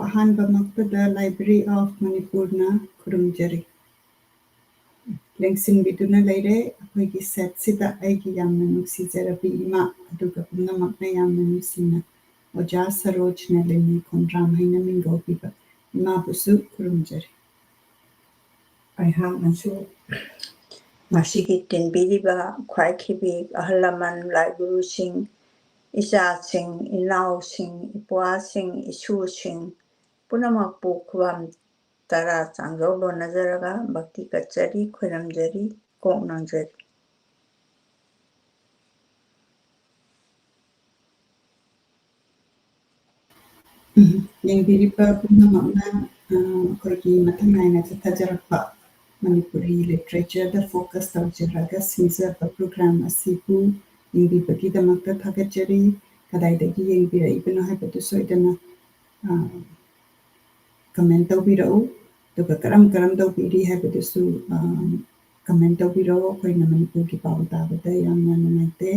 ꯑꯍꯥꯟꯕꯃꯛꯇꯗ library of ꯃꯅꯤꯄꯨꯔꯅ ꯈꯨꯔꯨꯝꯖꯔꯤ ꯂꯦꯡꯁꯤꯟꯕꯤꯗꯨꯅ ꯂꯩꯔꯦ ꯑꯩꯈꯣꯏꯒꯤ ꯁꯦꯠꯁꯤꯗ ꯑꯩꯒꯤ ꯌꯥꯝꯅ ꯅꯨꯡꯁꯤꯖꯔꯕꯤ ꯏꯃꯥ ꯑꯗꯨꯒ ꯄꯨꯝꯅꯃꯛꯅ ꯌꯥꯝꯅ ꯅꯨꯡꯁꯤꯅ ꯑꯣꯖꯥ ꯁꯔꯣꯖ ꯅꯂꯤꯅꯤ ꯈꯣꯡꯗ꯭ꯔꯥꯝ ꯍꯥꯏꯅ ꯃꯤꯡꯒꯧꯕꯤꯕ ꯏꯃꯥꯕꯨꯁꯨ ꯈꯨꯔꯨꯝꯖꯔꯤ ꯑꯩꯍꯥꯛꯅꯁꯨ ꯉꯁꯤꯒꯤ ꯇꯤꯟꯕꯤꯔꯤꯕ ꯈ꯭ꯋꯥꯏꯈꯤꯕꯤ ꯑꯍꯜ ꯂꯃꯟ ꯂꯥꯏꯒꯨꯔꯨꯁꯤꯡ ꯏꯆꯥꯁꯤꯡ ꯏꯅꯥꯎꯁꯤꯡ ꯏꯄ꯭ꯋꯥꯁꯤꯡ ꯏꯁꯨꯁꯤꯡ ꯄꯨꯝꯅꯃꯛꯄꯨ ꯈꯨꯕꯝ ꯇꯔꯥ ꯆꯥꯡꯖꯧ ꯂꯣꯟꯅꯖꯔꯒ ꯚꯛꯇꯤ ꯀꯠꯆꯔꯤ ꯈꯣꯏꯔꯝꯖꯔꯤ ꯀꯣꯛ ꯅꯣꯟꯖꯔꯤ ꯌꯦꯡꯕꯤꯔꯤꯕ ꯄꯨꯝꯅꯃꯛꯅ ꯑꯩꯈꯣꯏꯒꯤ ꯃꯊꯪ ꯅꯥꯏꯅ ꯆꯠꯊꯖꯔꯛꯄ ꯃꯅꯤꯄꯨꯔꯤ ꯂꯤꯇꯔꯦꯆꯔꯗ ꯐꯣꯀꯁ ꯇꯧꯖꯔꯒ ꯁꯤꯟꯖꯕ ꯄ꯭ꯔꯣꯒ꯭ꯔꯥꯝ ꯑꯁꯤꯕꯨ ꯌꯦꯡꯕꯤꯕꯒꯤꯗꯃꯛꯇ ꯊꯥꯒꯠꯆꯔꯤ ꯀꯗꯥꯏꯗꯒꯤ ꯌꯦꯡꯕꯤꯔꯛꯏꯕꯅꯣ ꯍꯥꯏꯕꯗꯨ ꯁꯣꯏꯗꯅ ꯀꯃꯦꯟ ꯇꯧꯕꯤꯔꯛꯎ ꯑꯗꯨꯒ ꯀꯔꯝ ꯇꯧꯕꯤꯔꯤ ꯍꯥꯏꯕꯗꯨꯁꯨ ꯀꯃꯦꯟ ꯇꯧꯕꯤꯔꯛꯎ ꯑꯩꯈꯣꯏꯅ ꯃꯅꯤꯄꯨꯔꯒꯤ ꯄꯥꯎ ꯇꯥꯕꯗ ꯌꯥꯝꯅ ꯅꯨꯡꯉꯥꯏꯇꯦ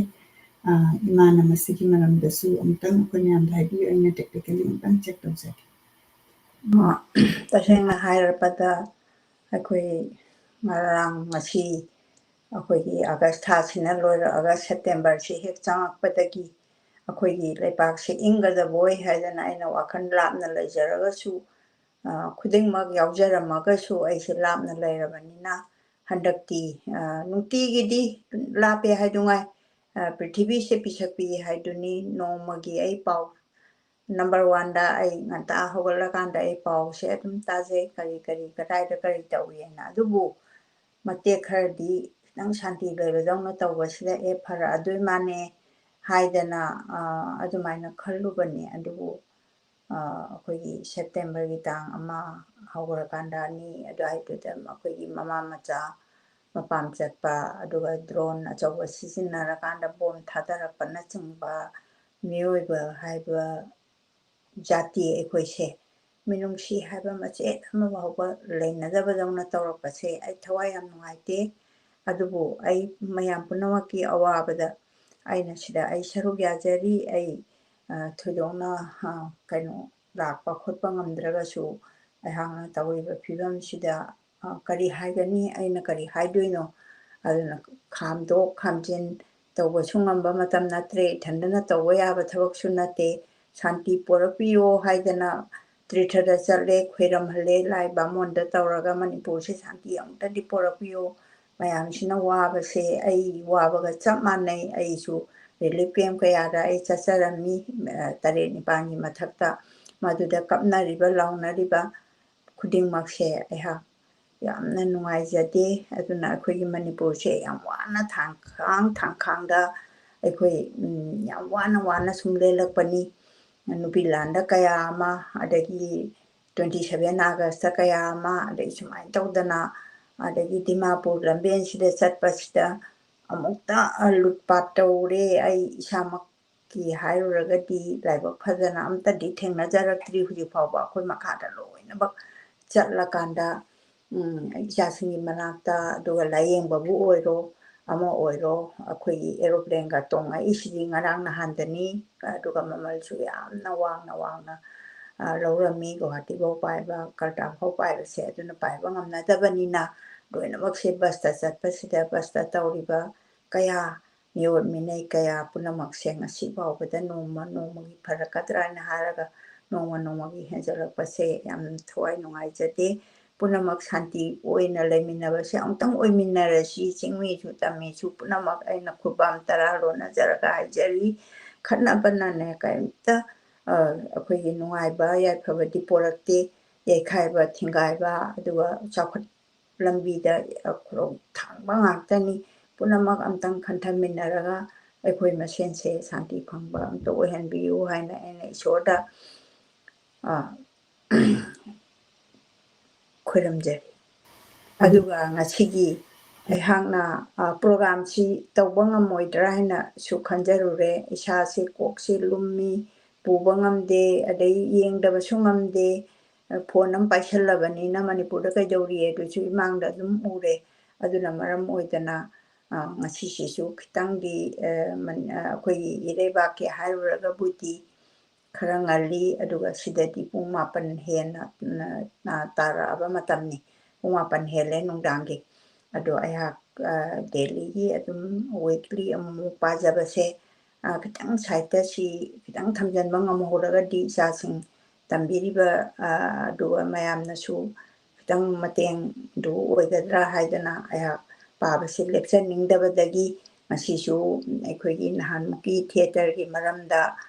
ꯏꯃꯥꯅ ꯃꯁꯤꯒꯤ ꯃꯔꯝꯗꯁꯨ ꯑꯃꯨꯛꯇꯪ ꯑꯩꯈꯣꯏ ꯃꯌꯥꯝꯗ ꯍꯥꯏꯕꯤꯌꯨ ꯑꯩꯅ ꯇꯦꯛꯅꯤꯀꯦꯜꯂꯤ ꯑꯃꯨꯛꯇꯪ ꯆꯦꯛ ꯇꯧꯖꯒꯦ ꯇꯁꯦꯡꯅ ꯍꯥꯏꯔꯕꯗ ꯑꯩꯈꯣꯏ ꯉꯁꯤ ꯑꯩꯈꯣꯏꯒꯤ ꯑꯥꯒꯁ ꯊꯥꯁꯤꯅ ꯂꯣꯏꯔꯛꯑꯒ ꯁꯦꯞꯇꯦꯝꯕꯔꯁꯤ ꯍꯦꯛ ꯆꯪꯉꯛꯄꯗꯒꯤ ꯑꯩꯈꯣꯏꯒꯤ ꯂꯩꯕꯥꯛꯁꯤ ꯏꯪꯒꯗꯕꯣꯏ ꯍꯥꯏꯗꯅ ꯑꯩꯅ ꯋꯥꯈꯜ ꯂꯥꯞꯅ ꯂꯩꯖꯔꯒꯁꯨ ꯈꯨꯗꯤꯡꯃꯛ ꯌꯥꯎꯖꯔꯝꯃꯒꯁꯨ ꯑꯩꯁꯦ ꯂꯥꯞꯅ ꯂꯩꯔꯕꯅꯤꯅ ꯍꯟꯗꯛꯇꯤ ꯅꯨꯡꯇꯤꯒꯤꯗꯤ ꯂꯥꯞꯄꯦ ꯍꯥꯏꯗꯨꯉꯥꯏ ꯄ꯭ꯔꯤꯊꯤꯕꯤꯁꯦ ꯄꯤꯁꯛ ꯄꯤꯛꯏ ꯍꯥꯏꯗꯨꯅꯤ ꯅꯣꯡꯃꯒꯤ ꯑꯩ ꯄꯥꯎ ꯅꯝꯕꯔ ꯋꯥꯟꯗ ꯑꯩ ꯉꯟꯇꯥ ꯍꯧꯒꯠꯂꯀꯥꯟꯗ ꯑꯩ ꯄꯥꯎꯁꯦ ꯑꯗꯨꯝ ꯇꯥꯖꯩ ꯀꯗꯥꯏꯗ ꯀꯔꯤ ꯇꯧꯏꯅ ꯑꯗꯨꯕꯨ ꯃꯇꯦꯛ ꯈꯔꯗꯤ ꯈꯤꯇꯪ ꯁꯥꯟꯇꯤ ꯂꯩꯕꯗꯧꯅ ꯇꯧꯕꯁꯤꯗ ꯐꯔꯛꯑꯗꯣꯏ ꯃꯥꯅꯦ ꯍꯥꯏꯗꯅ ꯑꯗꯨꯃꯥꯏꯅ ꯈꯜꯂꯨꯕꯅꯤ ꯑꯗꯨꯕꯨ ꯑꯩꯈꯣꯏꯒꯤ ꯁꯦꯞꯇꯦꯝꯕꯔꯒꯤ ꯇꯥꯡ 1 ꯍꯧꯈ꯭ꯔꯀꯥꯟꯗ 2 ꯑꯗꯨꯋꯥꯏꯗꯨꯗ ꯑꯩꯈꯣꯏꯒꯤ ꯃꯃꯥ ꯃꯆꯥ ꯃꯄꯥꯝ ꯆꯠꯄ ꯑꯗꯨꯒ ꯗ꯭ꯔꯣꯟ ꯑꯆꯧꯕ ꯁꯤꯖꯤꯟꯅꯔꯀꯥꯟꯗ ꯕꯣꯝ ꯊꯥꯗꯔꯛꯄꯅꯆꯤꯡꯕ ꯃꯤꯑꯣꯏꯕ ꯍꯥꯏꯕ ꯖꯥꯇꯤ ꯑꯩꯈꯣꯏꯁꯦ ꯃꯤꯅꯨꯡꯁꯤ ꯍꯥꯏꯕ ꯃꯆꯦꯠ ꯑꯃ ꯐꯥꯎꯕ ꯂꯩꯅꯗꯕꯗꯧꯅ ꯇꯧꯔꯛꯄꯁꯦ ꯑꯩ ꯊꯋꯥꯏ ꯌꯥꯝ ꯅꯨꯡꯉꯥꯏꯇꯦ ꯑꯗꯨꯕꯨ ꯑꯩ ꯃꯌꯥꯝ ꯄꯨꯝꯅꯃꯛꯀꯤ ꯑꯋꯥꯕꯗ ꯑꯩꯅ ꯁꯤꯗ ꯑꯩ ꯁꯔꯨꯛ ꯌꯥꯖꯔꯤ ꯑꯩ ꯊꯣꯏꯗꯣꯛꯅ ꯂꯥꯛꯄ ꯈꯣꯠꯄ ꯉꯝꯗ꯭ꯔꯒꯁꯨ ꯑꯩꯍꯥꯛꯅ ꯇꯧꯔꯤꯕ ꯐꯤꯕꯝꯁꯤꯗ ꯀꯔꯤ ꯍꯥꯏꯒꯅꯤ ꯑꯩꯅ ꯀꯔꯤ ꯍꯥꯏꯗꯣꯏꯅꯣ ꯑꯗꯨꯅ ꯈꯥꯝꯗꯣꯛ ꯈꯥꯝꯖꯤꯟ ꯇꯧꯕꯁꯨ ꯉꯝꯕ ꯃꯇꯝ ꯅꯠꯇ꯭ꯔꯦ ꯏꯊꯟꯗꯅ ꯇꯧꯕ ꯌꯥꯕ ꯊꯕꯛꯁꯨ ꯅꯠꯇꯦ ꯁꯥꯟꯇꯤ ꯄꯣꯔꯛꯄꯤꯌꯣ ꯍꯥꯏꯗꯅ ꯇ꯭ꯔꯤꯊꯗ ꯆꯠꯂꯦ ꯈꯣꯏꯔꯝꯍꯜꯂꯦ ꯂꯥꯏ ꯕꯥꯃꯣꯟꯗ ꯇꯧꯔꯒ ꯃꯅꯤꯄꯨꯔꯁꯦ ꯁꯥꯟꯇꯤ ꯑꯃꯨꯛꯇꯗꯤ ꯄꯣꯔꯛꯄꯤꯌꯣ ꯃꯌꯥꯝꯁꯤꯅ ꯋꯥꯕꯁꯦ ꯑꯩ ꯋꯥꯕꯒ ꯆꯞ ꯃꯥꯟꯅꯩ ꯑꯩꯁꯨ ꯔꯤꯂꯤꯐ ꯀꯦꯝ ꯀꯌꯥꯗ ꯑꯩ ꯆꯠꯆꯔꯝꯃꯤ 7-9ꯒꯤ ꯃꯊꯛꯇ ꯃꯗꯨꯗ ꯀꯞꯅꯔꯤꯕ ꯂꯥꯎꯅꯔꯤꯕ ꯈꯨꯗꯤꯡꯃꯛꯁꯦ ꯑꯩꯍꯥꯛ ꯌꯥꯝꯅ ꯅꯨꯡꯉꯥꯏꯖꯗꯦ ꯑꯗꯨꯅ ꯑꯩꯈꯣꯏꯒꯤ ꯃꯅꯤꯄꯨꯔꯁꯦ ꯌꯥꯝ ꯋꯥꯅ ꯊꯥꯡꯈꯥꯡꯗ ꯑꯩꯈꯣꯏ ꯌꯥꯝ ꯋꯥꯅ ꯁꯨꯝ ꯂꯦꯜꯂꯛꯄꯅꯤ ꯅꯨꯄꯤ ꯂꯥꯟꯗ ꯀꯌꯥ ꯑꯃ ꯑꯗꯒꯤ 27 ꯑꯥꯒꯁꯇ ꯀꯌꯥ ꯑꯃ ꯑꯗꯒꯤ ꯁꯨꯃꯥꯏꯅ ꯇꯧꯗꯅ ꯑꯗꯒꯤ ꯗꯤꯃꯥꯄꯨꯔ ꯂꯝꯕꯦꯟꯁꯤꯗ ꯆꯠꯄꯁꯤꯗ ꯑꯃꯨꯛꯇ ꯂꯨꯠꯄꯥꯠ ꯇꯧꯔꯦ ꯑꯩ ꯏꯁꯥꯃꯛꯀꯤ ꯍꯥꯏꯔꯨꯔꯒꯗꯤ ꯂꯥꯏꯕꯛ ꯐꯖꯅ ꯑꯝꯇꯗꯤ ꯊꯦꯡꯅꯖꯔꯛꯇ꯭ꯔꯤ ꯍꯧꯖꯤꯛ ꯐꯥꯎꯕ ꯑꯩꯈꯣꯏ ꯃꯈꯥꯗ ꯂꯣꯏꯅꯃꯛ ꯆꯠꯂꯀꯥꯟꯗ ꯏꯆꯥꯁꯤꯡꯒꯤ ꯃꯅꯥꯛꯇ ꯑꯗꯨꯒ ꯂꯥꯏꯌꯦꯡꯕꯕꯨ ꯑꯣꯏꯔꯣ ꯑꯃ ꯑꯣꯏꯔꯣ ꯑꯩꯈꯣꯏꯒꯤ ꯑꯦꯔꯣꯄ꯭ꯂꯦꯟꯒ ꯇꯣꯡꯉꯛꯏꯁꯤꯗꯤ ꯉꯔꯥꯡ ꯅꯍꯥꯟꯗꯅꯤ ꯑꯗꯨꯒ ꯃꯃꯜꯁꯨ ꯌꯥꯝꯅ ꯋꯥꯡꯅ ꯂꯧꯔꯝꯃꯤ ꯒꯨꯋꯥꯍꯥꯇꯤꯐꯥꯎ ꯄꯥꯏꯕ ꯀꯜꯀꯇꯥ ꯐꯥꯎ ꯄꯥꯏꯕꯁꯦ ꯑꯗꯨꯅ ꯄꯥꯏꯕ ꯉꯝꯅꯗꯕꯅꯤꯅ ꯂꯣꯏꯅꯃꯛꯁꯦ ꯕꯁꯇ ꯆꯠꯄꯁꯤꯗ ꯕꯁꯇ ꯇꯧꯔꯤꯕ ꯀꯌꯥ ꯃꯤꯑꯣꯠ ꯃꯤꯅꯩ ꯀꯌꯥ ꯄꯨꯝꯅꯃꯛꯁꯦ ꯉꯁꯤ ꯐꯥꯎꯕꯗ ꯅꯣꯡꯃꯒꯤ ꯐꯔꯛꯀꯗ꯭ꯔꯥ ꯍꯥꯏꯅ ꯍꯥꯏꯔꯒ ꯅꯣꯡꯃꯒꯤ ꯍꯦꯟꯖꯜꯂꯛꯄꯁꯦ ꯌꯥꯝ ꯊꯋꯥꯏ ꯅꯨꯡꯉꯥꯏꯖꯗꯦ ꯄꯨꯝꯅꯃꯛ ꯁꯥꯟꯇꯤ ꯑꯣꯏꯅ ꯂꯩꯃꯤꯟꯅꯕꯁꯦ ꯑꯃꯨꯛꯇꯪ ꯑꯣꯏꯃꯤꯟꯅꯔꯁꯤ ꯆꯤꯡꯃꯤꯁꯨ ꯇꯝꯃꯤꯁꯨ ꯄꯨꯝꯅꯃꯛ ꯑꯩꯅ ꯈꯨꯕꯥꯝ 10 ꯂꯣꯟꯅꯖꯔꯒ ꯍꯥꯏꯖꯔꯤ ꯈꯠꯅꯕꯅꯅꯦ ꯀꯔꯤꯝꯇ ꯑꯩꯈꯣꯏꯒꯤ ꯅꯨꯡꯉꯥꯏꯕ ꯌꯥꯏꯐꯕꯗꯤ ꯄꯣꯔꯛꯇꯦ ꯌꯩꯈꯥꯏꯕ ꯊꯤꯡꯒꯥꯏꯕ ꯑꯗꯨꯒ ꯆꯥꯎꯈꯠ ꯂꯝꯕꯤꯗ ꯈꯨꯔꯧ ꯊꯥꯡꯕ ꯉꯥꯛꯇꯅꯤ ꯄꯨꯝꯅꯃꯛ ꯑꯝꯇꯪ ꯈꯟꯊꯃꯤꯟꯅꯔꯒ ꯑꯩꯈꯣꯏ ꯃꯁꯦꯟꯁꯦ ꯁꯥꯟꯇꯤ ꯐꯪꯕ ꯑꯝꯇ ꯑꯣꯏꯍꯟꯕꯤꯌꯨ ꯍꯥꯏꯅ ꯑꯩꯅ ꯏꯁꯣꯔꯗ ꯈꯣꯏꯔꯝꯖꯔꯤ ꯑꯗꯨꯒ ꯉꯁꯤꯒꯤ ꯑꯩꯍꯥꯛꯅ ꯄ꯭ꯔꯣꯒ꯭ꯔꯥꯝꯁꯤ ꯇꯧꯕ ꯉꯝꯃꯣꯏꯗ꯭ꯔꯥ ꯍꯥꯏꯅꯁꯨ ꯈꯟꯖꯔꯨꯔꯦ ꯏꯁꯥꯁꯦ ꯀꯣꯛꯁꯦ ꯂꯨꯝꯃꯤ ꯄꯨꯕ ꯉꯝꯗꯦ ꯑꯗꯩ ꯌꯦꯡꯗꯕꯁꯨ ꯉꯝꯗꯦ ꯐꯣꯟ ꯑꯃ ꯄꯥꯏꯁꯜꯂꯕꯅꯤꯅ ꯃꯅꯤꯄꯨꯔꯗ ꯀꯩꯗꯧꯔꯤ ꯑꯗꯨꯁꯨ ꯏꯃꯥꯡꯗ ꯑꯗꯨꯝ ꯎꯔꯦ ꯑꯗꯨꯅ ꯃꯔꯝ ꯑꯣꯏꯗꯅ ꯉꯁꯤꯁꯤꯁꯨ ꯈꯤꯇꯪꯗꯤ ꯑꯩꯈꯣꯏꯒꯤ ꯏꯔꯩꯕꯥꯛꯀꯤ ꯍꯥꯏꯔꯨꯔꯒꯕꯨꯗꯤ ꯈꯔ ꯉꯜꯂꯤ ꯑꯗꯨꯒ ꯁꯤꯗꯗꯤ ꯄꯨꯡ 8 ꯍꯦꯟꯅ ꯇꯥꯔꯛꯑꯕ ꯃꯇꯝꯅꯤ ꯄꯨꯡ 8 ꯍꯦꯜꯂꯦ ꯅꯨꯡꯗꯥꯡꯒꯤ ꯑꯗꯣ ꯑꯩꯍꯥꯛ ꯗꯦꯜꯂꯤꯒꯤ ꯑꯗꯨꯝ ꯋꯤꯛꯂꯤ ꯑꯃꯨꯛ ꯄꯥꯖꯕꯁꯦ ꯈꯤꯇꯪ ꯁꯥꯏꯠꯇ ꯁꯤ ꯈꯤꯇꯪ ꯊꯝꯖꯤꯟꯕ ꯉꯝꯍꯧꯔꯒꯗꯤ ꯏꯆꯥꯁꯤꯡ ꯇꯝꯕꯤꯔꯤꯕ ꯑꯗꯨꯒ ꯃꯌꯥꯝꯅꯁꯨ ꯈꯤꯇꯪ ꯃꯇꯦꯡꯗꯨ ꯑꯣꯏꯒꯗ꯭ꯔꯥ ꯍꯥꯏꯗꯅ ꯑꯩꯍꯥꯛ ꯄꯥꯕꯁꯤ ꯂꯦꯞꯆꯅꯤꯡꯗꯕꯗꯒꯤ ꯉꯁꯤꯁꯨ ꯑꯩꯈꯣꯏꯒꯤ ꯅꯍꯥꯟꯃꯨꯛꯀꯤ ꯊꯤꯌꯦꯇꯔꯒꯤ ꯃꯔꯝꯗ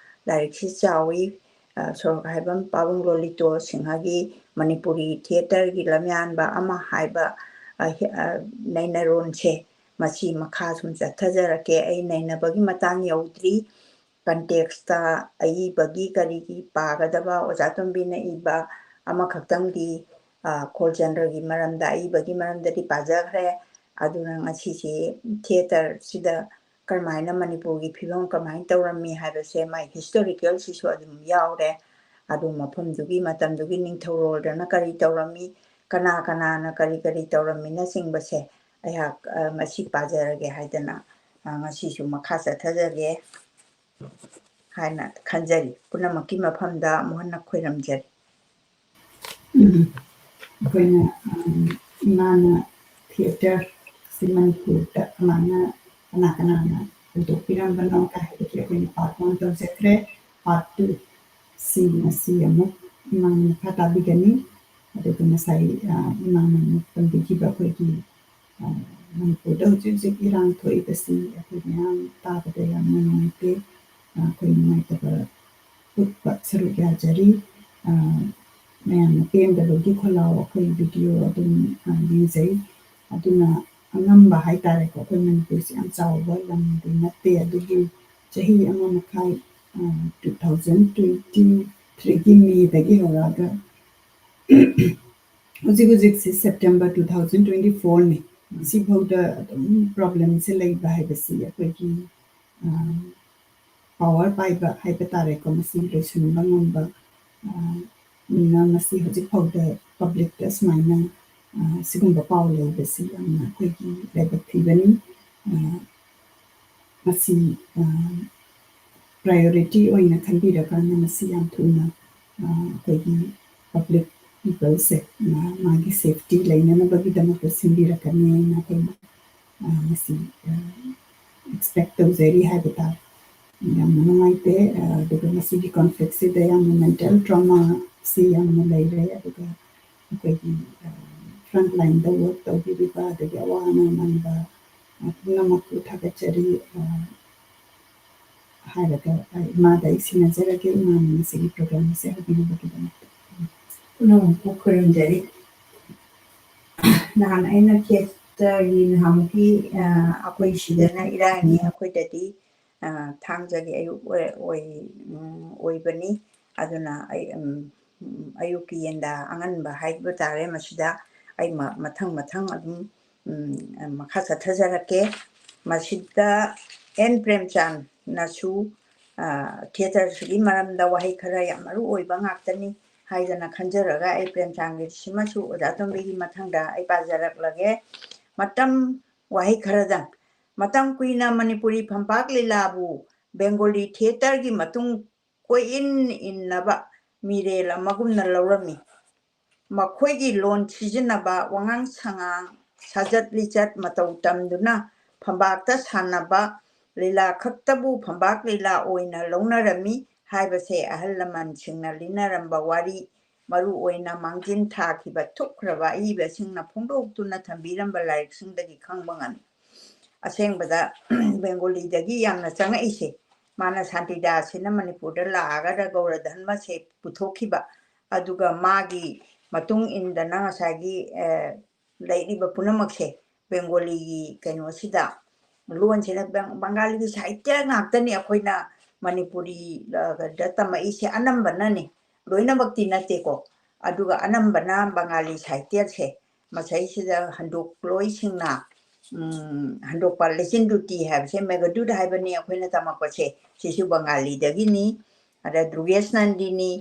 ꯂꯥꯏꯔꯤꯛꯁꯤ ꯆꯥꯎꯏ ꯁꯣꯔꯣꯛꯈꯥꯏꯕꯝ ꯄꯥꯕꯨꯡ ꯂꯣꯂꯤꯇꯣ ꯁꯤꯡꯍꯒꯤ ꯃꯅꯤꯄꯨꯔꯤ ꯊꯤꯌꯦꯇꯔꯒꯤ ꯂꯝꯌꯥꯟꯕ ꯑꯃ ꯍꯥꯏꯕ ꯅꯩꯅꯔꯣꯟꯁꯦ ꯃꯁꯤ ꯃꯈꯥ ꯁꯨꯝ ꯆꯠꯊꯖꯔꯛꯀꯦ ꯑꯩ ꯅꯩꯅꯕꯒꯤ ꯃꯇꯥꯡ ꯌꯧꯗ꯭ꯔꯤ ꯀꯟꯇꯦꯛꯁꯇ ꯑꯏꯕꯒꯤ ꯀꯔꯤꯒꯤ ꯄꯥꯒꯗꯕ ꯑꯣꯖꯥ ꯇꯣꯝꯕꯤꯅ ꯏꯕ ꯑꯃꯈꯛꯇꯪꯗꯤ ꯈꯣꯜꯆꯟꯗ꯭ꯔꯒꯤ ꯃꯔꯝꯗ ꯑꯏꯕꯒꯤ ꯃꯔꯝꯗꯗꯤ ꯄꯥꯖꯈ꯭ꯔꯦ ꯑꯗꯨꯅ ꯉꯁꯤꯁꯤ ꯊꯤꯌꯦꯇꯔꯁꯤꯗ ꯀꯔꯝꯍꯥꯏꯅ ꯃꯅꯤꯄꯨꯔꯒꯤ ꯐꯤꯕꯝ ꯀꯃꯥꯏꯅ ꯇꯧꯔꯝꯃꯤ ꯍꯥꯏꯕꯁꯦ ꯃꯥꯏ ꯍꯤꯁꯇꯣꯔꯤꯀꯦꯜꯁꯤꯁꯨ ꯑꯗꯨꯝ ꯌꯥꯎꯔꯦ ꯑꯗꯨ ꯃꯐꯝꯗꯨꯒꯤ ꯃꯇꯝꯗꯨꯒꯤ ꯅꯤꯡꯊꯧꯔꯣꯜꯗꯅ ꯀꯔꯤ ꯇꯧꯔꯝꯃꯤ ꯀꯅꯥ ꯀꯅꯥꯅ ꯀꯔꯤ ꯀꯔꯤ ꯇꯧꯔꯝꯃꯤꯅꯆꯤꯡꯕꯁꯦ ꯑꯩꯍꯥꯛ ꯃꯁꯤ ꯄꯥꯖꯔꯒꯦ ꯍꯥꯏꯗꯅ ꯉꯁꯤꯁꯨ ꯃꯈꯥ ꯆꯠꯊꯖꯒꯦ ꯍꯥꯏꯅ ꯈꯟꯖꯔꯤ ꯄꯨꯝꯅꯃꯛꯀꯤ ꯃꯐꯝꯗ ꯑꯃꯨꯛ ꯍꯟꯅ ꯈꯣꯏꯔꯝꯖꯔꯤ ꯑꯩꯈꯣꯏꯅ ꯏꯃꯥꯅ ꯊꯤꯌꯦꯇꯔ ꯁꯤ ꯃꯅꯤꯄꯨꯔꯗ ꯀꯃꯥꯏꯅ ꯀꯅꯥ ꯀꯅꯥꯅ ꯍꯧꯗꯣꯛꯄꯤꯔꯝꯕꯅꯣ ꯍꯥꯏꯕꯗꯤ ꯑꯩꯈꯣꯏꯅ ꯄꯥꯔꯠ 1 ꯇꯧꯖꯈ꯭ꯔꯦ ꯄꯥꯔꯠ 2 ꯁꯤ ꯉꯁꯤ ꯑꯃꯨꯛ ꯏꯃꯥꯅ ꯃꯈꯥ ꯇꯥꯕꯤꯒꯅꯤ ꯑꯗꯨꯒ ꯉꯁꯥꯏ ꯏꯃꯥꯅ ꯑꯃꯨꯛ ꯇꯝꯕꯤꯈꯤꯕ ꯑꯩꯈꯣꯏꯒꯤ ꯃꯅꯤꯄꯨꯔꯗ ꯍꯧꯖꯤꯛ ꯍꯧꯖꯤꯛ ꯏꯔꯥꯡ ꯊꯣꯛꯏꯕꯁꯤ ꯑꯩꯈꯣꯏ ꯃꯌꯥꯝ ꯇꯥꯕꯗ ꯌꯥꯝꯅ ꯅꯨꯡꯉꯥꯏꯇꯦ ꯑꯩꯈꯣই ꯅꯨꯡꯉꯥꯏꯇꯕ ꯎꯠꯄ ꯁꯔꯨꯛ ꯌꯥꯖꯔꯤ ꯃꯌꯥꯝꯅ ꯄꯦꯟꯗꯕꯒꯤ ꯈꯣꯜꯂꯥꯎ ꯑꯩꯈꯣꯏ ꯚꯤꯗꯤꯑꯣ ꯑꯗꯨꯝ ꯌꯦꯡꯖꯩ ꯑꯗꯨꯅ ꯑꯉꯝꯕ ꯍꯥꯏꯇꯥꯔꯦꯀꯣ ꯑꯩꯈꯣꯏ ꯃꯅꯤꯄꯨꯔꯁꯤ ꯌꯥꯝ ꯆꯥꯎꯕ ꯂꯝꯗꯤ ꯅꯠꯇꯦ ꯑꯗꯨꯒꯤ ꯆꯍꯤ 1.5 2023ꯒꯤ ꯃꯦꯗꯒꯤ ꯍꯧꯔꯛꯑꯒ ꯍꯧꯖꯤꯛ ꯍꯧꯖꯤꯛꯁꯤ ꯁꯦꯞꯇꯦꯝꯕꯔ 2024ꯅꯤ ꯁꯤꯐꯥꯎꯗ ꯑꯗꯨꯝ ꯄ꯭ꯔꯣꯕ꯭ꯂꯦꯝꯁꯦ ꯂꯩꯕ ꯍꯥꯏꯕꯁꯤ ꯑꯩꯈꯣꯏꯒꯤ ꯄꯥꯋꯔ ꯄꯥꯏꯕ ꯍꯥꯏꯕ ꯇꯥꯔꯦꯀꯣ ꯃꯁꯤ ꯂꯣꯏꯁꯤꯟꯕ ꯉꯝꯕ ꯃꯁꯤ ꯍꯧꯖꯤꯛ ꯐꯥꯎꯗ ꯄꯕ꯭ꯂꯤꯛꯇ ꯁꯨꯃꯥꯏꯅ ꯁꯤꯒꯨꯝꯕ ꯄꯥꯎ ꯂꯩꯕꯁꯤ ꯌꯥꯝꯅ ꯑꯩꯈꯣꯏꯒꯤ ꯂꯥꯏꯕꯛ ꯊꯤꯕꯅꯤ ꯃꯁꯤ ꯄ꯭ꯔꯥꯏꯌꯣꯔꯤꯇꯤ ꯑꯣꯏꯅ ꯈꯟꯕꯤꯔꯀꯥꯟꯗ ꯃꯁꯤ ꯌꯥꯝ ꯊꯨꯅ ꯑꯩꯈꯣꯏꯒꯤ ꯄꯕ꯭ꯂꯤꯛ ꯄꯤꯄꯜꯁꯦ ꯃꯥꯒꯤ ꯁꯦꯐꯇꯤ ꯂꯩꯅꯅꯕꯒꯤꯗꯃꯛꯇ ꯁꯤꯟꯕꯤꯔꯛꯀꯅꯤ ꯍꯥꯏꯅ ꯑꯩꯈꯣꯏꯅ ꯃꯁꯤ ꯑꯦꯛꯁꯄꯦꯛ ꯇꯧꯖꯔꯤ ꯍꯥꯏꯕ ꯇꯥꯔꯦ ꯌꯥꯝꯅ ꯅꯨꯡꯉꯥꯏꯇꯦ ꯑꯗꯨꯒ ꯃꯁꯤꯒꯤ ꯀꯣꯟꯐ꯭ꯂꯤꯛꯁꯤꯗ ꯌꯥꯝꯅ ꯃꯦꯟꯇꯦꯜ ꯇ꯭ꯔꯣꯃꯥꯁꯤ ꯌꯥꯝꯅ ꯂꯩꯔꯦ ꯑꯗꯨꯒ ꯑꯩꯈꯣꯏꯒꯤ ꯐ꯭ꯔꯟꯠ ꯂꯥꯏꯟꯗ ꯋꯔꯛ ꯇꯧꯕꯤꯔꯤꯕ ꯑꯗꯒꯤ ꯑꯋꯥ ꯑꯅꯥ ꯅꯪꯕ ꯄꯨꯝꯅꯃꯛꯄꯨ ꯊꯥꯒꯠꯆꯔꯤ ꯍꯥꯏꯔꯒ ꯏꯃꯥꯗ ꯑꯩ ꯁꯤꯟꯅꯖꯔꯒꯦ ꯏꯃꯥꯅ ꯉꯁꯤꯒꯤ ꯄ꯭ꯔꯣꯒ꯭ꯔꯥꯝ ꯑꯁꯤ ꯍꯧꯕꯤꯅꯕꯒꯤꯗꯃꯛꯇ ꯄꯨꯝꯅꯃꯛꯄꯨ ꯈꯨꯔꯨꯝꯖꯔꯤ ꯅꯍꯥꯟ ꯑꯩꯅ ꯊꯤꯌꯦꯇꯔꯒꯤ ꯅꯍꯥꯟꯃꯨꯛꯀꯤ ꯑꯩꯈꯣꯏ ꯁꯤꯗꯅ ꯏꯔꯥꯡꯅꯤ ꯑꯩꯈꯣꯏꯗꯗꯤ ꯊꯥꯡꯖꯒꯤ ꯑꯌꯨꯛ ꯑꯣꯏꯕꯅꯤ ꯑꯗꯨꯅ ꯑꯩ ꯑꯌꯨꯛꯀꯤ ꯌꯦꯟꯗ ꯑꯉꯟꯕ ꯍꯥꯏꯕ ꯇꯥꯔꯦ ꯃꯁꯤꯗ ꯑꯩ ꯃꯊꯪ ꯑꯗꯨꯝ ꯃꯈꯥ ꯆꯠꯊꯖꯔꯛꯀꯦ ꯃꯁꯤꯗ ꯑꯦꯟ ꯄ꯭ꯔꯦꯝꯆꯥꯟꯅꯁꯨ ꯊꯤꯌꯦꯇꯔꯁꯤꯒꯤ ꯃꯔꯝꯗ ꯋꯥꯍꯩ ꯈꯔ ꯌꯥꯝ ꯃꯔꯨ ꯑꯣꯏꯕ ꯉꯥꯛꯇꯅꯤ ꯍꯥꯏꯗꯅ ꯈꯟꯖꯔꯒ ꯑꯩ ꯄ꯭ꯔꯦꯝꯆꯥꯟꯒꯤꯁꯤꯃꯁꯨ ꯑꯣꯖꯥ ꯇꯣꯝꯕꯤꯒꯤ ꯃꯊꯪꯗ ꯑꯩ ꯄꯥꯖꯔꯛꯂꯒꯦ ꯋꯥꯍꯩ ꯈꯔꯗꯪ ꯃꯇꯝ ꯀꯨꯏꯅ ꯃꯅꯤꯄꯨꯔꯤ ꯐꯝꯄꯥꯛ ꯂꯤꯂꯥꯕꯨ ꯕꯦꯡꯒꯣꯂꯤ ꯊꯤꯌꯦꯇꯔꯒꯤ ꯃꯇꯨꯡ ꯀꯣꯏꯏꯟ ꯏꯟꯅꯕ ꯃꯤꯔꯦꯜ ꯑꯃꯒꯨꯝꯅ ꯂꯧꯔꯝꯃꯤ ꯃꯈꯣꯏꯒꯤ ꯂꯣꯟ ꯁꯤꯖꯤꯟꯅꯕ ꯋꯥꯉꯥꯡ ꯁꯉꯥꯡ ꯁꯥꯖꯠ ꯂꯤꯆꯠ ꯃꯇꯧ ꯇꯝꯗꯨꯅ ꯐꯝꯄꯥꯛꯇ ꯁꯥꯟꯅꯕ ꯂꯤꯂꯥ ꯈꯛꯇꯕꯨ ꯐꯝꯄꯥꯛ ꯂꯤꯂꯥ ꯑꯣꯏꯅ ꯂꯧꯅꯔꯝꯃꯤ ꯍꯥꯏꯕꯁꯦ ꯑꯍꯜ ꯂꯃꯟꯁꯤꯡꯅ ꯂꯤꯅꯔꯝꯕ ꯋꯥꯔꯤ ꯃꯔꯨ ꯑꯣꯏꯅ ꯃꯥꯡꯖꯤꯟ ꯊꯥꯈꯤꯕ ꯊꯨꯞꯈ꯭ꯔꯕ ꯑꯏꯕꯁꯤꯡꯅ ꯐꯣꯡꯗꯣꯛꯇꯨꯅ ꯊꯝꯕꯤꯔꯝꯕ ꯂꯥꯏꯔꯤꯛꯁꯤꯡꯗꯒꯤ ꯈꯪꯕ ꯉꯝꯃꯤ ꯑꯁꯦꯡꯕꯗ ꯕꯦꯡꯒꯣꯂꯤꯗꯒꯤ ꯌꯥꯝꯅ ꯆꯪꯉꯛꯏꯁꯦ ꯃꯥꯅ ꯁꯥꯟꯇꯤꯗꯥꯁꯁꯤꯅ ꯃꯅꯤꯄꯨꯔꯗ ꯂꯥꯛꯑꯒ ꯒꯧꯔꯙꯟꯃꯁꯦ ꯄꯨꯊꯣꯛꯈꯤꯕ ꯑꯗꯨꯒ ꯃꯥꯒꯤ ꯃꯇꯨꯡ ꯏꯟꯗꯅ ꯉꯁꯥꯏꯒꯤ ꯂꯩꯔꯤꯕ ꯄꯨꯝꯅꯃꯛꯁꯦ ꯕꯦꯡꯒꯣꯂꯤꯒꯤ ꯀꯩꯅꯣꯁꯤꯗ ꯂꯣꯟꯁꯤꯗ ꯕꯪꯒꯥꯂꯤꯒꯤ ꯁꯥꯍꯤꯇ꯭ꯌ ꯉꯥꯛꯇꯅꯤ ꯑꯩꯈꯣꯏꯅ ꯃꯅꯤꯄꯨꯔꯤꯗ ꯇꯝꯃꯛꯏꯁꯦ ꯑꯅꯝꯕꯅꯅꯤ ꯂꯣꯏꯅꯃꯛꯇꯤ ꯅꯠꯇꯦꯀꯣ ꯑꯗꯨꯒ ꯑꯅꯝꯕꯅ ꯕꯪꯒꯥꯂꯤ ꯁꯥꯍꯤꯇ꯭ꯌꯁꯦ ꯃꯁꯩꯁꯤꯗ ꯍꯟꯗꯣꯛꯂꯣꯏꯁꯤꯡꯅ ꯍꯟꯗꯣꯛꯄ ꯂꯩꯆꯤꯟꯗꯨꯇꯤ ꯍꯥꯏꯕꯁꯦ ꯃꯦꯘꯗꯨꯠ ꯍꯥꯏꯕꯅꯤ ꯑꯩꯈꯣꯏꯅ ꯇꯝꯃꯛꯄꯁꯦ ꯁꯤꯁꯨ ꯕꯪꯒꯥꯂꯤꯗꯒꯤꯅꯤ ꯑꯗ ꯙ꯭ꯔꯨꯕꯦꯁ ꯅꯟꯗꯤꯅꯤ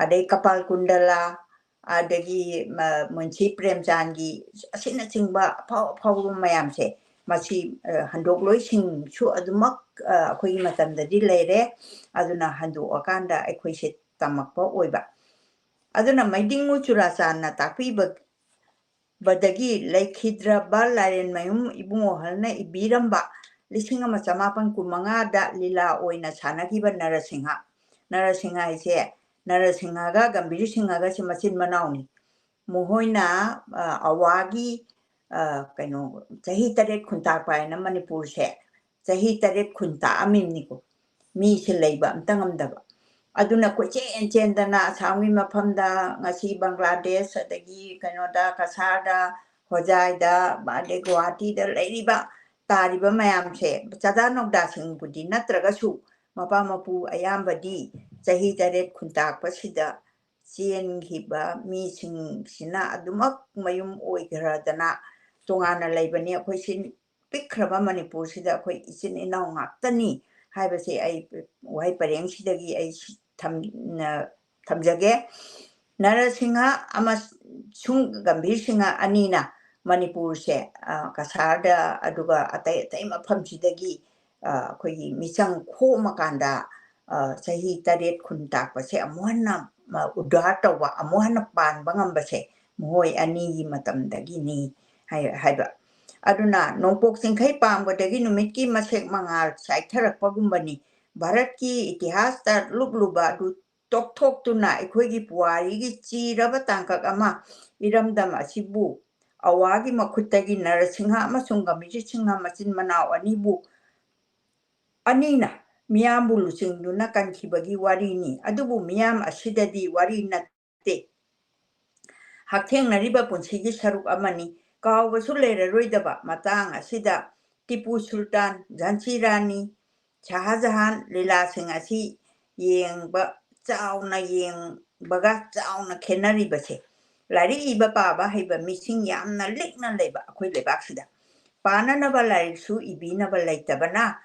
ꯑꯗꯩ ꯀꯄꯥꯜ ꯀꯨꯟꯗꯂꯥ ꯑꯗꯒꯤ ꯃꯨꯟꯁꯤ ꯄ꯭ꯔꯦꯝꯆꯥꯟꯒꯤ ꯑꯁꯤꯅꯆꯤꯡꯕ ꯑꯐꯥꯎꯕ ꯃꯌꯥꯝꯁꯦ ꯃꯁꯤ ꯍꯟꯗꯣꯛꯂꯣꯏꯁꯤꯡꯁꯨ ꯑꯗꯨꯃꯛ ꯑꯩꯈꯣꯏꯒꯤ ꯃꯇꯝꯗꯗꯤ ꯂꯩꯔꯦ ꯑꯗꯨꯅ ꯍꯟꯗꯣꯛꯑꯀꯥꯟꯗ ꯑꯩꯈꯣꯏꯁꯦ ꯇꯝꯃꯛꯄ ꯑꯣꯏꯕ ꯑꯗꯨꯅ ꯃꯩꯗꯤꯡꯉꯨ ꯆꯨꯔꯥꯆꯥꯟꯅ ꯇꯥꯛꯄꯤꯕꯗꯒꯤ ꯂꯩꯈꯤꯗ꯭ꯔꯕ ꯂꯥꯏꯔꯦꯟꯃꯌꯨꯝ ꯏꯕꯨꯡꯉꯣꯍꯜꯅ ꯏꯕꯤꯔꯝꯕ 1895ꯗ ꯂꯤꯂꯥ ꯑꯣꯏꯅ ꯁꯥꯟꯅꯈꯤꯕ ꯅꯔꯁꯤꯡꯍ ꯍꯥꯏꯁꯦ ꯅꯔꯁꯤꯡꯍꯒ ꯒꯝꯚꯤꯔ ꯁꯤꯡꯍꯒꯁꯦ ꯃꯆꯤꯟ ꯃꯅꯥꯎꯅꯤ ꯃꯈꯣꯏꯅ ꯑꯋꯥꯒꯤ ꯀꯩꯅꯣ ꯆꯍꯤ 8 ꯈꯨꯟꯇꯥꯛꯄ ꯍꯥꯏꯅ ꯃꯅꯤꯄꯨꯔꯁꯦ ꯆꯍꯤ 8 ꯈꯨꯟꯇꯥꯛꯑꯝꯃꯤꯅꯤꯀꯣ ꯃꯤꯁꯦ ꯂꯩꯕ ꯑꯝꯇ ꯉꯝꯗꯕ ꯑꯗꯨꯅ ꯀꯣꯏꯆꯦꯟ ꯆꯦꯟꯗꯅ ꯑꯁꯥꯝꯒꯤ ꯃꯐꯝꯗ ꯉꯁꯤ ꯕꯪꯒ꯭ꯂꯥꯗꯦꯁ ꯑꯗꯒꯤ ꯀꯩꯅꯣꯗ ꯀꯁꯥꯔꯗ ꯍꯣꯖꯥꯏꯗ ꯑꯗꯩ ꯒꯨꯋꯥꯍꯥꯇꯤꯗ ꯂꯩꯔꯤꯕ ꯇꯥꯔꯤꯕ ꯃꯌꯥꯝꯁꯦ ꯆꯥꯗꯥ ꯅꯧꯗꯥꯁꯤꯡꯕꯨꯗꯤ ꯅꯠꯇ꯭ꯔꯒꯁꯨ ꯃꯄꯥ ꯃꯄꯨ ꯑꯌꯥꯝꯕꯗꯤ ꯆꯍꯤ 8 ꯈꯨꯟꯇꯥꯛꯄꯁꯤꯗ ꯆꯦꯟꯈꯤꯕ ꯃꯤꯁꯤꯡꯁꯤꯅ ꯑꯗꯨꯃꯛ ꯃꯌꯨꯝ ꯑꯣꯏꯈ꯭ꯔꯗꯅ ꯇꯣꯉꯥꯟꯅ ꯂꯩꯕꯅꯤ ꯑꯩꯈꯣꯏꯁꯤ ꯄꯤꯛꯈ꯭ꯔꯕ ꯃꯅꯤꯄꯨꯔꯁꯤꯗ ꯑꯩꯈꯣꯏ ꯏꯆꯤꯟ ꯏꯅꯥꯎ ꯉꯥꯛꯇꯅꯤ ꯍꯥꯏꯕꯁꯦ ꯑꯩ ꯋꯥꯍꯩ ꯄꯔꯦꯡꯁꯤꯗꯒꯤ ꯑꯩ ꯊꯝꯖꯒꯦ ꯅꯔꯁꯤꯡꯍ ꯑꯃꯁꯨꯡ ꯒꯝꯚꯤꯔ ꯁꯤꯡꯍ ꯑꯅꯤꯅ ꯃꯅꯤꯄꯨꯔꯁꯦ ꯀꯁꯥꯔꯗ ꯑꯗꯨꯒ ꯑꯇꯩ ꯑꯇꯩ ꯃꯐꯝꯁꯤꯗꯒꯤ ꯑꯩꯈꯣꯏꯒꯤ ꯃꯤꯆꯪ ꯈꯣꯝꯃꯀꯥꯟꯗ ꯆꯍꯤ 8 ꯈꯨꯟꯇꯥꯛꯄꯁꯦ ꯑꯃꯨꯛ ꯍꯟꯅ ꯎꯗ꯭ꯙꯥꯔ ꯇꯧꯕ ꯑꯃꯨꯛ ꯍꯟꯅ ꯄꯥꯟꯕ ꯉꯝꯕꯁꯦ ꯃꯈꯣꯏ ꯑꯅꯤꯒꯤ ꯃꯇꯝꯗꯒꯤꯅꯤ ꯍꯥꯏꯕ ꯑꯗꯨꯅ ꯅꯣꯡꯄꯣꯛ ꯆꯤꯡꯈꯩ ꯄꯥꯝꯕꯗꯒꯤ ꯅꯨꯃꯤꯠꯀꯤ ꯃꯁꯦꯛ ꯃꯉꯥꯜ ꯆꯥꯏꯊꯔꯛꯄꯒꯨꯝꯕꯅꯤ ꯚꯥꯔꯠꯀꯤ ꯏꯇꯤꯍꯥꯁꯇ ꯂꯨꯞꯂꯨꯕ ꯑꯗꯨ ꯇꯣꯛꯊꯣꯛꯇꯨꯅ ꯑꯩꯈꯣꯏꯒꯤ ꯄꯨꯋꯥꯔꯤꯒꯤ ꯆꯤꯔꯕ ꯇꯥꯡꯀꯛ ꯑꯃ ꯏꯔꯝꯗꯝ ꯑꯁꯤꯕꯨ ꯑꯋꯥꯒꯤ ꯃꯈꯨꯠꯇꯒꯤ ꯅꯔꯁꯤꯡꯍ ꯑꯃꯁꯨꯡ ꯒꯝꯚꯤꯔ ꯁꯤꯡꯍ ꯃꯆꯤꯟ ꯃꯅꯥꯎ ꯑꯅꯤꯅ ꯃꯤꯌꯥꯝꯕꯨ ꯂꯨꯆꯤꯡꯗꯨꯅ ꯀꯟꯈꯤꯕꯒꯤ ꯋꯥꯔꯤꯅꯤ ꯑꯗꯨꯕꯨ ꯃꯤꯌꯥꯝ ꯑꯁꯤꯗꯗꯤ ꯋꯥꯔꯤ ꯅꯠꯇꯦ ꯍꯛꯊꯦꯡꯅꯔꯤꯕ ꯄꯨꯟꯁꯤꯒꯤ ꯁꯔꯨꯛ ꯑꯃꯅꯤ ꯀꯥꯎꯕꯁꯨ ꯂꯩꯔꯔꯣꯏꯗꯕ ꯃꯇꯥꯡ ꯑꯁꯤꯗ ꯇꯤꯄꯨ ꯁꯨꯜꯇꯥꯟ ꯓꯥꯟꯁꯤ ꯔꯥꯅꯤ ꯁꯍꯥꯖꯍꯥꯟ ꯂꯤꯂꯥꯁꯤꯡ ꯑꯁꯤ ꯌꯦꯡꯕꯒ ꯆꯥꯎꯅ ꯈꯦꯠꯅꯔꯤꯕꯁꯦ ꯂꯥꯏꯔꯤꯛ ꯏꯕ ꯄꯥꯕ ꯍꯩꯕ ꯃꯤꯁꯤꯡ ꯌꯥꯝꯅ ꯂꯤꯛꯅ ꯂꯩꯕ ꯑꯩꯈꯣꯏ ꯂꯩꯕꯥꯛꯁꯤꯗ ꯄꯥꯅꯅꯕ ꯂꯥꯏꯔꯤꯛꯁꯨ ꯏꯕꯤꯅꯕ ꯂꯩꯇꯕꯅ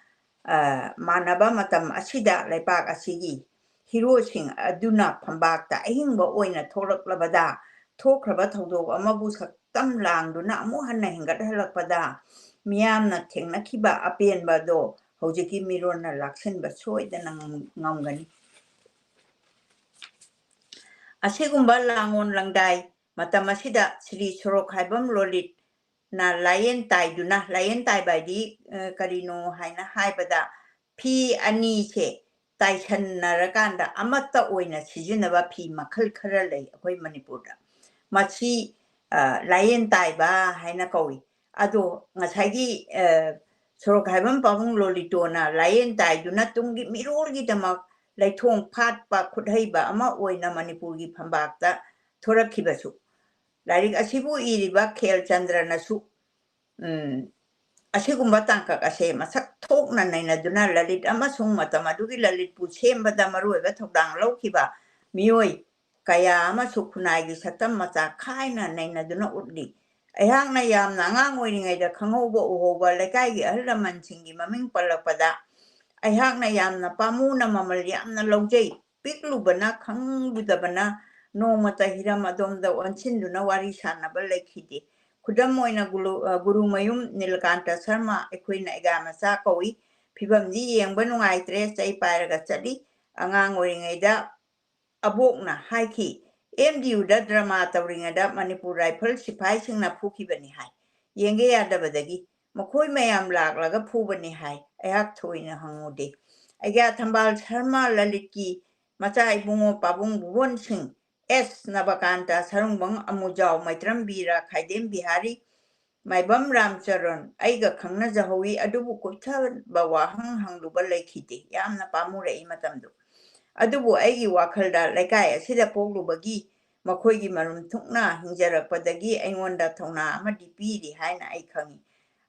ꯃꯥꯟꯅꯕ ꯃꯇꯝ ꯑꯁꯤꯗ ꯂꯩꯄꯥꯛ ꯑꯁꯤꯒꯤ ꯍꯤꯔꯣꯁꯤꯡ ꯑꯗꯨꯅ ꯐꯝꯕꯥꯛꯇ ꯑꯍꯤꯡꯕ ꯑꯣꯏꯅ ꯊꯣꯛꯂꯛꯂꯕꯗ ꯊꯣꯛꯈ꯭ꯔꯕ ꯊꯧꯗꯣꯛ ꯑꯃꯕꯨ ꯁꯛꯇꯝ ꯂꯥꯡꯗꯨꯅ ꯑꯃꯨꯛ ꯍꯟꯅ ꯍꯦꯟꯒꯠꯍꯜꯂꯛꯄꯗ ꯃꯤꯌꯥꯝꯅ ꯊꯦꯡꯅꯈꯤꯕ ꯑꯄꯦꯟꯕꯗꯣ ꯍꯧꯖꯤꯛꯀꯤ ꯃꯤꯔꯣꯟꯅ ꯂꯥꯛꯁꯤꯟꯕ ꯁꯣꯏꯗꯅ ꯉꯝꯒꯅꯤ ꯑꯁꯤꯒꯨꯝꯕ ꯂꯥꯡꯑꯣꯟ ꯂꯪꯗꯥꯏ ꯃꯇꯝ ꯑꯁꯤꯗ ꯁ꯭ꯔꯤ ꯁꯣꯔꯣꯛꯈꯥꯏꯕꯝ ꯂꯣꯂꯤꯠꯅ ꯂꯥꯌꯦꯟ ꯇꯥꯏꯕ ꯍꯥꯏꯗꯤ ꯀꯔꯤꯅꯣ ꯍꯥꯏꯅ ꯍꯥꯏꯕꯗ ꯐꯤ ꯑꯅꯤꯁꯦ ꯇꯥꯏꯁꯟꯅꯔꯀꯥꯟꯗ ꯑꯃꯠꯇ ꯑꯣꯏꯅ ꯁꯤꯖꯤꯟꯅꯕ ꯐꯤ ꯃꯈꯜ ꯈꯔ ꯂꯩ ꯑꯩꯈꯣꯏ ꯃꯅꯤꯄꯨꯔꯗ ꯃꯁꯤ ꯂꯥꯌꯦꯟ ꯇꯥꯏꯕ ꯍꯥꯏꯅ ꯀꯧꯏ ꯑꯗꯣ ꯉꯁꯥꯏꯒꯤ ꯁꯣꯔꯣꯛꯈꯥꯏꯕꯝ ꯄꯥꯕꯨꯡ ꯂꯣꯂꯤꯇꯣꯅ ꯂꯥꯌꯦꯟ ꯇꯥꯏꯗꯨꯅ ꯇꯨꯡꯒꯤ ꯃꯤꯔꯣꯜꯒꯤꯗꯃꯛ ꯂꯩꯊꯣꯡ ꯐꯥꯠꯄ ꯈꯨꯠꯍꯩꯕ ꯑꯃ ꯑꯣꯏꯅ ꯃꯅꯤꯄꯨꯔꯒꯤ ꯐꯝꯕꯥꯛꯇ ꯊꯣꯔꯛꯈꯤꯕꯁꯨ ꯂꯥꯏꯔꯤꯛ ꯑꯁꯤꯕꯨ ꯏꯔꯤꯕ ꯈꯦꯜꯆꯟꯗ꯭ꯔꯅꯁꯨ ꯑꯁꯤꯒꯨꯝꯕ ꯇꯥꯡꯀꯛ ꯑꯁꯦ ꯃꯁꯛ ꯊꯣꯛꯅ ꯅꯩꯅꯗꯨꯅ ꯂꯂꯤꯠ ꯑꯃꯁꯨꯡ ꯃꯇꯝ ꯑꯗꯨꯒꯤ ꯂꯂꯤꯠꯄꯨ ꯁꯦꯝꯕꯗ ꯃꯔꯨꯑꯣꯏꯕ ꯊꯧꯗꯥꯡ ꯂꯧꯈꯤꯕ ꯃꯤꯑꯣꯏ ꯀꯌꯥ ꯑꯃꯁꯨ ꯈꯨꯟꯅꯥꯏꯒꯤ ꯁꯛꯇꯝ ꯃꯆꯥ ꯈꯥꯏꯅ ꯅꯩꯅꯗꯨꯅ ꯎꯠꯂꯤ ꯑꯩꯍꯥꯛꯅ ꯌꯥꯝꯅ ꯑꯉꯥꯡ ꯑꯣꯏꯔꯤꯉꯩꯗ ꯈꯪꯍꯧꯕ ꯎꯍꯧꯕ ꯂꯩꯀꯥꯏꯒꯤ ꯑꯍꯜ ꯂꯃꯟꯁꯤꯡꯒꯤ ꯃꯃꯤꯡ ꯄꯜꯂꯛꯄꯗ ꯑꯩꯍꯥꯛꯅ ꯌꯥꯝꯅ ꯄꯥꯝꯃꯨꯅ ꯃꯃꯜ ꯌꯥꯝꯅ ꯂꯧꯖꯩ ꯄꯤꯛꯂꯨꯕꯅ ꯈꯪꯂꯨꯗꯕꯅ ꯅꯣꯡꯃꯇ ꯍꯤꯔꯝ ꯑꯗꯣꯝꯗ ꯑꯣꯟꯁꯤꯟꯗꯨꯅ ꯋꯥꯔꯤ ꯁꯥꯟꯅꯕ ꯂꯩꯈꯤꯗꯦ ꯈꯨꯗꯝ ꯑꯣꯏꯅ ꯒꯨꯔꯨꯃꯌꯨꯝ ꯅꯤꯂꯀꯥꯟꯇ ꯁꯔꯃ ꯑꯩꯈꯣꯏꯅ ꯑꯩꯒꯥ ꯃꯆꯥ ꯀꯧꯏ ꯐꯤꯕꯝꯗꯤ ꯌꯦꯡꯕ ꯅꯨꯡꯉꯥꯏꯇ꯭ꯔꯦ ꯆꯩ ꯄꯥꯏꯔꯒ ꯆꯠꯂꯤ ꯑꯉꯥꯡ ꯑꯣꯏꯔꯤꯉꯩꯗ ꯑꯕꯣꯛꯅ ꯍꯥꯏꯈꯤ MDUꯗ ꯗ꯭ꯔꯃꯥ ꯇꯧꯔꯤꯉꯩꯗ ꯃꯅꯤꯄꯨꯔ ꯔꯥꯏꯐꯜ ꯁꯤꯐꯥꯏꯁꯤꯡꯅ ꯐꯨꯈꯤꯕꯅꯤ ꯍꯥꯏ ꯌꯦꯡꯒꯦ ꯌꯥꯗꯕꯗꯒꯤ ꯃꯈꯣꯏ ꯃꯌꯥꯝ ꯂꯥꯛꯂꯒ ꯐꯨꯕꯅꯤ ꯍꯥꯏ ꯑꯩꯍꯥꯛ ꯊꯣꯏꯅ ꯍꯪꯉꯨꯗꯦ ꯑꯩꯒ꯭ꯌꯥ ꯊꯝꯕꯥꯜ ꯁꯔꯃ ꯂꯂꯤꯠꯀꯤ ꯃꯆꯥ ꯏꯕꯨꯡꯉꯣ ꯄꯥꯕꯨꯡ ꯕꯨꯕꯣꯟꯁꯤꯡ S ꯅꯕꯀꯥꯟꯇ ꯁꯔꯨꯡꯕꯪ ꯑꯃꯨꯖꯥꯎ ꯃꯩꯇ꯭ꯔꯝ ꯕꯤꯔ ꯈꯥꯏꯗꯦꯝ ꯕꯤꯍꯥꯔꯤ ꯃꯥꯏꯕꯝ ꯔꯥꯝꯆꯔꯟ ꯑꯩꯒ ꯈꯪꯅꯖꯍꯧꯏ ꯑꯗꯨꯕꯨ ꯀꯨꯞꯊꯕ ꯋꯥꯍꯪ ꯍꯪꯂꯨꯕ ꯂꯩꯈꯤꯗꯦ ꯌꯥꯝꯅ ꯄꯥꯝꯃꯨꯔꯛꯏ ꯃꯇꯝꯗꯨ ꯑꯗꯨꯕꯨ ꯑꯩꯒꯤ ꯋꯥꯈꯜꯗ ꯂꯩꯀꯥꯏ ꯑꯁꯤꯗ ꯄꯣꯛꯂꯨꯕꯒꯤ ꯃꯈꯣꯏꯒꯤ ꯃꯔꯨꯝ ꯊꯨꯡꯅ ꯍꯤꯡꯖꯔꯛꯄꯗꯒꯤ ꯑꯩꯉꯣꯟꯗ ꯊꯧꯅꯥ ꯑꯃꯗꯤ ꯄꯤꯔꯤ ꯍꯥꯏꯅ ꯑꯩ ꯈꯪꯏ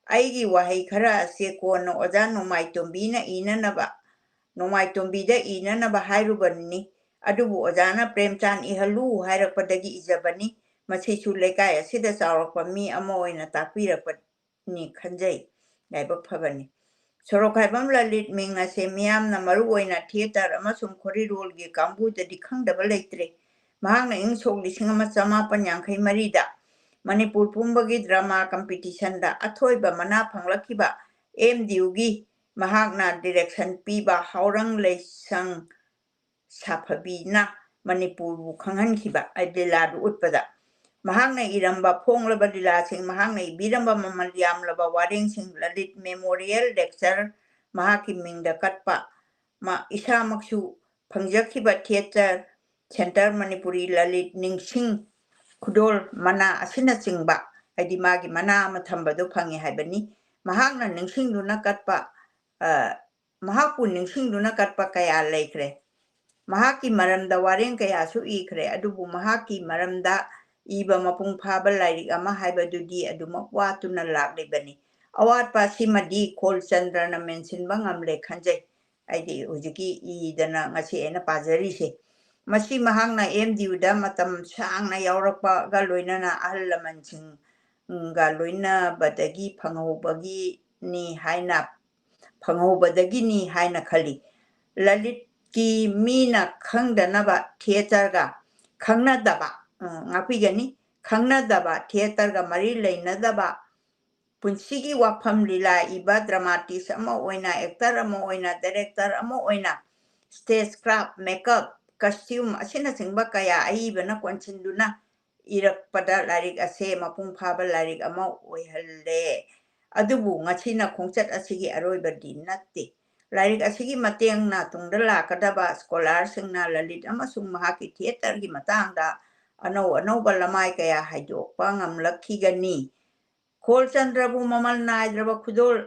ꯑꯩꯒꯤ ꯋꯥꯍꯩ ꯈꯔ ꯑꯁꯤ ꯀꯣꯟꯅ ꯑꯣꯖꯥ ꯅꯣꯡꯃꯥꯏꯇꯣꯝꯕꯤꯗ ꯏꯅꯅꯕ ꯍꯥꯏꯔꯨꯕꯅꯤ ꯑꯗꯨꯕꯨ ꯑꯣꯖꯥꯅ ꯄ꯭ꯔꯦꯝꯆꯥꯟꯏꯍꯜꯂꯨ ꯍꯥꯏꯔꯛꯄꯗꯒꯤ ꯏꯖꯕꯅꯤ ꯃꯁꯤꯁꯨ ꯂꯩꯀꯥꯏ ꯑꯁꯤꯗ ꯆꯥꯎꯔꯛꯄ ꯃꯤ ꯑꯃ ꯑꯣꯏꯅ ꯇꯥꯛꯄꯤꯔꯛꯄꯅꯤ ꯈꯟꯖꯩ ꯂꯥꯏꯕꯛ ꯐꯕꯅꯤ ꯁꯣꯔꯣꯛꯈꯥꯏꯕꯝ ꯂꯂꯤꯠ ꯃꯤꯡ ꯑꯁꯦ ꯃꯤꯌꯥꯝꯅ ꯃꯔꯨ ꯑꯣꯏꯅ ꯊꯤꯌꯦꯇꯔ ꯑꯃꯁꯨꯡ ꯈꯣꯔꯤꯔꯣꯜꯒꯤ ꯀꯥꯡꯕꯨꯗꯗꯤ ꯈꯪꯗꯕ ꯂꯩꯇ꯭ꯔꯦ ꯃꯍꯥꯛꯅ ꯏꯪ ꯁꯣꯛ 1884ꯗ Manipur Pumbagi Drama Competition da Athoiba Mana Panglakiba MDUgi Mahagna Direction Piba Haurang Leisang Sapabina Manipur Bukhangan Kiba Adilad Utpada Mahagna Iramba Ponglaba Dilasing Mahagna Biramba Mamaliam Laba Waring Sing Lalit Memorial Lecture Mahaki Mingda Katpa Ma Isa Maksu Pangjakiba Theatre Center Manipuri Lalit Ningsing Kudol Mana Asina Singba Adi Magi Mana Matambado Pangi Habani Mahagna Ningsing Luna Katpa Mahapu Ningsing Luna Katpa Kaya Lakre Mahaki Maramda Waring Kaya Su Ikre Adubu Mahaki Maramda Iba Mapung Paba Lairik Ama Habadudi Aduma Watuna Labani Awat Pasimadi Kol Chandrana Mensin Bangam Lekanje Adi Ujiki Idana Ngasi Ena Pazarise Masi Mahangna MDU da matam sang na yaurapa galoina na ahlamansing galoina badagi phangobagi ni haina phangobadagi ni haina khali lalit ki mina khangdana ba theater ga khangna daba ngapi gani khangna daba theater ga mari leina daba punsigi wafam lila iba dramatist ama oina actor ama oina director ama oina stage craft makeup costume asina singba kaya aibana kwansinduna irakpada larik ase mapung phaba larik ama oihalle adubu ngachina khongchat asigi aroiba dinatti larik asigi mateng na tungdala kadaba scholar singna lalit ama sung mahaki theater gi matangda ano balamai kaya haidokpa ngamlakhi gani Kol Chandrabu Mamal Naidraba Kudol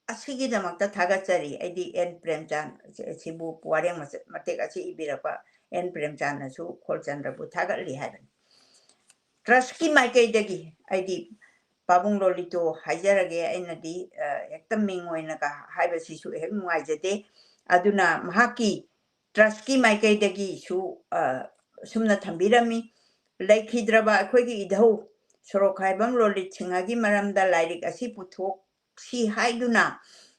Asigi the Makta Tagachari, Edi N Premchan, Sibu Puariang Mateka Ibirapa, N Premchan, Su Kol Chandrabu Tagali Haven. Traski Maike Degi, Id Pabung Lolito, Hajarage, Enadi, Ectaming Wenaka, Hibasisu, Hemwajade, Aduna Mahaki, Traski Maike Degi, Su Sumna Tambirami, Lake Hidraba, Quegi Idaho. Sorokaibam Lolit Singagi Maramda Lirik Asi Putok Si Haiduna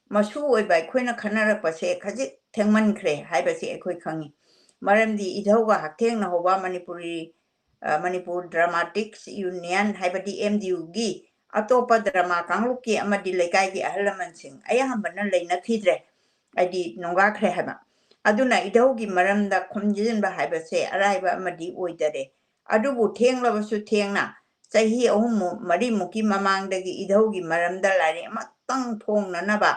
Masu by Quena Canara Pase Kaji Tengman Cre, Hibasi Equikangi. Maramdi Idoga Hateng Nahoba Manipur Dramatics Union Hibadi MDUgi Atopa Drama Kanguki Amadi Lekagi Ahlamansing Ayahambana Lena Tidre Adi Nonga Crehaba Aduna Idogi Maramda Kumjin Bahibase Arriba Amadi Oidare Adubu Teng Lavasu Tengna Sahi Omo Marimuki Mamang Dagi Idogi Maramda Lari Matang Pong Nanaba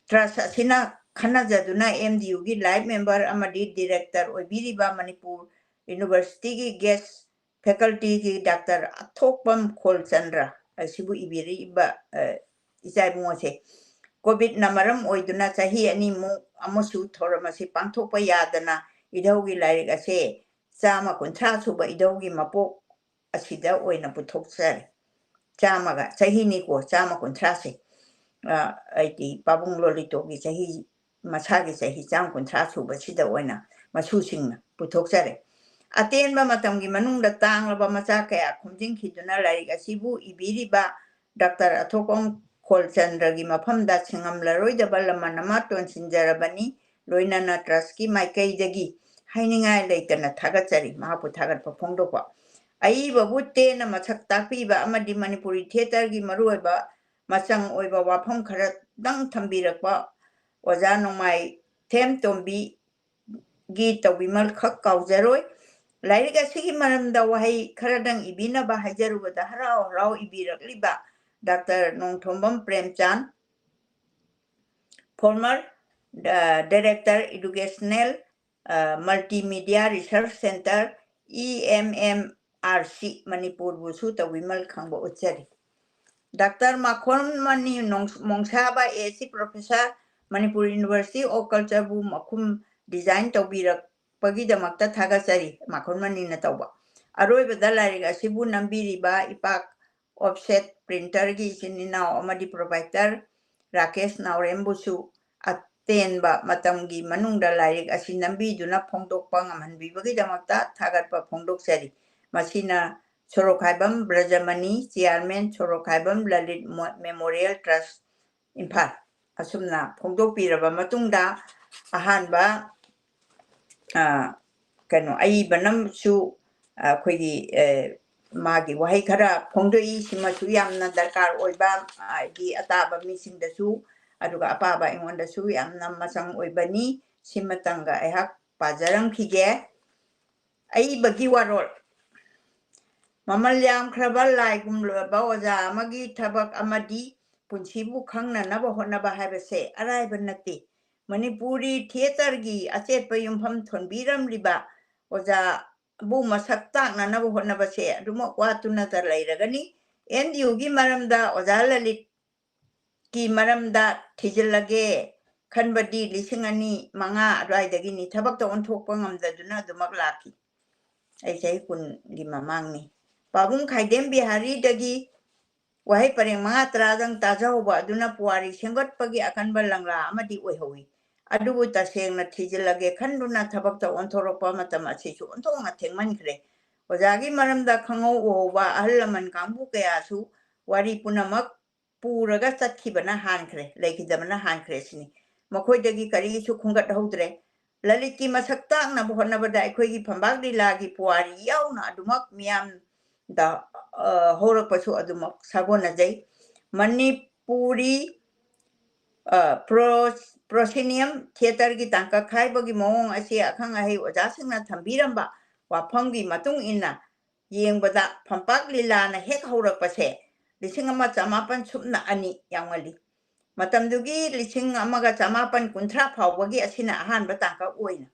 Trasasina Kanazaduna MDUgi live member Amadi director Obiriba Manipur University guest faculty Dr. Athokpam Kol Chandra Sibu Ibiriba Isabumose COVID Namaram Oiduna Sahi Ani Mo Amosu Toramasi Panthopa Yadana Idogi Larik Ase Sama Kuntra Suba Idogi Mapo Asida Oina Putoksari Chamaga Sahini ko Sama Kuntrasi Aiti Pabung Lolito Sahi Masagi Sahi Sam Kuntrasu Basida Oina Masusing Putoksari Atenba Matamgi Manunda Tang Laba Masaka Kumjing Hiduna Larik Asibu Ibiriba Dr. Atokong Kol Chandragi Mapamda Singam Laroida Balamanamaton Sinjarabani Loina Natraski Maikai Dagi Hainingai Laitana Tagatsari Mahapu Tagat Papongdopa Aiba Butte na Masak Tapiba Amadi Manipuri Theater gi Marueba Masang Oiba Wapong Karat Dang Tambirakwa Wazano Mai Tem Tombi Gita Wimal Kakau Zeroi Lairiga Sigi Maramda Wahi Karadang Ibina Bahajaru with the Harao Rao Ibirak Liba Dr. Nong Tombam Premchan former Director Educational Multimedia Research Center EMMRC Manipur Busuta Wimal Kangbo Uchari Dr. Makon Mani Mongsaba AC Professor Manipur University of Culture Bu Makum Design Tobira Pagida Makta Tagasari Makon Mani Natauba Aroi Badalari Asibu Nambiriba Ipak Offset Printer Gisinina Omadi Provider Rakesh Naurembusu Atenba Matamgi Manunda Larik Asinambi do not Pongdok Pangam and Bibagidamata Tagatpa Pongdok Seri Masina Sorokaibam Brajamani Chairman Sorokaibam Lalit Memorial Trust in part Asumna Pongdok Piraba Matunda Ahanba Kano Ai Banam Su Quigi ꯃꯥꯒꯤ ꯋꯥꯍꯩ ꯈꯔ ꯐꯣꯡꯗꯣꯛꯏ ꯁꯤꯃꯁꯨ ꯌꯥꯝꯅ ꯗꯔꯀꯥꯔ ꯑꯣꯏꯕ ꯍꯥꯏꯗꯤ ꯑꯇꯥꯕ ꯃꯤꯁꯤꯡꯗꯁꯨ ꯑꯗꯨꯒ ꯑꯄꯥꯕ ꯑꯩꯉꯣꯟꯗꯁꯨ ꯌꯥꯝꯅ ꯃꯆꯪ ꯑꯣꯏꯕꯅꯤ ꯁꯤꯃꯇꯪꯒ ꯑꯩꯍꯥꯛ ꯄꯥꯖꯔꯝꯈꯤꯒꯦ ꯑꯏꯕꯒꯤ ꯋꯥꯔꯣꯜ ꯃꯃꯜ ꯌꯥꯝꯈ꯭ꯔꯕ ꯂꯥꯏꯒꯨꯝꯂꯕ ꯑꯣꯖꯥ ꯑꯃꯒꯤ ꯊꯕꯛ ꯑꯃꯗꯤ ꯄꯨꯟꯁꯤꯕꯨ ꯈꯪꯅꯅꯕ ꯍꯣꯠꯅꯕ ꯍꯥꯏꯕꯁꯦ ꯑꯔꯥꯏꯕ ꯅꯠꯇꯦ ꯃꯅꯤꯄꯨꯔꯤ ꯊꯤꯌꯦꯇꯔꯒꯤ ꯑꯆꯦꯠꯄ ꯌꯨꯝꯐꯝ ꯊꯣꯟꯕꯤꯔꯝꯂꯤꯕ ꯑꯣꯖꯥꯕꯨ ꯃꯁꯛ ꯇꯥꯛꯅꯅꯕ ꯍꯣꯠꯅꯕꯁꯦ ꯑꯗꯨꯃꯛ ꯋꯥꯠꯇꯨꯅꯇ ꯂꯩꯔꯒꯅꯤ NDUꯒꯤ ꯃꯔꯝꯗ ꯑꯣꯖꯥ ꯂꯂꯤꯠꯀꯤ ꯃꯔꯝꯗ ꯊꯤꯖꯤꯜꯂꯒꯦ ꯈꯟꯕꯗꯤ 2005 ꯑꯗꯨꯋꯥꯏꯗꯒꯤꯅꯤ ꯊꯕꯛꯇ ꯑꯣꯟꯊꯣꯛꯄ ꯉꯝꯗꯗꯨꯅ ꯑꯗꯨꯃꯛ ꯂꯥꯛꯈꯤ ꯑꯩ ꯆꯍꯤ 10ꯒꯤ ꯃꯃꯥꯡꯅꯤ ꯄꯥꯕꯨꯡ ꯈꯥꯏꯗꯦꯝ ꯕꯤꯍꯥꯔꯤꯗꯒꯤ ꯋꯥꯍꯩ ꯄꯔꯦꯡ 5-10ꯗꯪ ꯇꯥꯖꯍꯧꯕ ꯑꯗꯨꯅ ꯄꯨꯋꯥꯔꯤ ꯁꯦꯝꯒꯠꯄꯒꯤ ꯑꯀꯟꯕ ꯂꯪꯂꯥ ꯑꯃꯗꯤ ꯑꯣꯏꯍꯧꯏ ꯑꯗꯨꯕꯨ ꯇꯁꯦꯡꯅ ꯊꯤꯖꯤꯜꯂꯒꯦ ꯈꯟꯗꯨꯅ ꯊꯕꯛꯇ ꯑꯣꯟꯊꯣꯔꯛꯄ ꯃꯇꯝ ꯑꯁꯤꯁꯨ ꯑꯣꯟꯊꯣꯛꯅ ꯊꯦꯡꯃꯟꯈ꯭ꯔꯦ ꯑꯣꯖꯥꯒꯤ ꯃꯔꯝꯗ ꯈꯪꯍꯧ ꯎꯍꯧꯕ ꯑꯍꯜ ꯂꯃꯟ ꯀꯥꯡꯕꯨ ꯀꯌꯥꯁꯨ ꯋꯥꯔꯤ ꯄꯨꯝꯅꯃꯛ ꯄꯨꯔꯒ ꯆꯠꯈꯤꯕꯅ ꯍꯥꯟꯈ꯭ꯔꯦ ꯂꯩꯈꯤꯗꯕꯅ ꯍꯥꯟꯈ꯭ꯔꯦ ꯁꯤꯅꯤ ꯃꯈꯣꯏꯗꯒꯤ ꯀꯔꯤꯁꯨ ꯈꯨꯡꯒꯠꯍꯧꯗ꯭ꯔꯦ ꯂꯂꯤꯠꯀꯤ ꯃꯁꯛ ꯇꯥꯛꯅꯕ ꯍꯣꯠꯅꯕꯗ ꯑꯩꯈꯣꯏꯒꯤ ꯐꯝꯕꯥꯛ ꯂꯤꯂꯥꯒꯤ ꯄꯨꯋꯥꯔꯤ ꯌꯥꯎꯅ ꯑꯗꯨꯃꯛ ꯃꯤꯌꯥꯝꯗ ꯍꯧꯔꯛꯄꯁꯨ ꯑꯗꯨꯃꯛ ꯁꯥꯒꯣꯟꯅꯖꯩ ꯃꯅꯤꯄꯨꯔꯤ ꯄ꯭ꯔꯣꯁꯤꯅꯤꯌꯝ ꯊꯤꯌꯦꯇꯔꯒꯤ ꯇꯥꯡꯀꯛ ꯈꯥꯏꯕꯒꯤ ꯃꯑꯣꯡ ꯑꯁꯤ ꯑꯈꯪ ꯑꯍꯩ ꯑꯣꯖꯥꯁꯤꯡꯅ ꯊꯝꯕꯤꯔꯝꯕ ꯋꯥꯐꯝꯒꯤ ꯃꯇꯨꯡ ꯏꯟꯅ ꯌꯦꯡꯕꯗ ꯐꯝꯄꯥꯛ ꯂꯤꯂꯥꯅ ꯍꯦꯛ ꯍꯧꯔꯛꯄꯁꯦ 1902 ꯌꯥꯎꯉꯜꯂꯤ ꯃꯇꯝꯗꯨꯒꯤ 1918 ꯐꯥꯎꯕꯒꯤ ꯑꯁꯤꯅ ꯑꯍꯥꯟꯕ ꯇꯥꯡꯀꯛ ꯑꯣꯏꯅ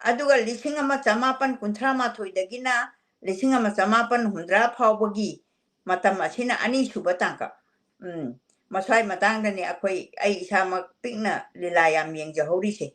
ꯑꯗꯨꯒ 1918ꯗꯒꯤꯅ 19humdra ꯐꯥꯎꯕꯒꯤ ꯃꯇꯝ ꯑꯁꯤꯅ ꯑꯅꯤꯁꯨꯕ ꯇꯥꯡꯀꯛ ꯃꯁ꯭ꯋꯥꯏ ꯃꯇꯥꯡꯗꯅꯤ ꯑꯩ ꯏꯁꯥꯃꯛ ꯄꯤꯛꯅ ꯂꯤꯂꯥ ꯌꯥꯝ ꯌꯦꯡꯖꯍꯧꯔꯤꯁꯦ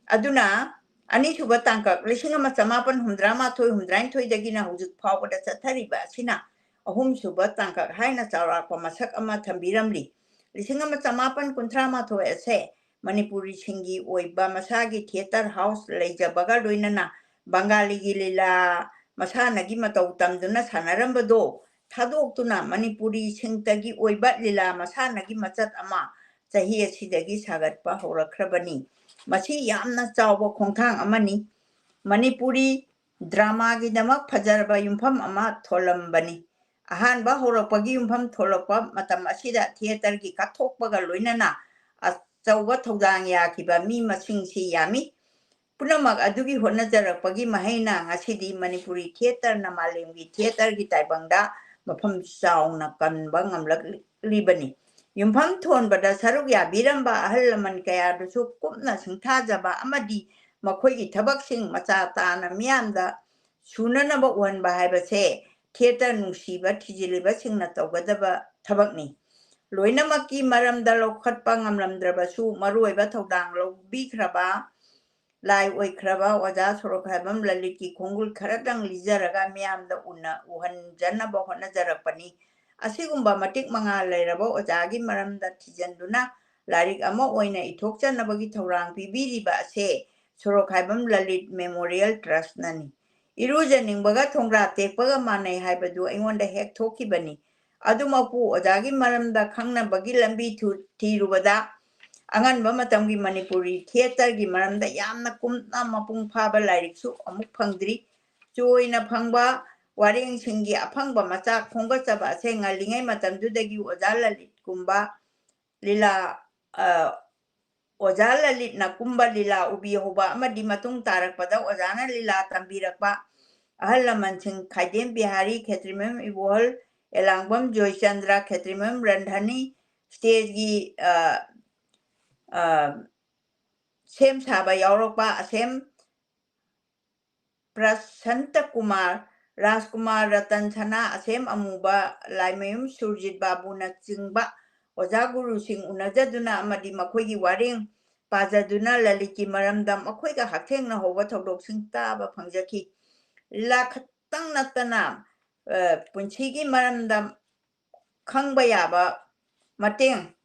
ꯑꯗꯨꯅ ꯑꯅꯤꯁꯨꯕ ꯇꯥꯡꯀꯛ 1918-19-22ꯗꯒꯤꯅ ꯍꯧꯖꯤꯛ ꯐꯥꯎꯕꯗ ꯆꯠꯊꯔꯤꯕ ꯑꯁꯤꯅ ꯑꯍꯨꯝꯁꯨꯕ ꯇꯥꯡꯀꯛ ꯍꯥꯏꯅ ꯆꯥꯎꯔꯥꯛꯄ ꯃꯁꯛ ꯑꯃ ꯊꯝꯕꯤꯔꯝꯂꯤ 1918 ꯑꯁꯦ ꯃꯅꯤꯄꯨꯔꯤꯁꯤꯡꯒꯤ ꯑꯣꯏꯕ ꯃꯁꯥꯒꯤ ꯊꯤꯌꯦꯇꯔ ꯍꯥꯎꯁ ꯂꯩꯖꯕꯒ ꯂꯣꯏꯅꯅ ꯕꯪꯒꯥꯂꯤꯒꯤ ꯂꯤꯂꯥ ꯃꯁꯥꯅꯒꯤ ꯃꯇꯧ ꯇꯝꯗꯨꯅ ꯁꯥꯟꯅꯔꯝꯕꯗꯣ ꯊꯥꯗꯣꯛꯇꯨꯅ ꯃꯅꯤꯄꯨꯔꯤꯁꯤꯡꯇꯒꯤ ꯑꯣꯏꯕ ꯂꯤꯂꯥ ꯃꯁꯥꯅꯒꯤ ꯃꯆꯠ ꯑꯃ ꯆꯍꯤ ꯑꯁꯤꯗꯒꯤ ꯁꯥꯒꯠꯄ ꯍꯧꯔꯛꯈ꯭ꯔꯕꯅꯤ ꯃꯁꯤ ꯌꯥꯝꯅ ꯆꯥꯎꯕ ꯈꯣꯡꯊꯥꯡ ꯑꯃꯅꯤ ꯃꯅꯤꯄꯨꯔꯤ ꯗ꯭ꯔꯥꯃꯥꯒꯤꯗꯃꯛ ꯐꯖꯔꯕ ꯌꯨꯝꯐꯝ ꯑꯃ ꯊꯣꯜꯂꯝꯕꯅꯤ ꯑꯍꯥꯟꯕ ꯍꯧꯔꯛꯄꯒꯤ ꯌꯨꯝꯐꯝ ꯊꯣꯛꯂꯛꯄ ꯃꯇꯝ ꯑꯁꯤꯗ ꯊꯤꯌꯦꯇꯔꯒꯤ ꯀꯠꯊꯣꯛꯄꯒ ꯂꯣꯏꯅꯅ ꯑꯆꯧꯕ ꯊꯧꯗꯥꯡ ꯌꯥꯈꯤꯕ ꯃꯤ ꯃꯁꯤꯡꯁꯤ ꯌꯥꯝꯃꯤ ꯄꯨꯝꯅꯃꯛ ꯑꯗꯨꯒꯤ ꯍꯣꯠꯅꯖꯔꯛꯄꯒꯤ ꯃꯍꯩꯅ ꯉꯁꯤꯗꯤ ꯃꯅꯤꯄꯨꯔꯤ ꯊꯤꯌꯦꯇꯔꯅ ꯃꯥꯂꯦꯝꯒꯤ ꯊꯤꯌꯦꯇꯔꯒꯤ ꯇꯥꯏꯕꯪꯗ ꯃꯐꯝ ꯆꯥꯎꯅ ꯀꯟꯕ ꯉꯝꯂꯛꯂꯤꯕꯅꯤ ꯌꯨꯝꯐꯝ ꯊꯣꯟꯕꯗ ꯁꯔꯨꯛ ꯌꯥꯕꯤꯔꯝꯕ ꯑꯍꯜ ꯂꯃꯟ ꯀꯌꯥꯗꯨꯁꯨ ꯀꯨꯞꯅ ꯁꯤꯡꯊꯥꯖꯕ ꯑꯃꯗꯤ ꯃꯈꯣꯏꯒꯤ ꯊꯕꯛꯁꯤꯡ ꯃꯆꯥ ꯇꯥꯅ ꯃꯤꯌꯥꯝꯗ ꯁꯨꯅꯅꯕ ꯎꯍꯟꯕ ꯍꯥꯏꯕꯁꯦ ꯊꯤꯌꯦꯇꯔ ꯅꯨꯡꯁꯤꯕ ꯊꯤꯖꯤꯜꯂꯤꯕꯁꯤꯡꯅ ꯇꯧꯒꯗꯕ ꯊꯕꯛꯅꯤ ꯂꯣꯏꯅꯃꯛꯀꯤ ꯃꯔꯝꯗ ꯂꯧꯈꯠꯄ ꯉꯝꯂꯝꯗ꯭ꯔꯕꯁꯨ ꯃꯔꯨꯑꯣꯏꯕ ꯊꯧꯗꯥꯡ ꯂꯧꯕꯤꯈ꯭ꯔꯕ ꯂꯥꯏ ꯑꯣꯏꯈ꯭ꯔꯕ ꯑꯣꯖꯥ ꯁꯣꯔꯣꯛꯈꯥꯏꯕꯝ ꯂꯂꯤꯠꯀꯤ ꯈꯣꯡꯒꯨꯜ ꯈꯔꯗꯪ ꯂꯤꯖꯔꯒ ꯃꯤꯌꯥꯝꯗ ꯎꯍꯟꯖꯅꯕ ꯍꯣꯠꯅꯖꯔꯛꯄꯅꯤ ꯑꯁꯤꯒꯨꯝꯕ ꯃꯇꯤꯛ ꯃꯉꯥ ꯂꯩꯔꯕ ꯑꯣꯖꯥꯒꯤ ꯃꯔꯝꯗ ꯊꯤꯖꯤꯟꯗꯨꯅ ꯂꯥꯏꯔꯤꯛ ꯑꯃ ꯑꯣꯏꯅ ꯏꯊꯣꯛꯆꯅꯕꯒꯤ ꯊꯧꯔꯥꯡ ꯄꯤꯕꯤꯔꯤꯕ ꯑꯁꯦ ꯁꯣꯔꯣꯛꯈꯥꯏꯕꯝ ꯂꯂꯤꯠ ꯃꯦꯃꯣꯔꯤꯌꯦꯜ ꯇ꯭ꯔꯁꯠꯅꯅꯤ ꯏꯔꯨꯖꯅꯤꯡꯕꯒ ꯊꯣꯡꯒ꯭ꯔꯥ ꯇꯦꯛꯄꯒ ꯃꯥꯟꯅꯩ ꯍꯥꯏꯕꯗꯨ ꯑꯩꯉꯣꯟꯗ ꯍꯦꯛ ꯊꯣꯛꯈꯤꯕꯅꯤ ꯑꯗꯨꯃꯛꯄꯨ ꯑꯣꯖꯥꯒꯤ ꯃꯔꯝꯗ ꯈꯪꯅꯕꯒꯤ ꯂꯝꯕꯤ ꯊꯤꯔꯨꯕꯗ ꯑꯉꯟꯕ ꯃꯇꯝꯒꯤ ꯃꯅꯤꯄꯨꯔꯤ ꯊꯤꯌꯦꯇꯔꯒꯤ ꯃꯔꯝꯗ ꯌꯥꯝꯅ ꯀꯨꯞꯅ ꯃꯄꯨꯡ ꯐꯥꯕ ꯂꯥꯏꯔꯤꯛꯁꯨ ꯑꯃꯨꯛ ꯐꯪꯗ꯭ꯔꯤ ꯆꯣꯏꯅ ꯐꯪꯕ ꯋꯥꯔꯦꯡꯁꯤꯡꯒꯤ ꯑꯐꯪꯕ ꯃꯆꯥꯛ ꯈꯣꯝꯒꯠꯆꯕ ꯑꯁꯦ ꯉꯜꯂꯤꯉꯩ ꯃꯇꯝꯗꯨꯗꯒꯤ ꯑꯣꯖꯥ ꯂꯂꯤꯠꯀꯨꯝꯕ ꯂꯤꯂꯥ ꯑꯣꯖꯥ ꯂꯂꯤꯠꯅ ꯀꯨꯝꯕ ꯂꯤꯂꯥ ꯎꯕꯤꯍꯧꯕ ꯑꯃꯗꯤ ꯃꯇꯨꯡ ꯇꯥꯔꯛꯄꯗ ꯑꯣꯖꯥꯅ ꯂꯤꯂꯥ ꯇꯝꯕꯤꯔꯛꯄ ꯑꯍꯜ ꯂꯃꯟꯁꯤꯡ ꯈꯥꯏꯗꯦꯝ ꯕꯤꯍꯥꯔꯤ ꯈꯦꯇ꯭ꯔꯤꯃꯌꯨꯝ ꯏꯕꯣꯍꯜ ꯑꯦꯂꯥꯡꯕꯝ ꯖꯣꯏꯆꯟꯗ꯭ꯔ ꯈꯦꯇ꯭ꯔꯤꯃꯌꯨꯝ ꯔꯟꯙꯅꯤ ꯁ꯭ꯇꯦꯖꯒꯤ ꯁꯦꯝ ꯁꯥꯕ ꯌꯥꯎꯔꯛꯄ ꯑꯁꯦꯝ ꯄ꯭ꯔꯁꯟꯇ ꯀꯨꯃꯥꯔ ꯔꯥꯖꯀꯨꯃꯥꯔ ꯔꯇꯟ ꯁꯅꯥ ꯑꯁꯦꯝ ꯑꯃꯨꯕ ꯂꯥꯏꯃꯌꯨꯝ ꯁꯨꯔꯖꯤꯠ ꯕꯥꯕꯨꯅꯆꯤꯡꯕ ꯑꯣꯖꯥ ꯒꯨꯔꯨꯁꯤꯡ ꯎꯅꯖꯗꯨꯅ ꯑꯃꯗꯤ ꯃꯈꯣꯏꯒꯤ ꯋꯥꯔꯦꯡ ꯄꯥꯖꯗꯨꯅ ꯂꯂꯤꯠꯀꯤ ꯃꯔꯝꯗ ꯃꯈꯣꯏꯒ ꯍꯛꯊꯦꯡꯅꯍꯧꯕ ꯊꯧꯗꯣꯛꯁꯤꯡ ꯇꯥꯕ ꯐꯪꯖꯈꯤ ꯂꯤꯂꯥ ꯈꯛꯇꯪ ꯅꯠꯇꯅ ꯄꯨꯟꯁꯤꯒꯤ ꯃꯔꯝꯗ ꯈꯪꯕ ꯌꯥꯕ ꯃꯇꯦꯡ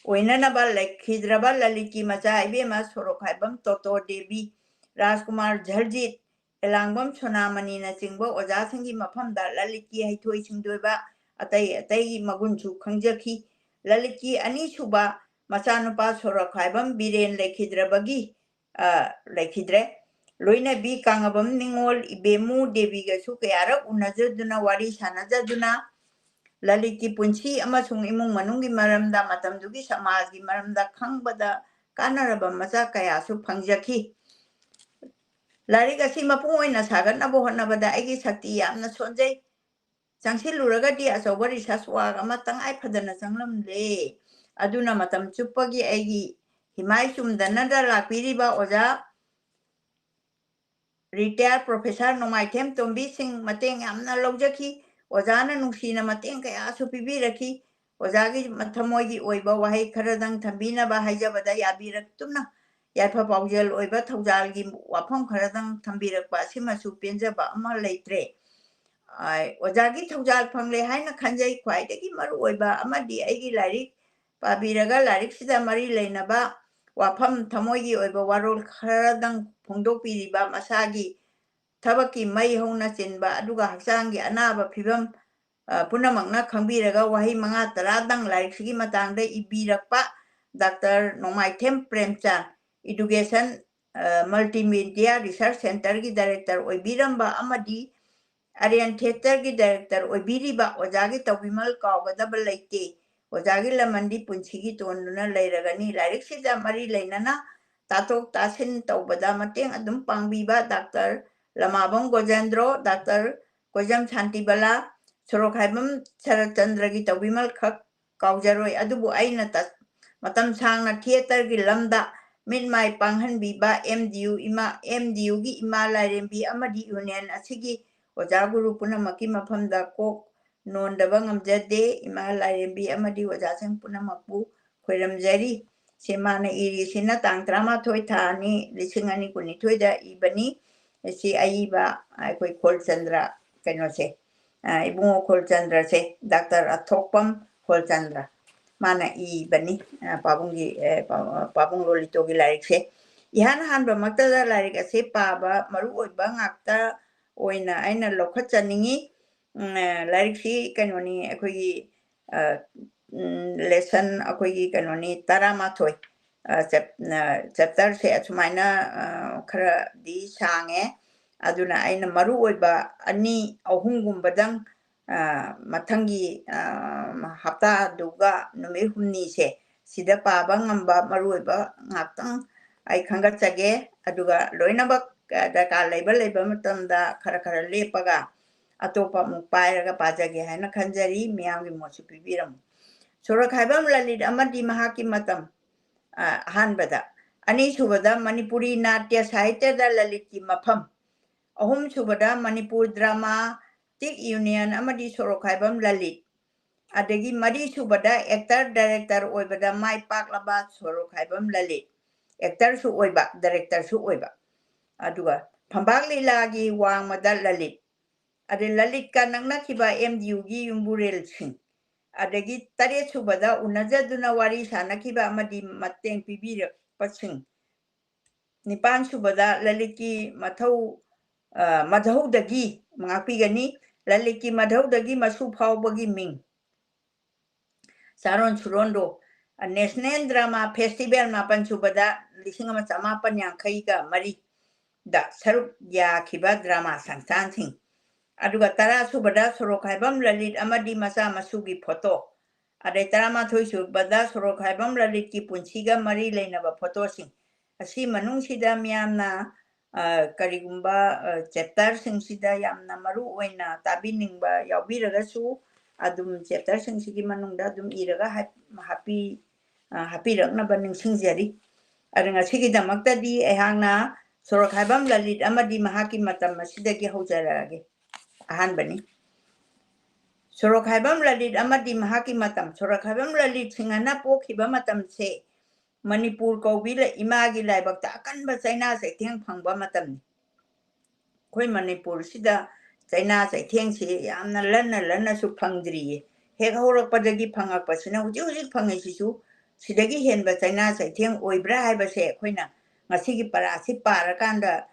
ꯑꯣꯏꯅꯅꯕ ꯂꯩꯈꯤꯗ꯭ꯔꯕ ꯂꯂꯤꯠꯀꯤ ꯃꯆꯥ ꯏꯕꯦꯝꯃ ꯁꯣꯔꯣꯛꯈꯥꯏꯕꯝ ꯇꯣꯇꯣ ꯗꯦꯕꯤ ꯔꯥꯖꯀꯨꯃꯥꯔ ꯓꯔꯖꯤꯠ ꯑꯦꯂꯥꯡꯕꯝ ꯁꯣꯅꯥꯃꯅꯤꯅꯆꯤꯡꯕ ꯑꯣꯖꯥꯁꯤꯡꯒꯤ ꯃꯐꯝꯗ ꯂꯂꯤꯠꯀꯤ ꯍꯩꯊꯣꯏ ꯁꯤꯡꯊꯣꯏꯕ ꯑꯇꯩ ꯃꯒꯨꯟꯁꯨ ꯈꯪꯖꯈꯤ ꯂꯂꯤꯠꯀꯤ ꯑꯅꯤꯁꯨꯕ ꯃꯆꯥꯅꯨꯄꯥ ꯁꯣꯔꯣꯛꯈꯥꯏꯕꯝ ꯕꯤꯔꯦꯟ ꯂꯩꯈꯤꯗ꯭ꯔꯦ ꯂꯣꯏꯅꯕꯤ ꯀꯥꯡꯉꯕꯝ ꯅꯤꯡꯉꯣꯜ ꯏꯕꯦꯝꯃꯨ ꯗꯦꯕꯤꯒꯁꯨ ꯀꯌꯥꯔꯛ ꯎꯅꯖꯗꯨꯅ ꯋꯥꯔꯤ ꯁꯥꯟꯅꯖꯗꯨꯅ ꯂꯂꯤꯠꯀꯤ ꯄꯨꯟꯁꯤ ꯑꯃꯁꯨꯡ ꯏꯃꯨꯡ ꯃꯅꯨꯡꯒꯤ ꯃꯔꯝꯗ ꯃꯇꯝꯗꯨꯒꯤ ꯁꯃꯥꯖꯒꯤ ꯃꯔꯝꯗ ꯈꯪꯕꯗ ꯀꯥꯟꯅꯔꯕ ꯃꯆꯥꯛ ꯀꯌꯥꯁꯨ ꯐꯪꯖꯈꯤ ꯂꯥꯏꯔꯤꯛ ꯑꯁꯤ ꯃꯄꯨꯡ ꯑꯣꯏꯅ ꯁꯥꯒꯠꯅꯕ ꯍꯣꯠꯅꯕꯗ ꯑꯩꯒꯤ ꯁꯛꯇꯤ ꯌꯥꯝꯅ ꯁꯣꯟꯖꯩ ꯆꯪꯁꯤꯜꯂꯨꯔꯒꯗꯤ ꯑꯆꯧꯕ ꯔꯤꯁꯔꯁ ꯋꯥꯔꯛ ꯑꯃ ꯇꯉꯥꯏ ꯐꯗꯅ ꯆꯪꯂꯝꯂꯦ ꯑꯗꯨꯅ ꯃꯇꯝ ꯆꯨꯞꯄꯒꯤ ꯑꯩꯒꯤ ꯍꯤꯃꯥꯏ ꯆꯨꯝꯗꯅꯗ ꯂꯥꯛꯄꯤꯔꯤꯕ ꯑꯣꯖꯥ ꯔꯤꯇꯥꯌꯔ ꯄ꯭ꯔꯣꯐꯦꯁꯔ ꯅꯣꯡꯃꯥꯏꯊꯦꯝ ꯇꯣꯝꯕꯤꯁꯤꯡ ꯃꯇꯦꯡ ꯌꯥꯝꯅ ꯂꯧꯖꯈꯤ ꯑꯣꯖꯥꯅ ꯅꯨꯡꯁꯤꯅ ꯃꯇꯦꯡ ꯀꯌꯥꯁꯨ ꯄꯤꯕꯤꯔꯛꯈꯤ ꯑꯣꯖꯥꯒꯤ ꯊꯃꯣꯏꯒꯤ ꯑꯣꯏꯕ ꯋꯥꯍꯩ ꯈꯔꯗꯪ ꯊꯝꯕꯤꯅꯕ ꯍꯥꯏꯖꯕꯗ ꯌꯥꯕꯤꯔꯛꯇꯨꯅ ꯌꯥꯏꯐ ꯄꯥꯎꯖꯦꯜ ꯑꯣꯏꯕ ꯊꯧꯖꯥꯜꯒꯤ ꯋꯥꯐꯝ ꯈꯔꯗꯪ ꯊꯝꯕꯤꯔꯛꯄ ꯑꯁꯤꯃꯁꯨ ꯄꯦꯟꯖꯕ ꯑꯃ ꯂꯩꯇ꯭ꯔꯦ ꯑꯣꯖꯥꯒꯤ ꯊꯧꯖꯥꯜ ꯐꯪꯂꯦ ꯍꯥꯏꯅ ꯈꯟꯖꯩ ꯈ꯭ꯋꯥꯏꯗꯒꯤ ꯃꯔꯨꯑꯣꯏꯕ ꯑꯃꯗꯤ ꯑꯩꯒꯤ ꯂꯥꯏꯔꯤꯛ ꯄꯥꯕꯤꯔꯒ ꯂꯥꯏꯔꯤꯛꯁꯤꯗ ꯃꯔꯤ ꯂꯩꯅꯕ ꯋꯥꯐꯝ ꯊꯃꯣꯏꯒꯤ ꯑꯣꯏꯕ ꯋꯥꯔꯣꯜ ꯈꯔꯗꯪ ꯐꯣꯡꯗꯣꯛꯄꯤꯔꯤꯕ ꯃꯁꯥꯒꯤ ꯊꯕꯛꯀꯤ ꯃꯩ ꯍꯧꯅ ꯆꯤꯟꯕ ꯑꯗꯨꯒ ꯍꯛꯆꯥꯡꯒꯤ ꯑꯅꯥꯕ ꯐꯤꯕꯝ ꯄꯨꯝꯅꯃꯛꯅ ꯈꯪꯕꯤꯔꯒ ꯋꯥꯍꯩ 5-10ꯗꯪ ꯂꯥꯏꯔꯤꯛꯁꯤꯒꯤ ꯃꯇꯥꯡꯗ ꯏꯕꯤꯔꯛꯄ ꯗꯥꯛꯇꯔ ꯅꯣꯡꯃꯥꯏꯊꯦꯝ ꯄ꯭ꯔꯦꯝꯆꯥꯟ ꯏꯗꯨꯀꯦꯁꯟ ꯃꯜꯇꯤꯃꯤꯗꯤꯌꯥ ꯔꯤꯁꯔꯁ ꯁꯦꯟꯇꯔꯒꯤ ꯗꯥꯏꯔꯦꯛꯇꯔ ꯑꯣꯏꯕꯤꯔꯝꯕ ꯑꯃꯗꯤ ꯑꯔꯤꯌꯟ ꯊꯤꯌꯦꯇꯔꯒꯤ ꯗꯥꯏꯔꯦꯛꯇꯔ ꯑꯣꯏꯕꯤꯔꯤꯕ ꯑꯣꯖꯥꯒꯤ ꯇꯧꯕꯤꯃꯜ ꯀꯥꯎꯒꯗꯕ ꯂꯩꯇꯦ ꯑꯣꯖꯥꯒꯤ ꯂꯃꯟꯗꯤ ꯄꯨꯟꯁꯤꯒꯤ ꯇꯣꯟꯗꯨꯅ ꯂꯩꯔꯒꯅꯤ ꯂꯥꯏꯔꯤꯛꯁꯤꯗ ꯃꯔꯤ ꯂꯩꯅꯅ ꯇꯥꯊꯣꯛ ꯇꯥꯁꯤꯟ ꯇꯧꯕꯗ ꯃꯇꯦꯡ ꯑꯗꯨꯝ ꯄꯥꯡꯕꯤꯕ ꯗꯥꯛꯇꯔ ꯂꯃꯥꯕꯝ ꯒꯣꯖꯦꯟꯗ꯭ꯔꯣ ꯗꯥꯛꯇꯔ ꯀꯣꯏꯖꯝ ꯁꯥꯟꯇꯤꯕꯂꯥ ꯁꯣꯔꯣꯛꯈꯥꯏꯕꯝ ꯁꯔꯠꯆꯟꯗ꯭ꯔꯒꯤ ꯇꯧꯕꯤꯃꯜ ꯈꯛ ꯀꯥꯎꯖꯔꯣꯏ ꯑꯗꯨꯕꯨ ꯑꯩꯅ ꯃꯇꯝ ꯁꯥꯡꯅ ꯊꯤꯌꯦꯇꯔꯒꯤ ꯂꯝꯗ ꯃꯤꯠ ꯃꯥꯏ ꯄꯥꯡꯍꯟꯕꯤꯕ MDUꯒꯤ ꯏꯃꯥ ꯂꯥꯏꯔꯦꯝꯕꯤ ꯑꯃꯗꯤ ꯌꯨꯅꯤꯌꯟ ꯑꯁꯤꯒꯤ ꯑꯣꯖꯥ ꯒꯨꯔꯨ ꯄꯨꯝꯅꯃꯛꯀꯤ ꯃꯐꯝꯗ ꯀꯣꯛ ꯅꯣꯟꯗꯕ ꯉꯝꯖꯗꯦ ꯏꯃꯥ ꯂꯥꯏꯔꯦꯝꯕꯤ ꯑꯃꯗꯤ ꯑꯣꯖꯥꯁꯤꯡ ꯄꯨꯝꯅꯃꯛꯄꯨ ꯈꯣꯏꯔꯝꯖꯔꯤ ꯁꯤ ꯃꯥꯅ ꯏꯔꯤꯁꯤꯅ ꯇꯥꯡ 13 ꯊꯥ 2 2022ꯗ ꯏꯕꯅꯤ ꯁꯤ ꯑꯏꯕ ꯑꯩꯈꯣꯏ ꯈꯣꯜꯆꯟꯗ꯭ꯔ ꯀꯩꯅꯣꯁꯦ ꯏꯕꯨꯡꯉꯣ ꯈꯣꯜꯆꯟꯗ꯭ꯔꯁꯦ ꯗꯥꯛꯇꯔ ꯑꯊꯣꯛꯄꯝ ꯈꯣꯜꯆꯟꯗ꯭ꯔ ꯃꯥꯅ ꯏꯕꯅꯤ ꯄꯥꯕꯨꯡ ꯂꯣꯂꯤꯇꯣꯒꯤ ꯂꯥꯏꯔꯤꯛꯁꯦ ꯏꯍꯥꯟ ꯍꯥꯟꯕꯃꯛꯇꯗ ꯂꯥꯏꯔꯤꯛ ꯑꯁꯦ ꯄꯥꯕ ꯃꯔꯨꯑꯣꯏꯕ ꯉꯥꯛꯇ ꯑꯣꯏꯅ ꯑꯩꯅ ꯂꯧꯈꯠꯆꯅꯤꯡꯉꯤ ꯂꯥꯏꯔꯤꯛꯁꯤ ꯀꯩꯅꯣꯅꯤ ꯑꯩꯈꯣꯏꯒꯤ ꯂꯦꯁꯟ ꯑꯩꯈꯣꯏꯒꯤ ꯀꯩꯅꯣꯅꯤ 11 ꯆꯦꯞꯇꯔꯁꯦ ꯑꯁꯨꯃꯥꯏꯅ ꯈꯔꯗꯤ ꯁꯥꯡꯉꯦ ꯑꯗꯨꯅ ꯑꯩꯅ ꯃꯔꯨꯑꯣꯏꯕ 2-3ꯒꯨꯝꯕꯗꯪ ꯃꯊꯪꯒꯤ ꯍꯞꯇꯥꯗꯨꯒ ꯅꯨꯃꯤꯠ 5ꯅꯤꯁꯦ ꯁꯤꯗ ꯄꯥꯕ ꯉꯝꯕ ꯃꯔꯨꯑꯣꯏꯕ ꯉꯥꯛꯇꯪ ꯑꯩ ꯈꯟꯒꯠꯆꯒꯦ ꯑꯗꯨꯒ ꯂꯣꯏꯅꯃꯛ ꯗꯔꯀꯥꯔ ꯂꯩꯕ ꯃꯇꯝꯗ ꯈꯔ ꯂꯦꯞꯄꯒ ꯑꯇꯣꯞꯄ ꯑꯃꯨꯛ ꯄꯥꯏꯔꯒ ꯄꯥꯖꯒꯦ ꯍꯥꯏꯅ ꯈꯟꯖꯔꯤ ꯃꯤꯌꯥꯝꯒꯤ ꯃꯣꯠꯁꯨ ꯄꯤꯕꯤꯔꯝꯃꯨ ꯁꯣꯔꯣꯛꯈꯥꯏꯕꯝ ꯂꯂꯤꯠ ꯑꯃꯗꯤ ꯃꯍꯥꯛꯀꯤ ꯃꯇꯝ ꯑꯍꯥꯟꯕꯗ ꯑꯅꯤꯁꯨꯕꯗ ꯃꯅꯤꯄꯨꯔꯤ ꯅꯥꯇ꯭ꯌ ꯁꯥꯍꯤꯇ꯭ꯌꯗ ꯂꯂꯤꯠꯀꯤ ꯃꯐꯝ ꯑꯍꯨꯝꯁꯨꯕꯗ ꯃꯅꯤꯄꯨꯔ ꯗ꯭ꯔꯃꯥꯇꯤꯛ ꯌꯨꯅꯤꯌꯟ ꯑꯃꯗꯤ ꯁꯣꯔꯣꯛꯈꯥꯏꯕꯝ ꯂꯂꯤꯠ ꯑꯗꯒꯤ ꯃꯔꯤꯁꯨꯕꯗ ꯑꯦꯛꯇꯔ ꯗꯥꯏꯔꯦꯛꯇꯔ ꯑꯣꯏꯕꯗ ꯃꯥꯏ ꯄꯥꯛꯂꯕ ꯁꯣꯔꯣꯛꯈꯥꯏꯕꯝ ꯂꯂꯤꯠ ꯑꯦꯛꯇꯔꯁꯨ ꯑꯣꯏꯕ ꯗꯥꯏꯔꯦꯛꯇꯔꯁꯨ ꯑꯣꯏꯕ ꯑꯗꯨꯒ ꯐꯝꯕꯥꯛ ꯂꯤꯂꯥꯒꯤ ꯋꯥꯡꯃꯗ ꯂꯂꯤꯠ ꯑꯗꯩ ꯂꯂꯤꯠꯀ ꯅꯛꯅꯈꯤꯕ MDUꯒꯤ ꯌꯨꯝꯕꯨꯔꯦꯜꯁꯤꯡ ꯑꯗꯒꯤ 7ꯁꯨꯕꯗ ꯎꯅꯖꯗꯨꯅ ꯋꯥꯔꯤ ꯁꯥꯟꯅꯈꯤꯕ ꯑꯃꯗꯤ ꯃꯇꯦꯡ ꯄꯤꯕꯤꯔꯛꯄꯁꯤꯡ 9ꯁꯨꯕꯗ ꯂꯂꯤꯠꯀꯤ ꯃꯙꯧꯗꯒꯤ ꯉꯥꯛꯄꯤꯒꯅꯤ ꯂꯂꯤꯠꯀꯤ ꯃꯙꯧꯗꯒꯤ ꯃꯁꯨ ꯐꯥꯎꯕꯒꯤ ꯃꯤꯡ ꯆꯥꯔꯣꯟ ꯁꯨꯔꯣꯟꯗꯣ ꯅꯦꯁꯅꯦꯜ ꯗ꯭ꯔꯃꯥ ꯐꯦꯁꯇꯤꯚꯦꯜ 7ꯁꯨꯕꯗ 1984ꯗ ꯁꯔꯨꯛ ꯌꯥꯈꯤꯕ ꯗ꯭ꯔꯃꯥ ꯁꯪꯁꯊꯥꯟꯁꯤꯡ ꯑꯗꯨꯒ 10ꯁꯨꯕꯗ ꯁꯣꯔꯣꯛꯈꯥꯏꯕꯝ ꯂꯂꯤꯠ ꯑꯃꯗꯤ ꯃꯆꯥ ꯃꯁꯨꯒꯤ ꯐꯣꯇꯣ ꯑꯗꯩ 11ꯁꯨꯕꯗ ꯁꯣꯔꯣꯛꯈꯥꯏꯕꯝ ꯂꯂꯤꯠꯀꯤ ꯄꯨꯟꯁꯤꯒ ꯃꯔꯤ ꯂꯩꯅꯕ ꯐꯣꯇꯣꯁꯤꯡ ꯑꯁꯤ ꯃꯅꯨꯡꯁꯤꯗ ꯃꯤꯌꯥꯝꯅ ꯀꯔꯤꯒꯨꯝꯕ ꯆꯦꯞꯇꯔꯁꯤꯡꯁꯤꯗ ꯌꯥꯝꯅ ꯃꯔꯨ ꯑꯣꯏꯅ ꯇꯥꯕꯤꯅꯤꯡꯕ ꯌꯥꯎꯕꯤꯔꯒꯁꯨ ꯑꯗꯨꯝ ꯆꯦꯞꯇꯔꯁꯤꯡꯁꯤꯒꯤ ꯃꯅꯨꯡꯗ ꯑꯗꯨꯝ ꯏꯔꯒ ꯍꯥꯞꯄꯤꯔꯛꯅꯕ ꯅꯤꯡꯁꯤꯡꯖꯔꯤ ꯑꯗꯨ ꯉꯁꯤꯒꯤꯗꯃꯛꯇꯗꯤ ꯑꯩꯍꯥꯛꯅ ꯁꯣꯔꯣꯛꯈꯥꯏꯕꯝ ꯂꯂꯤꯠ ꯑꯃꯗꯤ ꯃꯍꯥꯛꯀꯤ ꯃꯇꯝ ꯑꯁꯤꯗꯒꯤ ꯍꯧꯖꯔꯛꯑꯒꯦ ꯑꯍꯥꯟꯕꯅꯤ ꯁꯣꯔꯣꯛꯈꯥꯏꯕꯝ ꯂꯂꯤꯠ ꯑꯃꯗꯤ ꯃꯍꯥꯛꯀꯤ ꯃꯇꯝ ꯁꯣꯔꯣꯛꯈꯥꯏꯕꯝ ꯂꯂꯤꯠ ꯁꯤꯡꯍꯅ ꯄꯣꯛꯈꯤꯕ ꯃꯇꯝꯁꯦ ꯃꯅꯤꯄꯨꯔ ꯀꯧꯕꯤ ꯏꯃꯥꯒꯤ ꯂꯥꯏꯕꯛꯇ ꯑꯀꯟꯕ ꯆꯩꯅꯥ ꯆꯩꯊꯦꯡ ꯐꯪꯕ ꯃꯇꯝꯅꯤ ꯑꯩꯈꯣꯏ ꯃꯅꯤꯄꯨꯔꯁꯤꯗ ꯆꯩꯅꯥ ꯆꯩꯊꯦꯡꯁꯤ ꯌꯥꯝꯅ ꯂꯟꯅꯁꯨ ꯐꯪꯗ꯭ꯔꯤꯌꯦ ꯍꯦꯛ ꯍꯧꯔꯛꯄꯗꯒꯤ ꯐꯪꯉꯛꯄꯁꯤꯅ ꯍꯧꯖꯤꯛ ꯐꯪꯉꯤꯁꯤꯁꯨ ꯁꯤꯗꯒꯤ ꯍꯦꯟꯕ ꯆꯩꯅꯥ ꯆꯩꯊꯦꯡ ꯑꯣꯏꯕ꯭ꯔꯥ ꯍꯥꯏꯕꯁꯦ ꯑꯩꯈꯣꯏꯅ ꯉꯁꯤꯒꯤ ꯄꯔꯥꯁꯤ ꯄꯥꯔꯀꯥꯟꯗ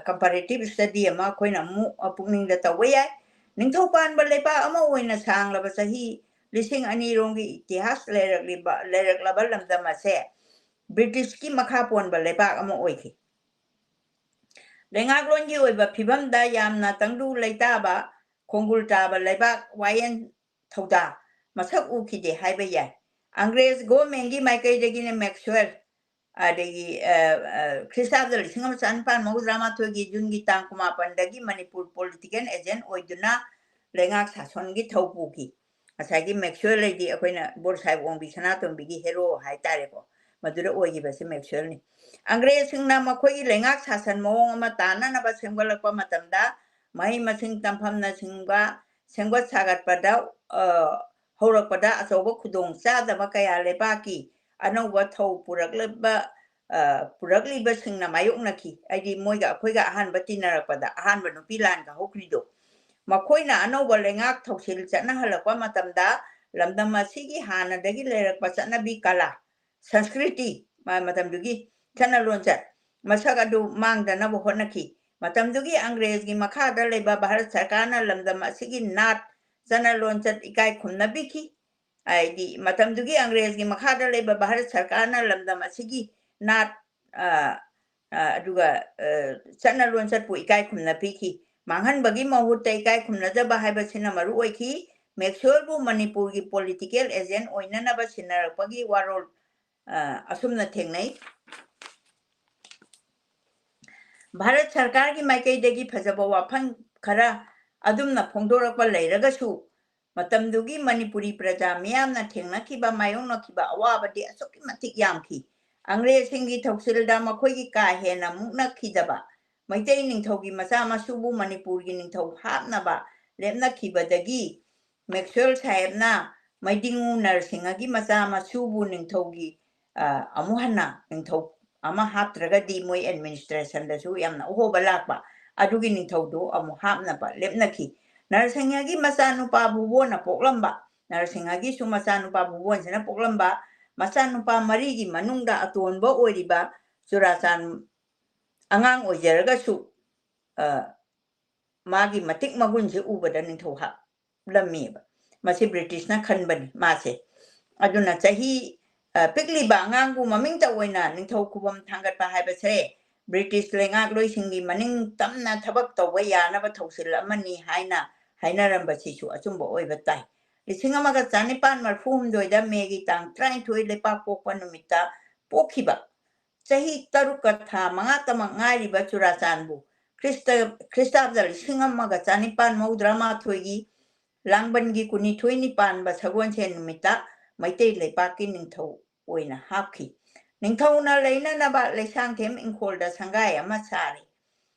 ꯀꯝꯄꯦꯔꯦꯇꯤꯚ ꯁ꯭ꯇꯗꯤ ꯑꯃ ꯑꯩꯈꯣꯏꯅ ꯑꯃꯨꯛ ꯄꯨꯛꯅꯤꯡꯗ ꯇꯧꯕ ꯌꯥꯏ ꯅꯤꯡꯊꯧ ꯄꯥꯟꯕ ꯂꯩꯕꯥꯛ ꯑꯃ ꯑꯣꯏꯅ ꯁꯥꯡꯂꯕ ꯆꯍꯤ 2000ꯔꯣꯝꯒꯤ ꯏꯇꯤꯍꯥꯁ ꯂꯩꯔꯛꯂꯕ ꯂꯝꯗꯝ ꯑꯁꯦ ꯕ꯭ꯔꯤꯇꯤꯁꯀꯤ ꯃꯈꯥ ꯄꯣꯟꯕ ꯂꯩꯕꯥꯛ ꯑꯃ ꯑꯣꯏꯈꯤ ꯂꯩꯉꯥꯛꯂꯣꯟꯒꯤ ꯑꯣꯏꯕ ꯐꯤꯕꯝꯗ ꯌꯥꯝꯅ ꯇꯪꯗꯨ ꯂꯩꯇꯥꯕ ꯈꯣꯡꯒꯨꯜ ꯇꯥꯕ ꯂꯩꯕꯥꯛ ꯋꯥꯌꯦꯜ ꯊꯧꯗꯥ ꯃꯁꯛ ꯎꯈꯤꯗꯦ ꯍꯥꯏꯕ ꯌꯥꯏ ꯑꯪꯒ꯭ꯔꯦꯖ ꯒꯣꯔꯃꯦꯟꯒꯤ ꯃꯥꯏꯀꯩꯗꯒꯤꯅ ꯃꯦꯛꯁꯋꯦꯜ ꯑꯗꯒꯤ ꯈ꯭ꯔꯤꯁꯇꯥब्ꯗ 1998ꯒꯤ ꯖꯨꯟꯒꯤ ꯇꯥꯡ 19ꯗꯒꯤ ꯃꯅꯤꯄꯨꯔ ꯄꯣꯂꯤꯇꯤꯀꯦꯜ ꯑꯦꯖꯦꯟ ꯑꯣꯏꯗꯨꯅ ꯂꯩꯉꯥꯛ ꯁꯥꯁꯣꯟꯒꯤ ꯊꯧ ꯄꯨꯈꯤ ꯉꯁꯥꯏꯒꯤ ꯃꯦꯛꯁꯋꯦꯜ ꯂꯩꯗꯤ ꯑꯩꯈꯣꯏꯅ ꯕꯣꯔꯁꯥꯏꯕ ꯑꯣꯡꯕꯤ ꯁꯅꯥꯇꯣꯝꯕꯤꯒꯤ ꯍꯦꯔꯣ ꯍꯥꯏꯇꯥꯔꯦꯀꯣ ꯃꯗꯨꯗ ꯑꯣꯏꯈꯤꯕꯁꯤ ꯃꯦꯛꯁꯋꯦꯜꯅꯤ ꯑꯪꯒ꯭ꯔꯦꯖꯁꯤꯡꯅ ꯃꯈꯣꯏꯒꯤ ꯂꯩꯉꯥꯛ ꯁꯥꯁꯟ ꯃꯑꯣꯡ ꯑꯃ ꯇꯥꯟꯅꯅꯕ ꯁꯦꯝꯒꯠꯂꯛꯄ ꯃꯇꯝꯗ ꯃꯍꯩ ꯃꯁꯤꯡ ꯇꯝꯐꯝꯅꯆꯤꯡꯕ ꯁꯦꯝꯒꯠ ꯁꯥꯒꯠꯄꯗ ꯍꯧꯔꯛꯄꯗ ꯑꯆꯧꯕ ꯈꯨꯗꯣꯡꯆꯥꯗꯕ ꯀꯌꯥ ꯂꯩꯕꯥꯛꯀꯤ ꯑꯅꯧꯕ ꯊꯧ ꯄꯨꯔꯛꯂꯤꯕꯁꯤꯡꯅ ꯃꯥꯌꯣꯛꯅꯈꯤ ꯍꯥꯏꯗꯤ ꯃꯣꯏꯒ ꯑꯩꯈꯣꯏꯒ ꯑꯍꯥꯟꯕ ꯇꯤꯟꯅꯔꯛꯄꯗ ꯑꯍꯥꯟꯕ ꯅꯨꯄꯤ ꯂꯥꯟꯒ ꯍꯧꯈ꯭ꯔꯤꯗꯣ ꯃꯈꯣꯏꯅ ꯑꯅꯧꯕ ꯂꯩꯉꯥꯛ ꯊꯧꯁꯤꯜ ꯆꯠꯅꯍꯜꯂꯛꯄ ꯃꯇꯝꯗ ꯂꯝꯗꯝ ꯑꯁꯤꯒꯤ ꯍꯥꯟꯅꯗꯒꯤ ꯂꯩꯔꯛꯄ ꯆꯠꯅꯕꯤ ꯀꯂꯥ ꯁꯪꯁꯀ꯭ꯔꯤꯇꯤ ꯃꯇꯝꯗꯨꯒꯤ ꯆꯠꯅ ꯂꯣꯟꯆꯠ ꯃꯁꯛ ꯑꯗꯨ ꯃꯥꯡꯗꯅꯕ ꯍꯣꯠꯅꯈꯤ ꯃꯇꯝꯗꯨꯒꯤ ꯑꯪꯒ꯭ꯔꯦꯖꯒꯤ ꯃꯈꯥꯗ ꯂꯩꯕ ꯚꯥꯔꯠ ꯁꯔꯀꯥꯔꯅ ꯂꯝꯗꯝ ꯑꯁꯤꯒꯤ ꯅꯥꯠ ꯆꯠꯅ ꯂꯣꯟꯆꯠ ꯏꯀꯥꯏ ꯈꯨꯝꯅꯕꯤꯈꯤ ꯍꯥꯏꯗꯤ ꯃꯇꯝꯗꯨꯒꯤ ꯑꯪꯒ꯭ꯔꯦꯖꯒꯤ ꯃꯈꯥꯗ ꯂꯩꯕ ꯚꯥꯔꯠ ꯁꯔꯀꯥꯔꯅ ꯂꯝꯗꯝ ꯑꯁꯤꯒꯤ ꯅꯥꯠ ꯑꯗꯨꯒ ꯆꯠꯅ ꯂꯣꯟꯆꯠꯄꯨ ꯏꯀꯥꯏ ꯈꯨꯝꯅꯕꯤꯈꯤ ꯃꯥꯡꯍꯟꯕꯒꯤ ꯃꯍꯨꯠꯇ ꯏꯀꯥꯏ ꯈꯨꯝꯅꯖꯕ ꯍꯥꯏꯕꯁꯤꯅ ꯃꯔꯨ ꯑꯣꯏꯈꯤ ꯃꯦꯛꯁꯋꯦꯜꯕꯨ ꯃꯅꯤꯄꯨꯔꯒꯤ ꯄꯣꯂꯤꯇꯤꯀꯦꯜ ꯑꯦꯖꯦꯟ ꯑꯣꯏꯅꯅꯕ ꯁꯤꯟꯅꯔꯛꯄꯒꯤ ꯋꯥꯔꯣꯜ ꯑꯁꯨꯝꯅ ꯊꯦꯡꯅꯩ ꯚꯥꯔꯠ ꯁꯔꯀꯥꯔꯒꯤ ꯃꯥꯏꯀꯩꯗꯒꯤ ꯐꯖꯕ ꯋꯥꯐꯝ ꯈꯔ ꯑꯗꯨꯝꯅ ꯐꯣꯡꯗꯣꯔꯛꯄ ꯂꯩꯔꯒꯁꯨ ꯃꯇꯝꯗꯨꯒꯤ ꯃꯅꯤꯄꯨꯔꯤ ꯄ꯭ꯔꯖꯥ ꯃꯤꯌꯥꯝꯅ ꯊꯦꯡꯅꯈꯤꯕ ꯃꯥꯌꯣꯛꯅꯈꯤꯕ ꯑꯋꯥꯕꯗꯤ ꯑꯁꯨꯛꯀꯤ ꯃꯇꯤꯛ ꯌꯥꯝꯈꯤ ꯑꯪꯒ꯭ꯔꯦꯖꯁꯤꯡꯒꯤ ꯊꯧꯁꯤꯜꯗ ꯃꯈꯣꯏꯒꯤ ꯀꯥ ꯍꯦꯟꯅ ꯃꯨꯛꯅꯈꯤꯗꯕ ꯃꯩꯇꯩ ꯅꯤꯡꯊꯧꯒꯤ ꯃꯆꯥ ꯃꯁꯨꯕꯨ ꯃꯅꯤꯄꯨꯔꯒꯤ ꯅꯤꯡꯊꯧ ꯍꯥꯞꯅꯕ ꯂꯦꯞꯅꯈꯤꯕꯗꯒꯤ ꯃꯦꯛꯁꯋꯦꯜ ꯁꯥꯍꯦꯕꯅ ꯃꯩꯗꯤꯡꯉꯨ ꯅꯔꯁꯤꯡꯍꯒꯤ ꯃꯆꯥ ꯃꯁꯨꯕꯨ ꯅꯤꯡꯊꯧꯒꯤ ꯑꯃꯨꯛ ꯍꯟꯅ ꯅꯤꯡꯊꯧ ꯑꯃ ꯍꯥꯞꯇ꯭ꯔꯒꯗꯤ ꯃꯣꯏ ꯑꯦꯗꯃꯤꯅꯤꯁꯇ꯭ꯔꯦꯁꯟꯗꯁꯨ ꯌꯥꯝꯅ ꯑꯍꯣꯕ ꯂꯥꯛꯄ ꯑꯗꯨꯒꯤ ꯅꯤꯡꯊꯧꯗꯨ ꯑꯃꯨꯛ ꯍꯥꯞꯅꯕ ꯂꯦꯞꯅꯈꯤ ꯅꯔꯁꯤꯡꯍꯒꯤ ꯃꯆꯥꯅꯨꯄꯥ ꯚꯨꯕꯣꯟꯅ ꯄꯣꯛꯂꯝꯕ ꯅꯔꯁꯤꯡꯍꯒꯤꯁꯨ ꯃꯆꯥꯅꯨꯄꯥ ꯚꯨꯕꯣꯟꯁꯤꯅ ꯄꯣꯛꯂꯝꯕ ꯃꯆꯥꯅꯨꯄꯥ 4ꯒꯤ ꯃꯅꯨꯡꯗ ꯑꯇꯣꯟꯕ ꯑꯣꯏꯔꯤꯕ ꯆꯨꯔꯥꯆꯥꯟ ꯑꯉꯥꯡ ꯑꯣꯏꯖꯔꯒꯁꯨ ꯃꯥꯒꯤ ꯃꯇꯤꯛ ꯃꯒꯨꯟꯁꯦ ꯎꯕꯗ ꯅꯤꯡꯊꯧ ꯍꯥꯞꯂꯝꯃꯦꯕ ꯃꯁꯤ ꯕ꯭ꯔꯤꯇꯤꯁꯅ ꯈꯟꯕꯅꯤ ꯃꯥꯁꯦ ꯑꯗꯨꯅ ꯆꯍꯤ ꯄꯤꯛꯂꯤꯕ ꯑꯉꯥꯡꯕꯨ ꯃꯃꯤꯡꯇ ꯑꯣꯏꯅ ꯅꯤꯡꯊꯧ ꯈꯨꯕꯝ ꯊꯥꯡꯒꯠꯄ ꯍꯥꯏꯕꯁꯦ ꯕ꯭ꯔꯤꯇꯤꯁ ꯂꯩꯉꯥꯛꯂꯣꯏꯁꯤꯡꯒꯤ ꯃꯅꯤꯡ ꯇꯝꯅ ꯊꯕꯛ ꯇꯧꯕ ꯌꯥꯅꯕ ꯊꯧꯁꯤꯜ ꯑꯃꯅꯤ ꯍꯥꯏꯅ ꯍꯥꯏꯅꯔꯝꯕꯁꯤꯁꯨ ꯑꯆꯨꯝꯕ ꯑꯣꯏꯕ ꯇꯥꯏ 1948ꯗ ꯃꯦꯒꯤ ꯇꯥꯡ 19 ꯂꯩꯄꯥꯛ ꯄꯣꯛꯄ ꯅꯨꯃꯤꯠꯇ ꯄꯣꯛꯈꯤꯕ ꯆꯍꯤ 3ꯒ ꯊꯥ 5ꯇꯃꯛ ꯉꯥꯏꯔꯤꯕ ꯆꯨꯔꯥꯆꯥꯟꯕꯨ ꯈ꯭ꯔꯤꯁꯇꯥब्ꯗ 1998ꯒꯤ ꯂꯥꯡꯕꯟꯒꯤ 22ꯅꯤ ꯄꯥꯟꯕ ꯁꯒꯣꯜꯁꯦꯟ ꯅꯨꯃꯤꯠꯇ ꯃꯩꯇꯩ ꯂꯩꯄꯥꯛꯀꯤ ꯅꯤꯡꯊꯧ ꯑꯣꯏꯅ ꯍꯥꯞꯈꯤ ꯅꯤꯡꯊꯧꯅ ꯂꯩꯅꯅꯕ ꯂꯩꯁꯥꯡꯊꯦꯝ ꯏꯪꯈꯣꯜꯗ ꯁꯪꯒꯥꯏ ꯑꯃ ꯁꯥꯔꯤ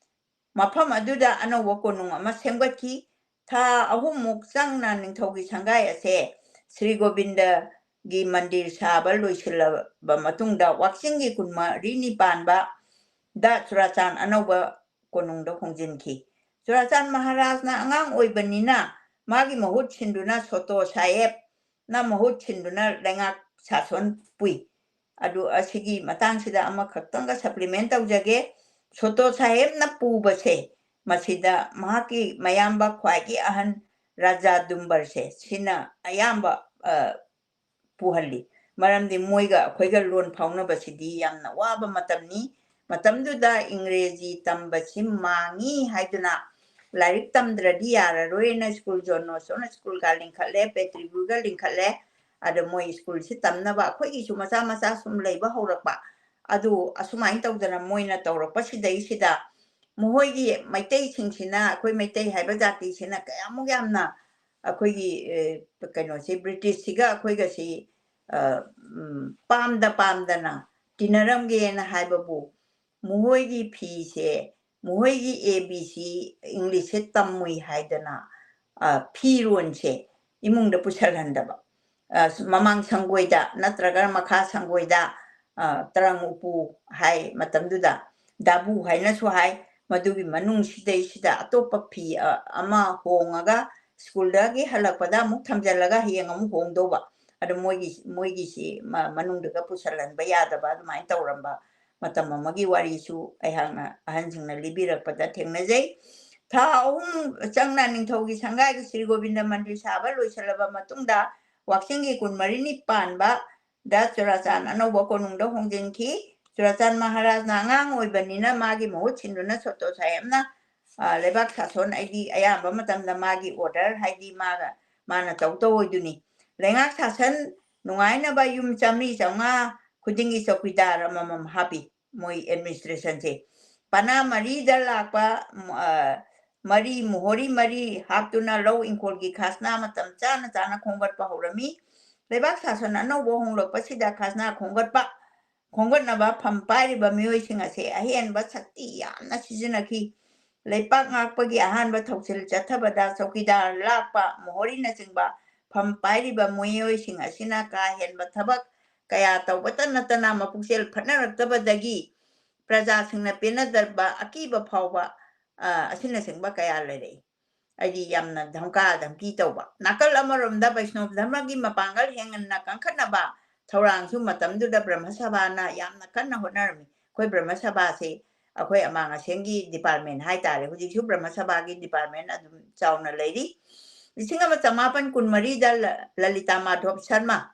ꯃꯐꯝ ꯑꯗꯨꯗ ꯑꯅꯧꯕ ꯀꯣꯅꯨꯡ ꯑꯃ ꯁꯦꯝꯒꯠꯈꯤ ꯊꯥ 3ꯃꯨꯛ ꯆꯪꯅ ꯅꯤꯡꯊꯧꯒꯤ ꯁꯪꯒꯥꯏ ꯑꯁꯦ ꯁ꯭ꯔꯤ ꯒꯣꯕꯤꯟꯗꯒꯤ ꯃꯟꯗꯤꯔ ꯁꯥꯕ ꯂꯣꯏꯁꯤꯜꯂꯕ ꯃꯇꯨꯡꯗ ꯋꯥꯛꯆꯤꯡꯒꯤ 24ꯅꯤ ꯄꯥꯟꯕ ꯗ ꯆꯨꯔꯥꯆꯥꯟ ꯑꯅꯧꯕ ꯀꯣꯅꯨꯡꯗ ꯍꯣꯡꯖꯤꯟꯈꯤ ꯆꯨꯔꯥꯆꯥꯟ ꯃꯍꯥꯔꯥꯖꯅ ꯑꯉꯥꯡ ꯑꯣꯏꯕꯅꯤꯅ ꯃꯥꯒꯤ ꯃꯍꯨꯠ ꯁꯤꯟꯗꯨꯅ ꯁꯣꯇꯣ ꯁꯥꯍꯦꯕꯅ ꯃꯍꯨꯠ ꯁꯤꯟꯗꯨꯅ ꯂꯩꯉꯥꯛ ꯁꯥꯁꯣꯟ ꯄꯨꯏ ꯑꯗꯨ ꯑꯁꯤꯒꯤ ꯃꯇꯥꯡꯁꯤꯗ ꯑꯃꯈꯛꯇꯪꯒ ꯁꯄ꯭ꯂꯤꯃꯦꯟ ꯇꯧꯖꯒꯦ ꯁꯣꯇꯣ ꯁꯥꯍꯦꯕꯅ ꯄꯨꯕꯁꯦ ꯃꯁꯤꯗ ꯃꯍꯥꯛꯀꯤ ꯃꯌꯥꯝꯕ ꯈ꯭ꯋꯥꯏꯒꯤ ꯑꯍꯟ ꯔꯥꯖꯥ ꯗꯨꯝꯕꯔꯁꯦ ꯁꯤꯅ ꯑꯌꯥꯝꯕ ꯄꯨꯍꯜꯂꯤ ꯃꯔꯝꯗꯤ ꯃꯣꯏꯒ ꯑꯩꯈꯣꯏꯒ ꯂꯣꯟ ꯐꯥꯎꯅꯕꯁꯤꯗꯤ ꯌꯥꯝꯅ ꯋꯥꯕ ꯃꯇꯝꯅꯤ ꯃꯇꯝꯗꯨꯗ ꯏꯪꯒ꯭ꯔꯦꯖꯤ ꯇꯝꯕꯁꯤ ꯃꯥꯡꯉꯤ ꯍꯥꯏꯗꯨꯅ ꯂꯥꯏꯔꯤꯛ ꯇꯝꯗ꯭ꯔꯗꯤ ꯌꯥꯔꯔꯣꯏꯅ ꯁ꯭ꯀꯨꯜ ꯖꯣꯟ ꯁ꯭ꯀꯨꯜꯒ ꯂꯤꯡꯈꯠꯂꯦ ꯄꯦꯇ꯭ꯔꯤꯕꯨꯔꯒ ꯂꯤꯡꯈꯠꯂꯦ ꯑꯗ ꯃꯣꯏ ꯁ꯭ꯀꯨꯜꯁꯤ ꯇꯝꯅꯕ ꯑꯩꯈꯣꯏꯒꯤꯁꯨ ꯃꯆꯥ ꯃꯆꯥ ꯁꯨꯝ ꯂꯩꯕ ꯍꯧꯔꯛꯄ ꯑꯗꯨ ꯑꯁꯨꯃꯥꯏꯅ ꯇꯧꯗꯅ ꯃꯣꯏꯅ ꯇꯧꯔꯛꯄꯁꯤꯗꯩꯁꯤꯗ ꯃꯈꯣꯏꯒꯤ ꯃꯩꯇꯩꯁꯤꯡꯁꯤꯅ ꯑꯩꯈꯣꯏ ꯃꯩꯇꯩ ꯍꯥꯏꯕ ꯖꯥꯇꯤꯁꯤꯅ ꯀꯌꯥꯃꯨꯛ ꯌꯥꯝꯅ ꯑꯩꯈꯣꯏꯒꯤ ꯀꯩꯅꯣꯁꯤ ꯕ꯭ꯔꯤꯇꯤꯁꯁꯤꯒ ꯑꯩꯈꯣꯏꯒꯁꯤ ꯄꯥꯝꯗꯅ ꯇꯤꯟꯅꯔꯝꯒꯦꯅ ꯍꯥꯏꯕꯕꯨ ꯃꯈꯣꯏꯒꯤ ꯐꯤꯁꯦ ꯃꯈꯣꯏꯒꯤ ABC ꯏꯪꯂꯤꯁꯁꯦ ꯇꯝꯃꯨꯏ ꯍꯥꯏꯗꯅ ꯐꯤꯔꯣꯟꯁꯦ ꯏꯃꯨꯡꯗ ꯄꯨꯁꯜꯍꯟꯗꯕ ꯃꯃꯥꯡ ꯁꯪꯒꯣꯏꯗ ꯅꯠꯇ꯭ꯔꯒ ꯃꯈꯥ ꯁꯪꯒꯣꯏꯗ ꯇꯔꯪ ꯎꯄꯨ ꯍꯥꯏ ꯃꯇꯝꯗꯨꯗ ꯗꯥꯕꯨ ꯍꯥꯏꯅꯁꯨ ꯍꯥꯏ ꯃꯗꯨꯒꯤ ꯃꯅꯨꯡꯁꯤꯗꯩꯁꯤꯗ ꯑꯇꯣꯞꯄ ꯐꯤ ꯑꯃ ꯍꯣꯡꯉꯒ ꯁ꯭ꯀꯨꯜꯗꯒꯤ ꯍꯜꯂꯛꯄꯗ ꯑꯃꯨꯛ ꯊꯝꯖꯤꯜꯂꯒ ꯍꯌꯦꯡ ꯑꯃꯨꯛ ꯍꯣꯡꯗꯧꯕ ꯑꯗꯣ ꯃꯣꯏꯒꯤꯁꯤ ꯃꯅꯨꯡꯗꯒ ꯄꯨꯁꯜꯍꯟꯕ ꯌꯥꯗꯕ ꯑꯗꯨꯃꯥꯏꯅ ꯇꯧꯔꯝꯕ ꯃꯇꯝ ꯑꯃꯒꯤ ꯋꯥꯔꯤꯁꯨ ꯑꯩꯍꯥꯛꯅ ꯑꯍꯟꯁꯤꯡꯅ ꯂꯤꯕꯤꯔꯛꯄꯗ ꯊꯦꯡꯅꯖꯩ ꯊꯥ 3 ꯆꯪꯅ ꯅꯤꯡꯊꯧꯒꯤ ꯁꯪꯒꯥꯏꯒꯤ ꯁ꯭ꯔꯤ ꯒꯣꯕꯤꯟꯗ ꯃꯟꯗꯤꯔ ꯁꯥꯕ ꯂꯣꯏꯁꯤꯜꯂꯕ ꯃꯇꯨꯡꯗ ꯋꯥꯛꯆꯤꯡꯒꯤ 24ꯅꯤ ꯄꯥꯟꯕ ꯗ ꯆꯨꯔꯥꯆꯥꯟ ꯑꯅꯧꯕ ꯀꯣꯅꯨꯡꯗ ꯍꯣꯡꯖꯤꯟꯈꯤ ꯆꯨꯔꯥꯆꯥꯟ ꯃꯍꯥꯔꯥꯖꯅ ꯑꯉꯥꯡ ꯑꯣꯏꯕꯅꯤꯅ ꯃꯥꯒꯤ ꯃꯍꯨꯠ ꯁꯤꯟꯗꯨꯅ ꯁꯣꯇꯣ ꯁꯥꯍꯦꯕꯅ ꯂꯩꯕꯥꯛ ꯁꯥꯁꯣꯟ ꯑꯩꯗꯤ ꯑꯌꯥꯝꯕ ꯃꯇꯝꯗ ꯃꯥꯒꯤ ꯑꯣꯔꯗꯔ ꯍꯥꯏꯗꯤ ꯃꯥꯅ ꯇꯧꯗꯣꯏꯗꯨꯅꯤ ꯂꯩꯉꯥꯛ ꯁꯥꯁꯟ ꯅꯨꯡꯉꯥꯏꯅꯕ ꯌꯨꯝ 100-150 ꯈꯨꯗꯤꯡꯒꯤ ꯆꯧꯀꯤꯗꯥꯔ ꯑꯃꯃꯝ ꯍꯥꯞꯄꯤ ꯃꯣꯏ ꯑꯦꯗꯃꯤꯅꯤꯁꯇ꯭ꯔꯦꯁꯟꯁꯦ ꯄꯅꯥ ꯃꯔꯤꯗ ꯂꯥꯛꯄ ꯃꯔꯤ ꯃꯣꯍꯣꯔꯤ ꯃꯔꯤ ꯍꯥꯞꯇꯨꯅ ꯂꯧ ꯏꯪꯈꯣꯜꯒꯤ ꯈꯥꯖꯅꯥ ꯃꯇꯝ ꯆꯥꯅ ꯈꯣꯝꯒꯠꯄ ꯍꯧꯔꯝꯃꯤ ꯂꯩꯕꯥꯛ ꯁꯥꯁꯟ ꯑꯅꯧꯕ ꯍꯣꯡꯂꯛꯄꯁꯤꯗ ꯈꯥꯖꯅꯥ ꯈꯣꯝꯒꯠꯅꯕ ꯐꯝ ꯄꯥꯏꯔꯤꯕ ꯃꯤꯑꯣꯏꯁꯤꯡ ꯑꯁꯤ ꯑꯍꯦꯟꯕ ꯁꯛꯇꯤ ꯌꯥꯝꯅ ꯁꯤꯖꯤꯟꯅꯈꯤ ꯂꯩꯄꯥꯛ ꯉꯥꯛꯄꯒꯤ ꯑꯍꯥꯟꯕ ꯊꯧꯁꯤꯜ ꯆꯠꯊꯕꯗ ꯆꯧꯀꯤꯗꯥꯔ ꯂꯥꯛꯄ ꯃꯣꯍꯣꯔꯤꯅꯆꯤꯡꯕ ꯐꯝ ꯄꯥꯏꯔꯤꯕ ꯃꯤꯑꯣꯏꯁꯤꯡ ꯑꯁꯤꯅ ꯀꯥ ꯍꯦꯟꯕ ꯊꯕꯛ ꯀꯌꯥ ꯇꯧꯕꯇ ꯅꯠꯇꯅ ꯃꯄꯨꯛꯆꯦꯜ ꯐꯠꯅꯔꯛꯇꯕꯗꯒꯤ ꯄ꯭ꯔꯖꯥꯁꯤꯡꯅ ꯄꯦꯟꯅꯗꯕ ꯑꯀꯤꯕ ꯐꯥꯎꯕ ꯑꯁꯤꯅꯆꯤꯡꯕ ꯀꯌꯥ ꯂꯩꯔꯛꯏ ꯑꯩꯗꯤ ꯌꯥꯝꯅ ꯙꯝꯀꯥ ꯙꯝꯀꯤ ꯇꯧꯕ ꯅꯥꯀꯜ ꯑꯃꯔꯣꯝꯗ ꯕꯩꯁꯅꯣꯞ ꯙꯔꯃꯒꯤ ꯃꯄꯥꯡꯒꯜ ꯍꯦꯟꯅ ꯀꯟꯈꯠꯅꯕ ꯊꯧꯔꯥꯡꯁꯨ ꯃꯇꯝꯗꯨꯗ ꯕ꯭ꯔꯍ꯭ꯃ ꯁꯚꯥꯅ ꯌꯥꯝꯅ ꯀꯟꯅ ꯍꯣꯠꯅꯔꯝꯃꯤ ꯑꯩꯈꯣꯏ ꯕ꯭ꯔꯍ꯭ꯃ ꯁꯚꯥꯁꯤ ꯑꯩꯈꯣꯏ ꯑꯃꯥꯡ ꯑꯁꯦꯡꯒꯤ ꯗꯤꯄꯥꯔꯠꯃꯦꯟ ꯍꯥꯏꯇꯥꯔꯦ ꯍꯧꯖꯤꯛꯁꯨ ꯕ꯭ꯔꯍ꯭ꯃ ꯁꯚꯥꯒꯤ ꯗꯤꯄꯥꯔꯠꯃꯦꯟ ꯑꯗꯨꯝ ꯆꯥꯎꯅ ꯂꯩꯔꯤ 1914ꯗ ꯂꯂꯤꯇꯥ ꯃꯥꯙꯣꯕ ꯁꯔꯃ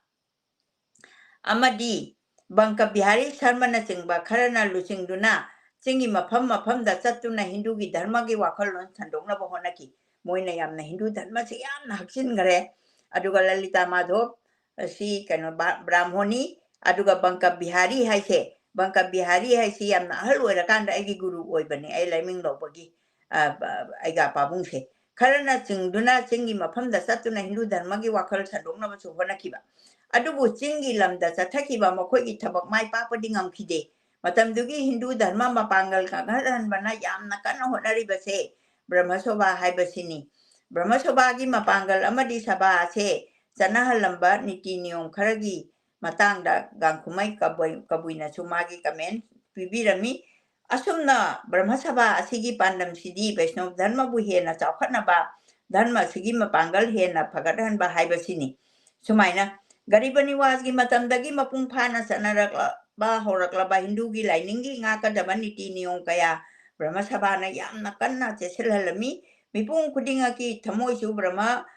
ꯑꯃꯗꯤ ꯕꯪꯀ ꯕꯤꯍꯥꯔꯤ ꯁꯔꯃꯅꯆꯤꯡꯕ ꯈꯔꯅ ꯂꯨꯆꯤꯡꯗꯨꯅ ꯆꯤꯡꯒꯤ ꯃꯐꯝꯗ ꯆꯠꯇꯨꯅ ꯍꯤꯟꯗꯨꯒꯤ ꯙꯔꯃꯒꯤ ꯋꯥꯈꯜꯂꯣꯟ ꯁꯟꯗꯣꯛꯅꯕ ꯍꯣꯠꯅꯈꯤ ꯃꯣꯏꯅ ꯌꯥꯝꯅ ꯍꯤꯟꯗꯨ ꯙꯔꯃꯁꯤ ꯌꯥꯝꯅ ꯍꯛꯆꯤꯟꯈꯔꯦ ꯑꯗꯨꯒ ꯂꯂꯤꯇꯥ ꯃꯥꯙꯣꯕ ꯑꯁꯤ ꯀꯩꯅꯣ ꯕ꯭ꯔꯥꯍ꯭ꯃꯣꯅꯤ ꯑꯗꯨꯒ ꯕꯪꯀ ꯕꯤꯍꯥꯔꯤ ꯍꯥꯏꯁꯦ ꯕꯪꯀ ꯕꯤꯍꯥꯔꯤ ꯍꯥꯏꯁꯤ ꯌꯥꯝꯅ ꯑꯍꯜ ꯑꯣꯏꯔꯀꯥꯟꯗ ꯑꯩꯒꯤ ꯒꯨꯔꯨ ꯑꯣꯏꯕꯅꯤ ꯑꯩ ꯂꯥꯏꯃꯤꯡ ꯂꯧꯕꯒꯤ ꯑꯩꯒ ꯄꯥꯕꯨꯡꯁꯦ ꯈꯔꯅ ꯆꯤꯡꯗꯨꯅ ꯆꯤꯡꯒꯤ ꯃꯐꯝꯗ ꯆꯠꯇꯨꯅ ꯍꯤꯟꯗꯨ ꯙꯔꯃꯒꯤ ꯋꯥꯈꯜ ꯁꯟꯗꯣꯛꯅꯕꯁꯨ ꯍꯣꯠꯅꯈꯤꯕ ꯑꯗꯨꯕꯨ ꯆꯤꯡꯒꯤ ꯂꯝꯗ ꯆꯠꯊꯈꯤꯕ ꯃꯈꯣꯏꯒꯤ ꯊꯕꯛ ꯃꯥꯏ ꯄꯥꯛꯄꯗꯤ ꯉꯝꯈꯤꯗꯦ ꯃꯇꯝꯗꯨꯒꯤ ꯍꯤꯟꯗꯨ ꯙꯔꯃ ꯃꯄꯥꯡꯒꯜ ꯀꯟꯈꯠꯍꯟꯕꯅ ꯌꯥꯝꯅ ꯀꯟꯅ ꯍꯣꯠꯅꯔꯤꯕꯁꯦ ꯕ꯭ꯔꯍ꯭ꯃ ꯁꯣꯚꯥ ꯍꯥꯏꯕꯁꯤꯅꯤ ꯕ꯭ꯔꯍ꯭ꯃ ꯁꯣꯚꯥꯒꯤ ꯃꯄꯥꯡꯒꯜ ꯑꯃꯗꯤ ꯁꯚꯥ ꯑꯁꯦ ꯆꯠꯅꯍꯜꯂꯝꯕ ꯅꯤꯇꯤ ꯅꯤꯌꯣꯝ ꯈꯔꯒꯤ ꯃꯇꯥꯡꯗ ꯒꯥꯡꯈꯨꯃꯩ ꯀꯕꯨꯏꯅꯁꯨ ꯃꯥꯒꯤ ꯀꯃꯦꯟ ꯄꯤꯕꯤꯔꯝꯃꯤ ꯑꯁꯨꯝꯅ ꯕ꯭ꯔꯍ꯭ꯃ ꯁꯚꯥ ꯑꯁꯤꯒꯤ ꯄꯥꯟꯗꯝꯁꯤꯗꯤ ꯕꯩꯁꯅꯣꯞ ꯙꯔꯃꯕꯨ ꯍꯦꯟꯅ ꯆꯥꯎꯈꯠꯅꯕ ꯙꯔꯃ ꯑꯁꯤꯒꯤ ꯃꯄꯥꯡꯒꯜ ꯍꯦꯟꯅ ꯐꯒꯠꯍꯟꯕ ꯍꯥꯏꯕꯁꯤꯅꯤ ꯁꯨꯃꯥꯏꯅ ꯒꯔꯤꯕ ꯅꯤꯋꯥꯖꯒꯤ ꯃꯇꯝꯗꯒꯤ ꯃꯄꯨꯡ ꯐꯥꯅ ꯆꯠꯅꯔꯛꯂꯕ ꯍꯧꯔꯛꯂꯕ ꯍꯤꯟꯗꯨꯒꯤ ꯂꯥꯏꯅꯤꯡꯒꯤ ꯉꯥꯛꯀꯗꯕ ꯅꯤꯇꯤ ꯅꯤꯌꯣꯝ ꯀꯌꯥ ꯕ꯭ꯔꯍ꯭ꯃ ꯁꯚꯥꯅ ꯌꯥꯝꯅ ꯀꯟꯅ ꯆꯦꯠꯁꯤꯜꯍꯜꯂꯝꯃꯤ ꯃꯤꯄꯨꯝ ꯈꯨꯗꯤꯡꯃꯛꯀꯤ ꯊꯃꯣꯏꯁꯨ ꯕ꯭ꯔꯍ꯭ꯃ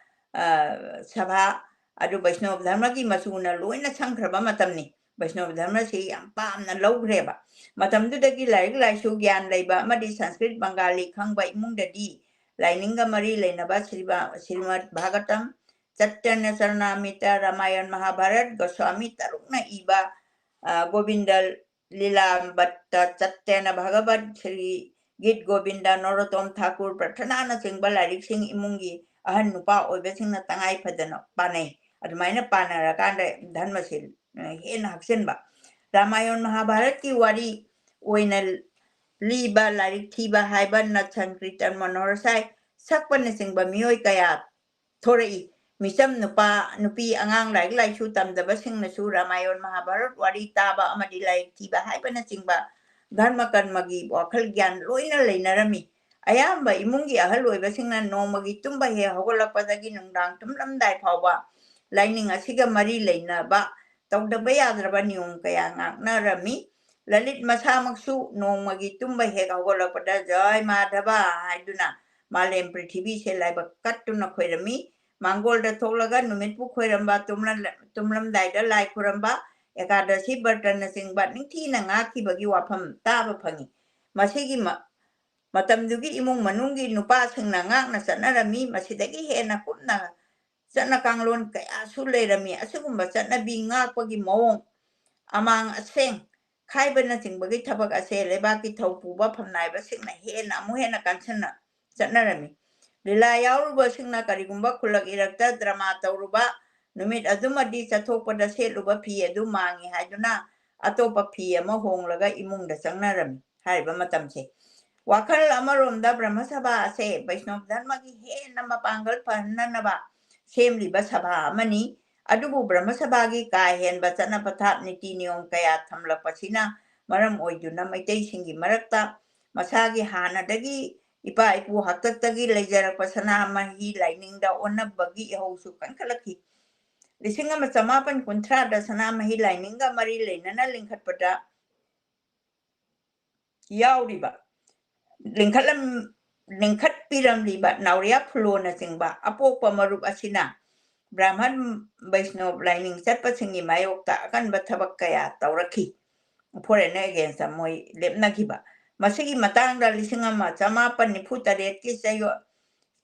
ꯁꯚꯥ ꯑꯗꯨ ꯕꯩꯁꯅꯣꯞ ꯙꯔꯃꯒꯤ ꯃꯆꯨꯅ ꯂꯣꯏꯅ ꯁꯪꯈ꯭ꯔꯕ ꯃꯇꯝꯅꯤ ꯕꯩꯁꯅꯣꯞ ꯙꯔꯃꯁꯤ ꯌꯥꯝ ꯄꯥꯝꯅ ꯂꯧꯈ꯭ꯔꯦꯕ ꯃꯇꯝꯗꯨꯗꯒꯤ ꯂꯥꯏꯔꯤꯛ ꯂꯥꯏꯁꯨ ꯒ꯭ꯌꯥꯟ ꯂꯩꯕ ꯑꯃꯗꯤ ꯁꯪꯁꯀ꯭ꯔꯤꯠ ꯕꯪꯒꯥꯂꯤ ꯈꯪꯕ ꯏꯃꯨꯡꯗꯗꯤ ꯂꯥꯏꯅꯤꯡꯒ ꯃꯔꯤ ꯂꯩꯅꯕ ꯁ꯭ꯔꯤꯃꯗ ꯚꯥꯒꯋꯇꯝ ꯆꯩꯇꯟꯌ ꯆꯔꯅꯥꯃ꯭ꯔꯤꯇ ꯔꯥꯃꯥꯌꯟ ꯃꯍꯥꯚꯥꯔꯠ ꯒꯣꯁ꯭ꯋꯥꯃꯤ ꯇꯔꯨꯛꯅ ꯏꯕ ꯒꯣꯕꯤꯟꯗ ꯂꯤꯂꯥꯝꯕꯠꯇ ꯆꯠꯇꯦꯅ ꯚꯒꯋꯠ ꯁ꯭ꯔꯤ ꯒꯤꯠ ꯒꯣꯕꯤꯟꯗ ꯅꯣꯔꯣꯇꯣꯝ ꯊꯥꯀꯨꯔ ꯄ꯭ꯔꯊꯅꯥꯅꯆꯤꯡꯕ ꯂꯥꯏꯔꯤꯛꯁꯤꯡ ꯏꯃꯨꯡꯒꯤ ꯑꯍꯟ ꯅꯨꯄꯥ ꯑꯣꯏꯕꯁꯤꯡꯅ ꯇꯉꯥꯏ ꯐꯗꯅ ꯄꯥꯅꯩ ꯑꯗꯨꯃꯥꯏꯅ ꯄꯥꯅꯔꯀꯥꯟꯗ ꯙꯔꯃꯁꯤ ꯍꯦꯟꯅ ꯍꯛꯆꯤꯟꯕ ꯔꯥꯃꯥꯌꯟ ꯃꯍꯥꯚꯥꯔꯠꯀꯤ ꯋꯥꯔꯤ ꯑꯣꯏꯅ ꯂꯤꯕ ꯂꯥꯏꯔꯤꯛ ꯊꯤꯕ ꯍꯥꯏꯕ ꯅꯠꯁꯟ ꯀ꯭ꯔꯤꯇꯟ ꯃꯅꯣꯔꯁꯥꯏ ꯁꯛꯄꯅꯆꯤꯡꯕ ꯃꯤꯑꯣꯏ ꯀꯌꯥ ꯊꯣꯔꯛꯏ ꯃꯤꯆꯝ ꯅꯨꯄꯤ ꯑꯉꯥꯡ ꯂꯥꯏꯔꯤꯛ ꯂꯥꯏꯁꯨ ꯇꯝꯗꯕꯁꯤꯡꯅꯁꯨ ꯔꯥꯃꯥꯌꯟ ꯃꯍꯥꯚꯥꯔꯠ ꯋꯥꯔꯤ ꯇꯥꯕ ꯑꯃꯗꯤ ꯂꯥꯏꯔꯤꯛ ꯊꯤꯕ ꯍꯥꯏꯕꯅꯆꯤꯡꯕ ꯙꯔꯃ ꯀꯔꯃꯒꯤ ꯋꯥꯈꯜ ꯒ꯭ꯌꯥꯟ ꯂꯣꯏꯅ ꯂꯩꯅꯔꯝꯃꯤ ꯑꯌꯥꯝꯕ ꯏꯃꯨꯡꯒꯤ ꯑꯍꯜ ꯑꯣꯏꯕꯁꯤꯡꯅ ꯅꯣꯡꯃꯒꯤ ꯇꯨꯝꯕ ꯍꯦꯛ ꯍꯧꯒꯠꯂꯛꯄꯗꯒꯤ ꯅꯨꯡꯗꯥꯡ ꯇꯨꯝꯂꯝꯗꯥꯏ ꯐꯥꯎꯕ ꯂꯥꯏꯅꯤꯡ ꯑꯁꯤꯒ ꯃꯔꯤ ꯂꯩꯅꯕ ꯇꯧꯗꯕ ꯌꯥꯗ꯭ꯔꯕ ꯅꯤꯌꯣꯝ ꯀꯌꯥ ꯉꯥꯛꯅꯔꯝꯃꯤ ꯂꯂꯤꯠ ꯃꯁꯥꯃꯛꯁꯨ ꯅꯣꯡꯃꯒꯤ ꯇꯨꯝꯕ ꯍꯦꯛ ꯍꯧꯒꯠꯂꯛꯄꯗ ꯖय ꯃꯥꯙꯕ ꯍꯥꯏꯗꯨꯅ ꯃꯥꯂꯦꯝ ꯄ꯭ꯔꯤꯊꯤꯕꯤꯁꯦ ꯂꯥꯏꯕꯛ ꯀꯠꯇꯨꯅ ꯈꯣꯏꯔꯝꯃꯤ ꯃꯥꯡꯒꯣꯜꯗ ꯊꯣꯛꯂꯒ ꯅꯨꯃꯤꯠꯄꯨ ꯈꯣꯏꯔꯝꯕ ꯇꯨꯝꯂꯝꯗꯥꯏꯗ ꯂꯥꯏ ꯈꯨꯔꯝꯕ ꯑꯦꯀꯥꯗꯁꯤ ꯕꯔꯇꯅꯆꯤꯡꯕ ꯅꯤꯡꯊꯤꯅ ꯉꯥꯛꯈꯤꯕꯒꯤ ꯋꯥꯐꯝ ꯇꯥꯕ ꯐꯪꯏ ꯃꯁꯤꯒꯤ ꯃꯇꯝꯗꯨꯒꯤ ꯏꯃꯨꯡ ꯃꯅꯨꯡꯒꯤ ꯅꯨꯄꯥꯁꯤꯡꯅ ꯉꯥꯛꯅ ꯆꯠꯅꯔꯝꯃꯤ ꯃꯁꯤꯗꯒꯤ ꯍꯦꯟꯅ ꯀꯨꯞꯅ ꯆꯠꯅ ꯀꯥꯡꯂꯣꯟ ꯀꯌꯥꯁꯨ ꯂꯩꯔꯝꯃꯤ ꯑꯁꯤꯒꯨꯝꯕ ꯆꯠꯅꯕꯤ ꯉꯥꯛꯄꯒꯤ ꯃꯑꯣꯡ ꯑꯃꯥꯡ ꯑꯁꯦꯡ ꯈꯥꯏꯕꯅꯆꯤꯡꯕꯒꯤ ꯊꯕꯛ ꯑꯁꯦ ꯂꯩꯕꯥꯛꯀꯤ ꯊꯧ ꯄꯨꯕ ꯐꯝꯅꯥꯏꯕꯁꯤꯡꯅ ꯑꯃꯨꯛ ꯍꯦꯟꯅ ꯀꯟꯁꯤꯟꯅ ꯆꯠꯅꯔꯝꯃꯤ ꯂꯤꯂꯥ ꯌꯥꯎꯔꯨꯕꯁꯤꯡꯅ ꯀꯔꯤꯒꯨꯝꯕ ꯈꯨꯜꯂꯛ ꯏꯔꯛꯇ ꯗ꯭ꯔꯃꯥ ꯇꯧꯔꯨꯕ ꯅꯨꯃꯤꯠ ꯑꯗꯨꯃꯗꯤ ꯆꯠꯊꯣꯛꯄꯗ ꯁꯦꯠꯂꯨꯕ ꯐꯤ ꯑꯗꯨ ꯃꯥꯡꯉꯤ ꯍꯥꯏꯗꯨꯅ ꯑꯇꯣꯞꯄ ꯐꯤ ꯑꯃ ꯍꯣꯡꯂꯒ ꯏꯃꯨꯡꯗ ꯆꯪꯅꯔꯝꯃꯤ ꯍꯥꯏꯔꯤꯕ ꯃꯇꯝꯁꯦ ꯋꯥꯈꯜ ꯑꯃꯔꯣꯝꯗ ꯕ꯭ꯔꯍ꯭ꯃ ꯁꯚꯥ ꯑꯁꯦ ꯕꯩꯁꯅꯣꯞ ꯙꯔꯃꯒꯤ ꯍꯦꯟꯅ ꯃꯄꯥꯡꯒꯜ ꯐꯍꯟꯅꯅꯕ ꯁꯦꯝꯂꯤꯕ ꯁꯚꯥ ꯑꯃꯅꯤ ꯑꯗꯨꯕꯨ ꯕ꯭ꯔꯍ꯭ꯃ ꯁꯚꯥꯒꯤ ꯀꯥ ꯍꯦꯟꯕ ꯆꯠꯅ ꯄꯊꯥꯞ ꯅꯤꯇꯤ ꯅꯤꯌꯣꯝ ꯀꯌꯥ ꯊꯝꯂꯛꯄꯁꯤꯅ ꯃꯔꯝ ꯑꯣꯏꯗꯨꯅ ꯃꯩꯇꯩꯁꯤꯡꯒꯤ ꯃꯔꯛꯇ ꯃꯁꯥꯒꯤ ꯍꯥꯟꯅꯗꯒꯤ ꯏꯄꯥ ꯏꯄꯨ ꯍꯥꯛꯇꯛꯇꯒꯤ ꯂꯩꯖꯔꯛꯄ ꯁꯅꯥꯃꯍꯤ ꯂꯥꯏꯅꯤꯡꯗ ꯑꯣꯟꯅꯕꯒꯤ ꯏꯍꯧꯁꯨ ꯀꯟꯈꯠꯂꯛꯈꯤ 1830ꯗ ꯁꯅꯥꯃꯍꯤ ꯂꯥꯏꯅꯤꯡꯒ ꯃꯔꯤ ꯂꯩꯅꯅ ꯂꯤꯡꯈꯠꯄꯗ ꯌꯥꯎꯔꯤꯕ ꯂꯤꯡꯈꯠꯄꯤꯔꯝꯂꯤꯕ ꯅꯥꯎꯔꯤꯌꯥ ꯐꯨꯂꯣꯅꯆꯤꯡꯕ ꯑꯄꯣꯛꯄ ꯃꯔꯨꯞ ꯑꯁꯤꯅ ꯕ꯭ꯔꯥꯍ꯭ꯃꯟ ꯕꯩꯁꯅꯣꯞ ꯂꯥꯏꯅꯤꯡ ꯆꯠꯄꯁꯤꯡꯒꯤ ꯃꯥꯌꯣꯛꯇ ꯑꯀꯟꯕ ꯊꯕꯛ ꯀꯌꯥ ꯇꯧꯔꯛꯈꯤ foreigner against moy lepnakiba masigi matangda lisingama chamapan ni phutaret ki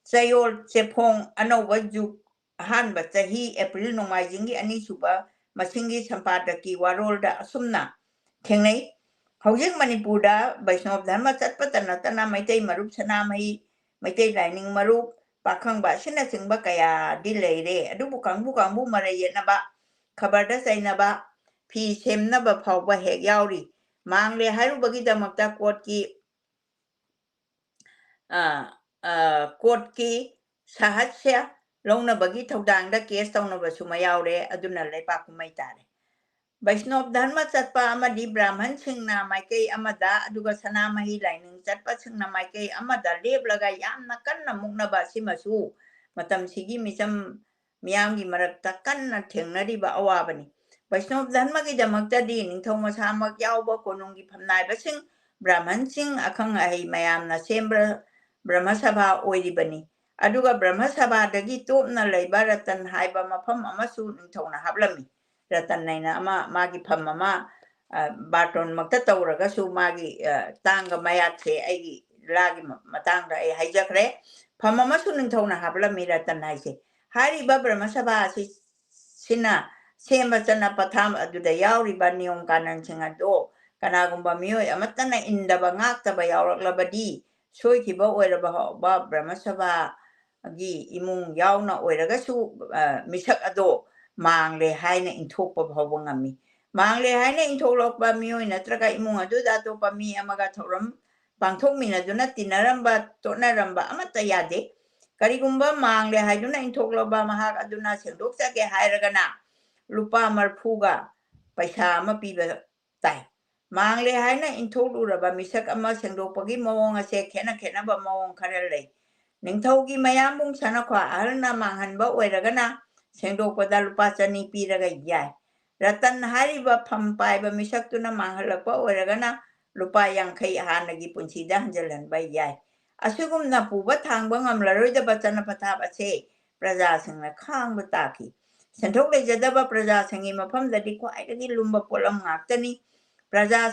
chayol chepong anoba juk hanba chahi april nomai jingi ani suba masingi sampada ki warolda asumna thengnai hojik manipurda vaishnava dharma chatpatana tana maitai marup sanamai maitai lining marup pakhangba sina singba kaya dileire adubu kangbu marayena khabarda sainaba fi semnaba phawba hek yauri mangle hairubagidamata court ki sahasya launabagi thodangda case taunabashu mayaure aduna leipakumai tare Vaishnava dharma chatpa amadi brahman singna maikei amada aduga sanamahi lining chatpa singna maikei amada leblaga yamna kanna muknaba simasu matam sigi misam miyamgi marakta kanna thengnariba awabani Vaishnava dharma ki damakta di ningthau masamak yauba konungi phamnai basing brahman sing akhang ahi mayamna sembra brahma sabha oiribani aduga brahma sabha dagi topna leiba ratan haiba mafam amasu ningthauna hablami ratan naina ama magi pham ama baton makta tawraga su magi tanga mayatse aigi lagi matangda ai haijakre pham ama su ningthauna hablami ratan naise hariba brahma sabha sina semba chana patham aduda yauriba niyom kanan singa do kanagumba miyoi amatana indaba ngaktaba yauraklabadi soikiba oiraba ba brahma sabha gi imung yauna oiragasu misak ado mangle haina inthokpa phawba ngami mangle haina inthoklopa miyoi natraga imung aduda atopa mi amaga thoram pangthokminaduna tinaramba tonaramba amata yade karigumba mangle haiduna inthokloba mahak aduna sengdoksage hairagana lupa marphuga paisa ama piba tai mangle haina inthokluba misak ama sengdokpagi mawong ase khena ba mawong khara lei ningthaugi mayambung sanakwa ahalna manghanba oiragana sengdokpada lupa chani piraga yai ratan hariba pham paiba misaktuna manghalakpa oiragana lupa yankhai hanagi punsida hanjalhanba yai asugumna puba thangba ngamlaroidaba chana pathap ase praja singna khangba taki senthok lejadaba praja singi mafamdadi khwaidagi lumba polam ngaktani praja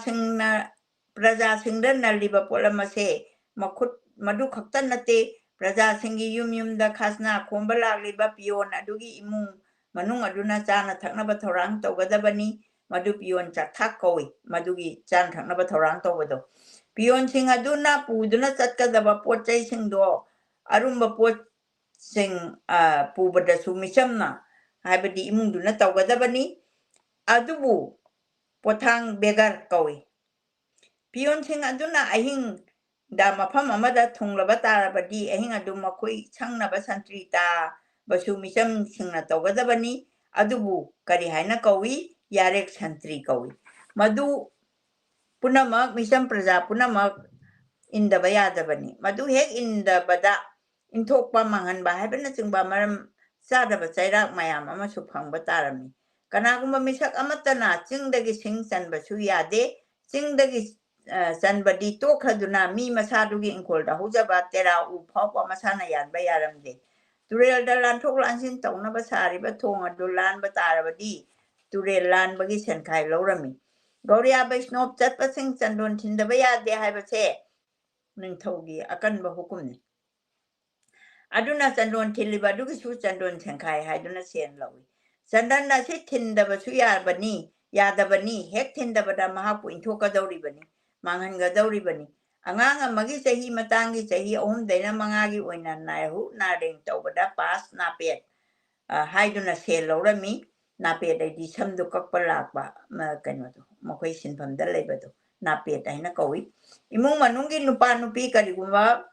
singda naliba polam ase makhut madu khakta nate praja singi yumda khasna khomba lagliba piyon adugi imung manung aduna chana thaknaba thorang tawgadabani madu piyon chathak kowi madugi chan thaknaba thorang tawbado piyon sing aduna puduna chatkadaba pochai singdo arumba pot sing pubada sumisamna haibadi imungduna tawgadabani adubu pothang begar kowi piyon sing aduna ahing da mafam amada thunglaba tarabadi ahing adu makoi changnaba santri ta basu misam singna tawgadabani adubu kari haina kowi yarek santri kowi madu punamak misam praja punamak indaba yadabani madu hek indabada inthokpa manghanba haibana chingba maram sadaba chairak mayam amasu phangba tarami kanagumba misak amatana chingdagi sing chanbasu yade chingdagi chanbadi tokhaduna mi masadugi inkolda hujaba tera u phawpa masana yanba yaramde turel da lan thok lan sin tawnaba sariba thong adu lan ba tarabadi turel lan bagi senkhai lorami Gauria Vaishnava chatpa sing chandon thindaba yade haibase ningthaugi akanba hukumni aduna chandon thiliba dugi su chandon senkhai haiduna sen lawi chandanna si thindaba su yadabani hek thindabada mahapu inthokadawribani manghangadawribani angang amagi chahi matangi chahi ahum daina mangagi oina naihu naring tawbada pass napet haiduna sel lawrami napet ai di samdu kakpa lakba kanodo makhoi sinphamda leibado napet aina kawi imung manungi nupa nupi karigumba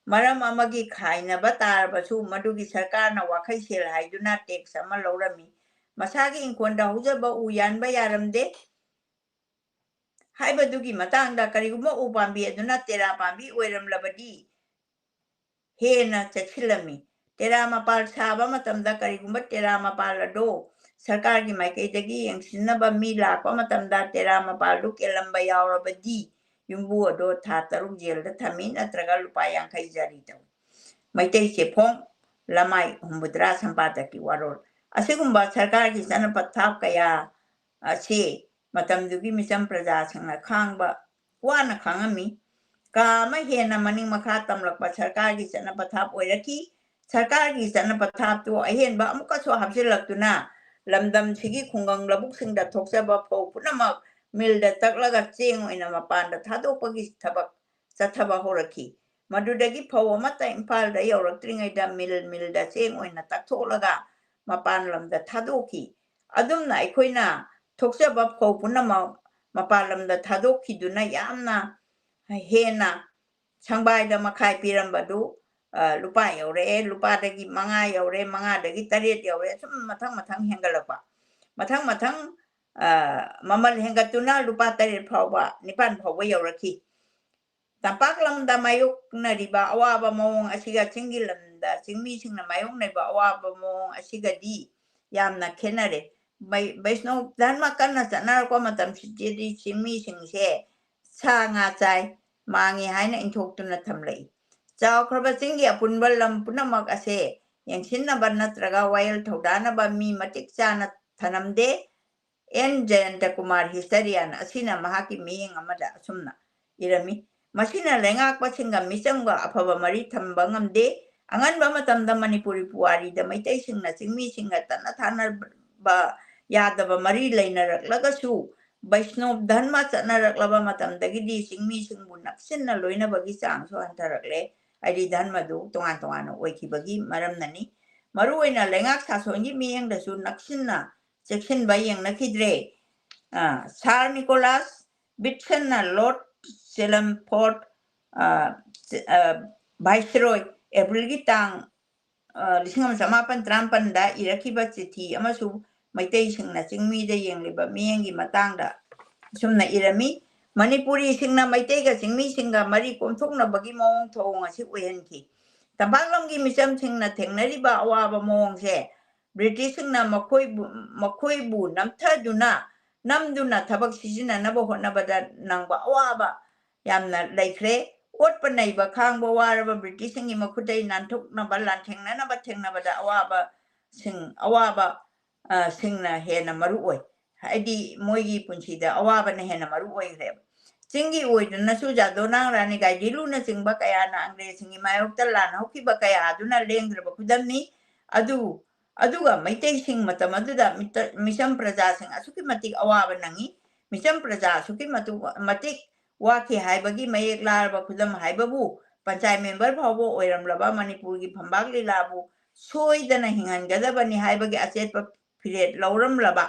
maram amagi khainaba tarabasu madugi sarkarna wakhai sel haiduna tax ama lawrami masagi inkonda hujaba u yanba yaramde haibadugi matangda karigumba u pambi aduna tera pambi oiramlabadi hena chachilami tera mapal saba matamda karigumba tera mapal ado sarkargi maikaidagi yangsinaba mi lakpa matamda tera mapal du kelamba yaurabadi yumbu ado tha taruk jelda thami natraga lupa yankhai jari taw maitai chepong lamai humbudra sampataki warol asigumba sarkargi chana pathap kaya ase ꯃꯇꯝꯗꯨꯒꯤ ꯃꯤꯆꯝ ꯄ꯭ꯔꯖꯥꯁꯤꯡꯅ ꯈꯥꯡꯕ ꯋꯥꯅ ꯈꯥꯡꯉꯝꯃꯤ ꯀꯥ ꯑꯃ ꯍꯦꯟꯅ ꯃꯅꯤꯡ ꯃꯈꯥ ꯇꯝꯂꯛꯄ ꯁꯔꯀꯥꯔꯒꯤ ꯆꯠꯅ ꯄꯊꯥꯞ ꯑꯣꯏꯔꯛꯈꯤ ꯁꯔꯀꯥꯔꯒꯤ ꯆꯠꯅ ꯄꯊꯥꯞꯇꯨ ꯑꯍꯦꯟꯕ ꯑꯃꯨꯛꯀꯁꯨ ꯍꯥꯞꯆꯤꯜꯂꯛꯇꯨꯅ ꯂꯝꯗꯝꯁꯤꯒꯤ ꯈꯨꯡꯒꯪ ꯂꯧꯕꯨꯛꯁꯤꯡꯗ ꯊꯣꯛꯆꯕ ꯐꯧ ꯄꯨꯝꯅꯃꯛ ꯃꯤꯜꯗ ꯇꯛꯂꯒ ꯆꯦꯡ ꯑꯣꯏꯅ ꯃꯄꯥꯟꯗ ꯊꯥꯗꯣꯛꯄꯒꯤ ꯊꯕꯛ ꯆꯠꯊꯕ ꯍꯧꯔꯛꯈꯤ ꯃꯗꯨꯗꯒꯤ ꯐꯧ ꯑꯃꯠꯇ ꯏꯝꯐꯥꯜꯗ ꯌꯧꯔꯛꯇ꯭ꯔꯤꯉꯩꯗ ꯃꯤꯜꯗ ꯆꯦꯡ ꯑꯣꯏꯅ ꯇꯛꯊꯣꯛꯂꯒ ꯃꯄꯥꯟ ꯂꯝꯗ ꯊꯥꯗꯣꯛꯈꯤ ꯑꯗꯨꯝꯅ ꯑꯩꯈꯣꯏꯅ ꯊꯣꯛꯆꯕ ꯐꯧ ꯄꯨꯝꯅꯃꯛ ꯃꯄꯥꯟ ꯂꯝꯗ ꯊꯥꯗꯣꯛꯈꯤꯗꯨꯅ ꯌꯥꯝꯅ ꯍꯦꯟꯅ ꯁꯪꯕꯥꯏꯗ ꯃꯈꯥꯏ ꯄꯤꯔꯝꯕꯗꯨ lupa yore lupa dagi manga yore manga dagi tarit yore sum mathang hengalapa mathang mamal hengatuna lupa tarit phawa nipan phawa yoraki tampak lamda mayuk na riba awaba mong asiga chingilamda chingmi singna mayuk na riba awaba mong asiga di yamna khenare baisno dharma kanna chanar ko matam sijedi chingmi singse sa nga chai mangi haina inthokuna thamlei ꯆꯥꯎꯈ꯭ꯔꯕ ꯆꯤꯡꯒꯤ ꯑꯄꯨꯟꯕ ꯂꯝ ꯄꯨꯝꯅꯃꯛ ꯑꯁꯦ ꯌꯦꯡꯁꯤꯟꯅꯕ ꯅꯠꯇ꯭ꯔꯒ ꯋꯥꯌꯦꯜ ꯊꯧꯗꯥꯅꯕ ꯃꯤ ꯃꯇꯤꯛ ꯆꯥꯅ ꯊꯅꯝꯗꯦ ꯑꯦꯟ ꯖꯌꯟꯇ ꯀꯨꯃꯥꯔ ꯍꯤꯁꯇꯔꯤꯌꯥꯟ ꯑꯁꯤꯅ ꯃꯍꯥꯛꯀꯤ ꯃꯤꯠꯌꯦꯡ ꯑꯃꯗ ꯑꯁꯨꯝꯅ ꯏꯔꯝꯃꯤ ꯃꯁꯤꯅ ꯂꯩꯉꯥꯛꯄꯁꯤꯡꯒ ꯃꯤꯆꯝꯒ ꯑꯐꯕ ꯃꯔꯤ ꯊꯝꯕ ꯉꯝꯗꯦ ꯑꯉꯟꯕ ꯃꯇꯝꯗ ꯃꯅꯤꯄꯨꯔꯤ ꯄꯨꯋꯥꯔꯤꯗ ꯃꯩꯇꯩꯁꯤꯡꯅ ꯆꯤꯡꯃꯤꯁꯤꯡꯒ ꯇꯠꯅ ꯊꯥꯅꯕ ꯌꯥꯗꯕ ꯃꯔꯤ ꯂꯩꯅꯔꯛꯂꯒꯁꯨ ꯕꯩꯁꯅꯣꯞ ꯙꯔꯃ ꯆꯠꯅꯔꯛꯂꯕ ꯃꯇꯝꯗꯒꯤꯗꯤ ꯆꯤꯡꯃꯤꯁꯤꯡꯕꯨ ꯅꯛꯁꯤꯟꯅ ꯂꯣꯏꯅꯕꯒꯤ ꯆꯥꯡꯁꯨ ꯍꯟꯊꯔꯛꯂꯦ ꯍꯥꯏꯗꯤ ꯙꯔꯃꯗꯨ ꯇꯣꯉꯥꯟ ꯇꯣꯉꯥꯟꯅ ꯑꯣꯏꯈꯤꯕꯒꯤ ꯃꯔꯝꯅꯅꯤ ꯃꯔꯨꯑꯣꯏꯅ ꯂꯩꯉꯥꯛ ꯁꯥꯁꯣꯟꯒꯤ ꯃꯤꯠꯌꯦꯡꯗꯁꯨ ꯅꯛꯁꯤꯟꯅ ꯆꯦꯛꯁꯤꯟꯕ ꯌꯦꯡꯅꯈꯤꯗ꯭ꯔꯦ ꯁꯥꯔ ꯅꯤꯀꯣꯂꯥꯁ ꯕꯤꯠꯁꯟꯅ ꯂꯣꯔꯗ ꯆꯦꯂꯝꯐꯣꯔꯠ ꯚꯥꯏꯁꯔꯣꯏ ꯑꯦꯄ꯭ꯔꯤꯜꯒꯤ ꯇꯥꯡ 1854ꯗ ꯏꯔꯛꯈꯤꯕ ꯆꯤꯊꯤ ꯑꯃꯁꯨꯡ ꯃꯩꯇꯩꯁꯤꯡꯅ ꯆꯤꯡꯃꯤꯗ ꯌꯦꯡꯂꯤꯕ ꯃꯤꯠꯌꯦꯡꯒꯤ ꯃꯇꯥꯡꯗ ꯑꯁꯨꯝꯅ ꯏꯔꯝꯃꯤ ꯃꯅꯤꯄꯨꯔꯤꯁꯤꯡꯅ ꯃꯩꯇꯩꯒ ꯆꯤꯡꯃꯤꯁꯤꯡꯒ ꯃꯔꯤ ꯀꯣꯝꯊꯣꯛꯅꯕꯒꯤ ꯃꯑꯣꯡ ꯊꯧꯑꯣꯡ ꯑꯁꯤ ꯑꯣꯏꯍꯟꯈꯤ ꯇꯝꯄꯥꯛꯂꯝꯒꯤ ꯃꯤꯆꯝꯁꯤꯡꯅ ꯊꯦꯡꯅꯔꯤꯕ ꯑꯋꯥꯕ ꯃꯑꯣꯡꯁꯦ ꯕ꯭ꯔꯤꯇꯤꯁꯁꯤꯡꯅ ꯃꯈꯣꯏꯕꯨ ꯅꯝꯗꯨꯅ ꯊꯕꯛ ꯁꯤꯖꯤꯟꯅꯅꯕ ꯍꯣꯠꯅꯕꯗ ꯅꯪꯕ ꯑꯋꯥꯕ ꯌꯥꯝꯅ ꯂꯩꯈ꯭ꯔꯦ ꯑꯣꯠꯄ ꯅꯩꯕ ꯈꯥꯡꯕ ꯋꯥꯔꯕ ꯕ꯭ꯔꯤꯇꯤꯁꯁꯤꯡꯒꯤ ꯃꯈꯨꯠꯇꯒꯤ ꯅꯥꯟꯊꯣꯛꯅꯕ ꯂꯥꯟꯊꯦꯡꯅꯅꯕ ꯊꯦꯡꯅꯕꯗ ꯑꯋꯥꯕꯁꯤꯡꯅ ꯍꯦꯟꯅ ꯃꯔꯨ ꯑꯣꯏ ꯍꯥꯏꯗꯤ ꯃꯣꯏꯒꯤ ꯄꯨꯟꯁꯤꯗ ꯑꯋꯥꯕꯅ ꯍꯦꯟꯅ ꯃꯔꯨ ꯑꯣꯏꯈ꯭ꯔꯦꯕ ꯆꯤꯡꯒꯤ ꯑꯣꯏꯗꯨꯅꯁꯨ ꯖꯥꯗꯣꯅꯥꯡ ꯔꯥꯅꯤꯒꯥꯏ ꯗꯤꯂꯨꯅꯆꯤꯡꯕ ꯀꯌꯥꯅ ꯑꯪꯒ꯭ꯔꯦꯖꯁꯤꯡꯒꯤ ꯃꯥꯌꯣꯛꯇ ꯂꯥꯟ ꯍꯧꯈꯤꯕ ꯀꯌꯥ ꯑꯗꯨꯅ ꯂꯦꯡꯗ꯭ꯔꯕ ꯈꯨꯗꯝꯅꯤ ꯑꯗꯨꯒ ꯃꯩꯇꯩꯁꯤꯡ ꯃꯇꯝ ꯑꯗꯨꯗ ꯃꯤꯆꯝ ꯄ꯭ꯔꯖꯥꯁꯤꯡ ꯑꯁꯨꯛꯀꯤ ꯃꯇꯤꯛ ꯑꯋꯥꯕ ꯅꯪꯉꯤ ꯃꯤꯆꯝ ꯄ꯭ꯔꯖꯥ ꯑꯁꯨꯛꯀꯤ ꯃꯇꯤꯛ ꯋꯥꯈꯤ ꯍꯥꯏꯕꯒꯤ ꯃꯌꯦꯛ ꯂꯥꯔꯕ ꯈꯨꯗꯝ ꯍꯥꯏꯕꯕꯨ ꯄꯟꯆꯥꯌꯠ ꯃꯦꯝꯕꯔ ꯐꯥꯎꯕ ꯑꯣꯏꯔꯝꯂꯕ ꯃꯅꯤꯄꯨꯔꯒꯤ ꯐꯝꯕꯥꯛ ꯂꯤꯂꯥꯕꯨ ꯁꯣꯏꯗꯅ ꯍꯤꯡꯍꯟꯒꯗꯕꯅꯤ ꯍꯥꯏꯕꯒꯤ ꯑꯆꯦꯠꯄ ꯐꯤꯔꯦꯞ ꯂꯧꯔꯝꯂꯕ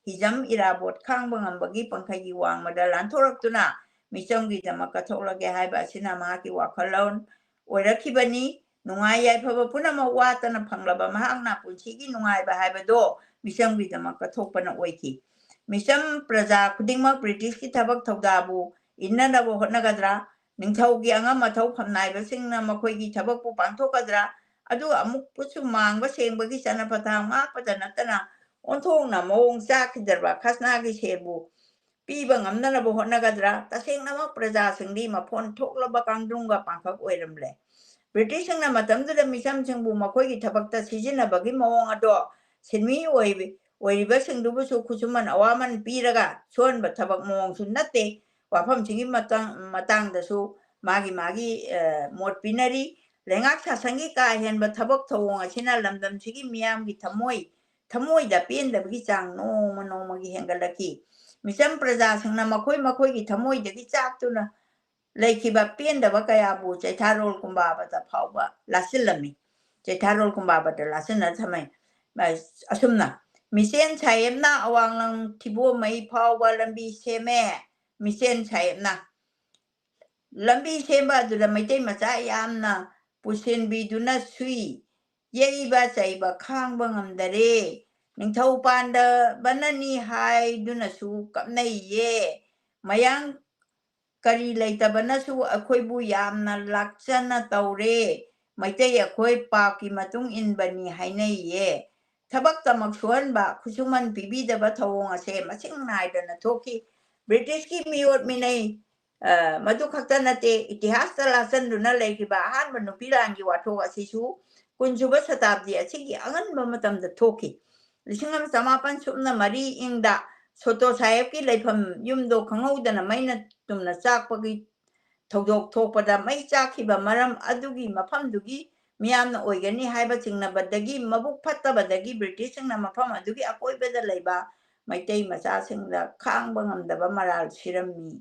ꯍꯤꯖꯝ ꯏꯔꯥꯕꯣꯠ ꯈꯥꯡꯕ ꯉꯝꯕꯒꯤ ꯄꯪꯈꯩꯒꯤ ꯋꯥꯡꯃꯗ ꯂꯥꯟꯊꯣꯔꯛꯇꯨꯅ ꯃꯤꯆꯝꯒꯤꯗꯃꯛ ꯀꯠꯊꯣꯛꯂꯒꯦ ꯍꯥꯏꯕ ꯑꯁꯤꯅ ꯃꯍꯥꯛꯀꯤ ꯋꯥꯈꯜꯂꯣꯟ ꯑꯣꯏꯔꯛꯈꯤꯕꯅꯤ ꯅꯨꯡꯉꯥꯏ ꯌꯥꯏꯐꯕ ꯄꯨꯝꯅꯃꯛ ꯋꯥꯠꯇꯅ ꯐꯪꯂꯕ ꯃꯍꯥꯛꯅ ꯄꯨꯟꯁꯤꯒꯤ ꯅꯨꯡꯉꯥꯏꯕ ꯍꯥꯏꯕꯗꯣ ꯃꯤꯆꯝꯒꯤꯗꯃꯛ ꯀꯠꯊꯣꯛꯄꯅ ꯑꯣꯏꯈꯤ ꯃꯤꯆꯝ ꯄ꯭ꯔꯖꯥ ꯈꯨꯗꯤꯡꯃꯛ ꯕ꯭ꯔꯤꯇꯤꯁꯀꯤ ꯊꯕꯛ ꯊꯧꯗꯥꯕꯨ ꯏꯟꯅꯅꯕ ꯍꯣꯠꯅꯒꯗ꯭ꯔꯥ ꯅꯤꯡꯊꯧꯒꯤ ꯑꯉꯝ ꯑꯊꯧ ꯐꯝꯅꯥꯏꯕꯁꯤꯡꯅ ꯃꯈꯣꯏꯒꯤ ꯊꯕꯛꯄꯨ ꯄꯥꯡꯊꯣꯛꯀꯗ꯭ꯔꯥ ꯑꯗꯨꯒ ꯑꯃꯨꯛꯄꯨꯁꯨ ꯃꯥꯡꯕ ꯁꯦꯡꯕꯒꯤ ꯆꯠꯅ ꯄꯊꯥꯞ ꯉꯥꯛꯄꯗ ꯅꯠꯇꯅ ꯑꯣꯟꯊꯣꯛꯅ ꯃꯑꯣꯡ ꯆꯥꯈꯤꯗ꯭ꯔꯕ ꯈꯁꯅꯥꯒꯤ ꯁꯦꯜꯕꯨ ꯄꯤꯕ ꯉꯝꯅꯅꯕ ꯍꯣꯠꯅꯒꯗ꯭ꯔꯥ ꯇꯁꯦꯡꯅꯃꯛ ꯄ꯭ꯔꯖꯥꯁꯤꯡꯗꯤ ꯃꯐꯣꯟ ꯊꯣꯛꯂꯕ ꯀꯥꯡꯗ꯭ꯔꯨꯝꯒ ꯄꯥꯡꯈꯛ ꯑꯣꯏꯔꯝꯂꯦ ꯕ꯭ꯔꯤꯇꯤꯁꯁꯤꯡꯅ ꯃꯇꯝꯗꯨꯗ ꯃꯤꯆꯝꯁꯤꯡꯕꯨ ꯃꯈꯣꯏꯒꯤ ꯊꯕꯛꯇ ꯁꯤꯖꯤꯟꯅꯕꯒꯤ ꯃꯑꯣꯡ ꯑꯗꯣ ꯁꯤꯟꯃꯤ ꯑꯣꯏꯔꯤꯕꯁꯤꯡꯗꯨꯕꯨꯁꯨ ꯈꯨꯠꯁꯨꯃꯟ ꯑꯋꯥꯃꯟ ꯄꯤꯔꯒ ꯁꯣꯟꯕ ꯊꯕꯛ ꯃꯑꯣꯡꯁꯨ ꯅꯠꯇꯦ ꯋꯥꯐꯝꯁꯤꯒꯤ ꯃꯇꯥꯡꯗꯁꯨ ꯃꯥꯒꯤ ꯃꯣꯠ ꯄꯤꯅꯔꯤ ꯂꯩꯉꯥꯛ ꯁꯥꯁꯟꯒꯤ ꯀꯥ ꯍꯦꯟꯕ ꯊꯕꯛ ꯊꯧꯑꯣꯡ ꯑꯁꯤꯅ ꯂꯝꯗꯝꯁꯤꯒꯤ ꯃꯤꯌꯥꯝꯒꯤ ꯊꯃꯣꯏꯗ ꯄꯦꯟꯗꯕꯒꯤ ꯆꯥꯡ ꯅꯣꯡꯃꯒꯤ ꯍꯦꯟꯒꯠꯂꯛꯈꯤ ꯃꯤꯆꯝ ꯄ꯭ꯔꯖꯥꯁꯤꯡꯅ ꯃꯈꯣꯏꯒꯤ ꯊꯃꯣꯏꯗꯒꯤ ꯆꯥꯛꯇꯨꯅ ꯂꯩꯈꯤꯕ ꯄꯦꯟꯗꯕ ꯀꯌꯥꯕꯨ ꯆꯩꯊꯥꯔꯣꯜ ꯀꯨꯝꯕꯥꯕꯗ ꯐꯥꯎꯕ ꯂꯥꯁꯤꯜꯂꯝꯃꯤ ꯆꯩꯊꯥꯔꯣꯜ ꯀꯨꯝꯕꯥꯕꯗ ꯂꯥꯁꯤꯟꯅ ꯊꯝꯃꯤ ꯑꯁꯨꯝꯅ ꯃꯤꯆꯦꯟ ꯁꯥꯏꯌꯦꯞꯅ ꯑꯋꯥꯡꯂꯪ ꯊꯤꯕꯣꯃꯩ ꯐꯥꯎꯕ ꯂꯝꯕꯤ ꯁꯦꯝꯃꯦ ꯃꯤꯆꯦꯟ ꯁꯥꯏꯌꯦꯞꯅ ꯂꯝꯕꯤ ꯁꯦꯝꯕ ꯑꯗꯨꯗ ꯃꯩꯇꯩ ꯃꯆꯥ ꯌꯥꯝꯅ ꯄꯨꯁꯤꯟꯕꯤꯗꯨꯅ ꯁꯨꯏ ꯌꯩꯕ ꯆꯩꯕ ꯈꯥꯡꯕ ꯉꯝꯗꯔꯦ ꯅꯤꯡꯊꯧ ꯄꯥꯟꯗꯕꯅꯅꯤ ꯍꯥꯏꯗꯨꯅꯁꯨ ꯀꯞꯅꯩꯌꯦ ꯃꯌꯥꯡ ꯀꯔꯤ ꯂꯩꯇꯕꯅꯁꯨ ꯑꯩꯈꯣꯏꯕꯨ ꯌꯥꯝꯅ ꯂꯥꯛꯆꯅ ꯇꯧꯔꯦ ꯃꯩꯇꯩ ꯑꯩꯈꯣꯏ ꯄꯥꯞꯀꯤ ꯃꯇꯨꯡ ꯏꯟꯕꯅꯤ ꯍꯥꯏꯅꯩꯌꯦ ꯊꯕꯛꯇꯃꯛ ꯁꯨꯍꯟꯕ ꯈꯨꯠꯁꯨꯃꯟ ꯄꯤꯕꯤꯗꯕ ꯊꯧꯑꯣꯡ ꯑꯁꯦ ꯃꯁꯤꯡ ꯅꯥꯏꯗꯅ ꯊꯣꯛꯈꯤ ꯕ꯭ꯔꯤꯇꯤꯁꯀꯤ ꯃꯤꯑꯣꯠ ꯃꯤꯅꯩ ꯃꯗꯨ ꯈꯛꯇ ꯅꯠꯇꯦ ꯏꯇꯤꯍꯥꯁꯇ ꯂꯥꯆꯟꯗꯨꯅ ꯂꯩꯈꯤꯕ ꯑꯍꯥꯟꯕ ꯅꯨꯄꯤ ꯂꯥꯟꯒꯤ ꯋꯥꯊꯣꯛ ꯑꯁꯤꯁꯨ ꯀꯨꯟꯁꯨꯕ ꯁꯇꯥꯕꯗꯤ ꯑꯁꯤꯒꯤ ꯑꯉꯟꯕ ꯃꯇꯝꯗ ꯊꯣꯛꯈꯤ 1954 ꯏꯪꯗ ꯁꯣꯇꯣ ꯁꯥꯍꯦꯕꯀꯤ ꯂꯩꯐꯝ ꯌꯨꯝꯗꯣ ꯈꯪꯍꯧꯗꯅ ꯃꯩꯅ ꯇꯨꯝꯅ ꯆꯥꯛꯄꯒꯤ ꯊꯧꯗꯣꯛ ꯊꯣꯛꯄꯗ ꯃꯩ ꯆꯥꯛꯈꯤꯕ ꯃꯔꯝ ꯑꯗꯨꯒꯤ ꯃꯐꯝꯗꯨꯒꯤ ꯃꯤꯌꯥꯝꯅ ꯑꯣꯏꯒꯅꯤ ꯍꯥꯏꯕ ꯆꯤꯡꯅꯕꯗꯒꯤ ꯃꯕꯨꯛ ꯐꯠꯇꯕꯗꯒꯤ ꯕ꯭ꯔꯤꯇꯤꯁꯁꯤꯡꯅ ꯃꯐꯝ ꯑꯗꯨꯒꯤ ꯑꯀꯣꯏꯕꯗ ꯂꯩꯕ ꯃꯩꯇꯩ ꯃꯆꯥꯁꯤꯡꯗ ꯈꯥꯡꯕ ꯉꯝꯗꯕ ꯃꯔꯥꯜ ꯁꯤꯔꯝꯃꯤ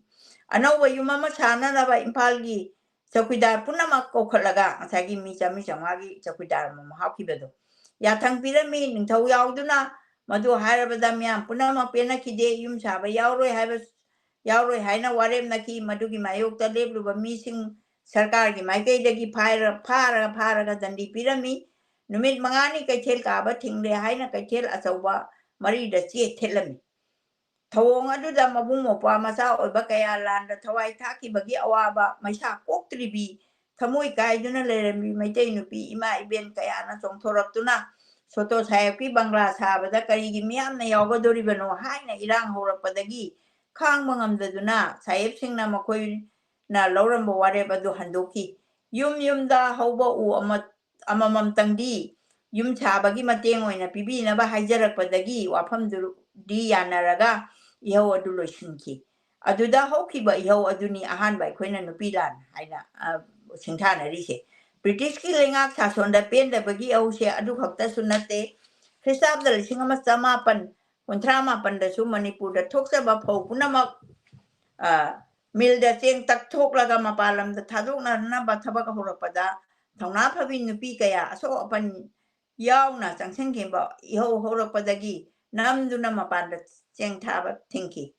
ꯑꯅꯧꯕ ꯌꯨꯝ ꯑꯃ ꯁꯥꯅꯅꯕ ꯏꯝꯐꯥꯜꯒꯤ ꯆꯧꯀꯤꯗꯥꯔ ꯄꯨꯝꯅꯃꯛ ꯀꯧꯈꯠꯂꯒ ꯉꯁꯥꯏꯒꯤ ꯃꯤ 100-150ꯒꯤ ꯆꯧꯀꯤꯗꯥꯔ ꯑꯃ ꯍꯥꯞꯈꯤꯕꯗꯣ ꯌꯥꯊꯪ ꯄꯤꯔꯝꯃꯤ ꯅꯤꯡꯊꯧ ꯌꯥꯎꯗꯨꯅ ꯃꯗꯨ ꯍꯥꯏꯔꯕꯗ ꯃꯤꯌꯥꯝ ꯄꯨꯝꯅꯃꯛ ꯄꯦꯟꯅꯈꯤꯗꯦ ꯌꯨꯝ ꯁꯥꯕ ꯌꯥꯎꯔꯣꯏ ꯍꯥꯏꯅ ꯋꯥꯔꯦꯞꯅꯈꯤ ꯃꯗꯨꯒꯤ ꯃꯥꯌꯣꯛꯇ ꯂꯦꯞꯂꯨꯕ ꯃꯤꯁꯤꯡ ꯁꯔꯀꯥꯔꯒꯤ ꯃꯥꯏꯀꯩꯗꯒꯤ ꯐꯥꯔꯒ ꯗꯟꯗꯤ ꯄꯤꯔꯝꯃꯤ ꯅꯨꯃꯤꯠ 5ꯅꯤ ꯀꯩꯊꯦꯜ ꯀꯥꯕ ꯊꯤꯡꯂꯦ ꯍꯥꯏꯅ ꯀꯩꯊꯦꯜ ꯑꯆꯧꯕ 4ꯗ ꯆꯦ ꯊꯦꯠꯂꯝꯃꯤ ꯊꯧꯑꯣꯡ ꯑꯗꯨꯗ ꯃꯕꯨꯡ ꯃꯧꯄ꯭ꯋꯥ ꯃꯆꯥ ꯑꯣꯏꯕ ꯀꯌꯥ ꯂꯥꯟꯗ ꯊꯋꯥꯏ ꯊꯥꯈꯤꯕꯒꯤ ꯑꯋꯥꯕ ꯃꯩꯁꯥ ꯀꯣꯛꯇ꯭ꯔꯤꯕꯤ ꯊꯃꯣꯏ ꯀꯥꯏꯗꯨꯅ ꯂꯩꯔꯝꯃꯤ ꯃꯩꯇꯩ ꯅꯨꯄꯤ ꯏꯃꯥ ꯏꯕꯦꯟ ꯀꯌꯥꯅ ꯆꯣꯡꯊꯣꯔꯛꯇꯨꯅ ꯁꯣꯇꯣ ꯁꯥꯍꯦꯕꯀꯤ ꯕꯪꯒ꯭ꯂꯥ ꯁꯥꯕꯗ ꯀꯔꯤꯒꯤ ꯃꯤꯌꯥꯝꯅ ꯌꯥꯎꯒꯗꯣꯔꯤꯕꯅꯣ ꯍꯥꯏꯅ ꯏꯔꯥꯡ ꯍꯧꯔꯛꯄꯗꯒꯤ ꯈꯥꯡꯕ ꯉꯝꯗꯗꯨꯅ ꯁꯥꯍꯦꯕꯁꯤꯡꯅ ꯃꯈꯣꯏꯅ ꯂꯧꯔꯝꯕ ꯋꯥꯔꯦꯞ ꯑꯗꯨ ꯍꯟꯗꯣꯛꯈꯤ ꯌꯨꯝꯗ ꯍꯧꯕ ꯎ ꯑꯃꯃꯝꯇꯪꯗꯤ ꯌꯨꯝ ꯁꯥꯕꯒꯤ ꯃꯇꯦꯡ ꯑꯣꯏꯅ ꯄꯤꯕꯤꯅꯕ ꯍꯥꯏꯖꯔꯛꯄꯗꯒꯤ ꯋꯥꯐꯝꯗꯨꯗꯤ ꯌꯥꯅꯔꯒ ꯏꯍꯧ ꯑꯗꯨ ꯂꯣꯏꯁꯤꯟꯈꯤ ꯑꯗꯨꯗ ꯍꯧꯈꯤꯕ ꯏꯍꯧ ꯑꯗꯨꯅꯤ ꯑꯍꯥꯟꯕ ꯑꯩꯈꯣꯏꯅ ꯅꯨꯄꯤ ꯂꯥꯟ ꯍꯥꯏꯅ ꯁꯤꯡꯊꯥꯅꯔꯤꯁꯦ ꯕ꯭ꯔꯤꯇꯤꯁꯀꯤ ꯂꯩꯉꯥꯛ ꯁꯥꯁꯣꯟꯗ ꯄꯦꯟꯗꯕꯒꯤ ꯏꯍꯧꯁꯦ ꯑꯗꯨꯈꯛꯇꯁꯨ ꯅꯠꯇꯦ ꯈ꯭ꯔꯤꯁꯇꯥब्ꯗ 1888ꯗꯁꯨ ꯃꯅꯤꯄꯨꯔꯗ ꯊꯣꯛꯆꯕ ꯐꯧ ꯄꯨꯝꯅꯃꯛ ꯃꯤꯜꯗ ꯆꯦꯡ ꯇꯛꯊꯣꯛꯂꯒ ꯃꯄꯥꯟ ꯂꯝꯗ ꯊꯥꯗꯣꯛꯅꯅꯕ ꯊꯕꯛ ꯍꯧꯔꯛꯄꯗ ꯊꯧꯅꯥ ꯐꯕꯤ ꯅꯨꯄꯤ ꯀꯌꯥ ꯑꯁꯣꯛ ꯑꯄꯟ ꯌꯥꯎꯅ ꯆꯪꯁꯤꯟꯈꯤꯕ ꯏꯍꯧ ꯍꯧꯔꯛꯄꯗꯒꯤ ꯅꯝꯗꯨꯅ ꯃꯄꯥꯟꯗ ꯆꯦꯡ ꯊꯥꯕ ꯊꯤꯡꯈꯤ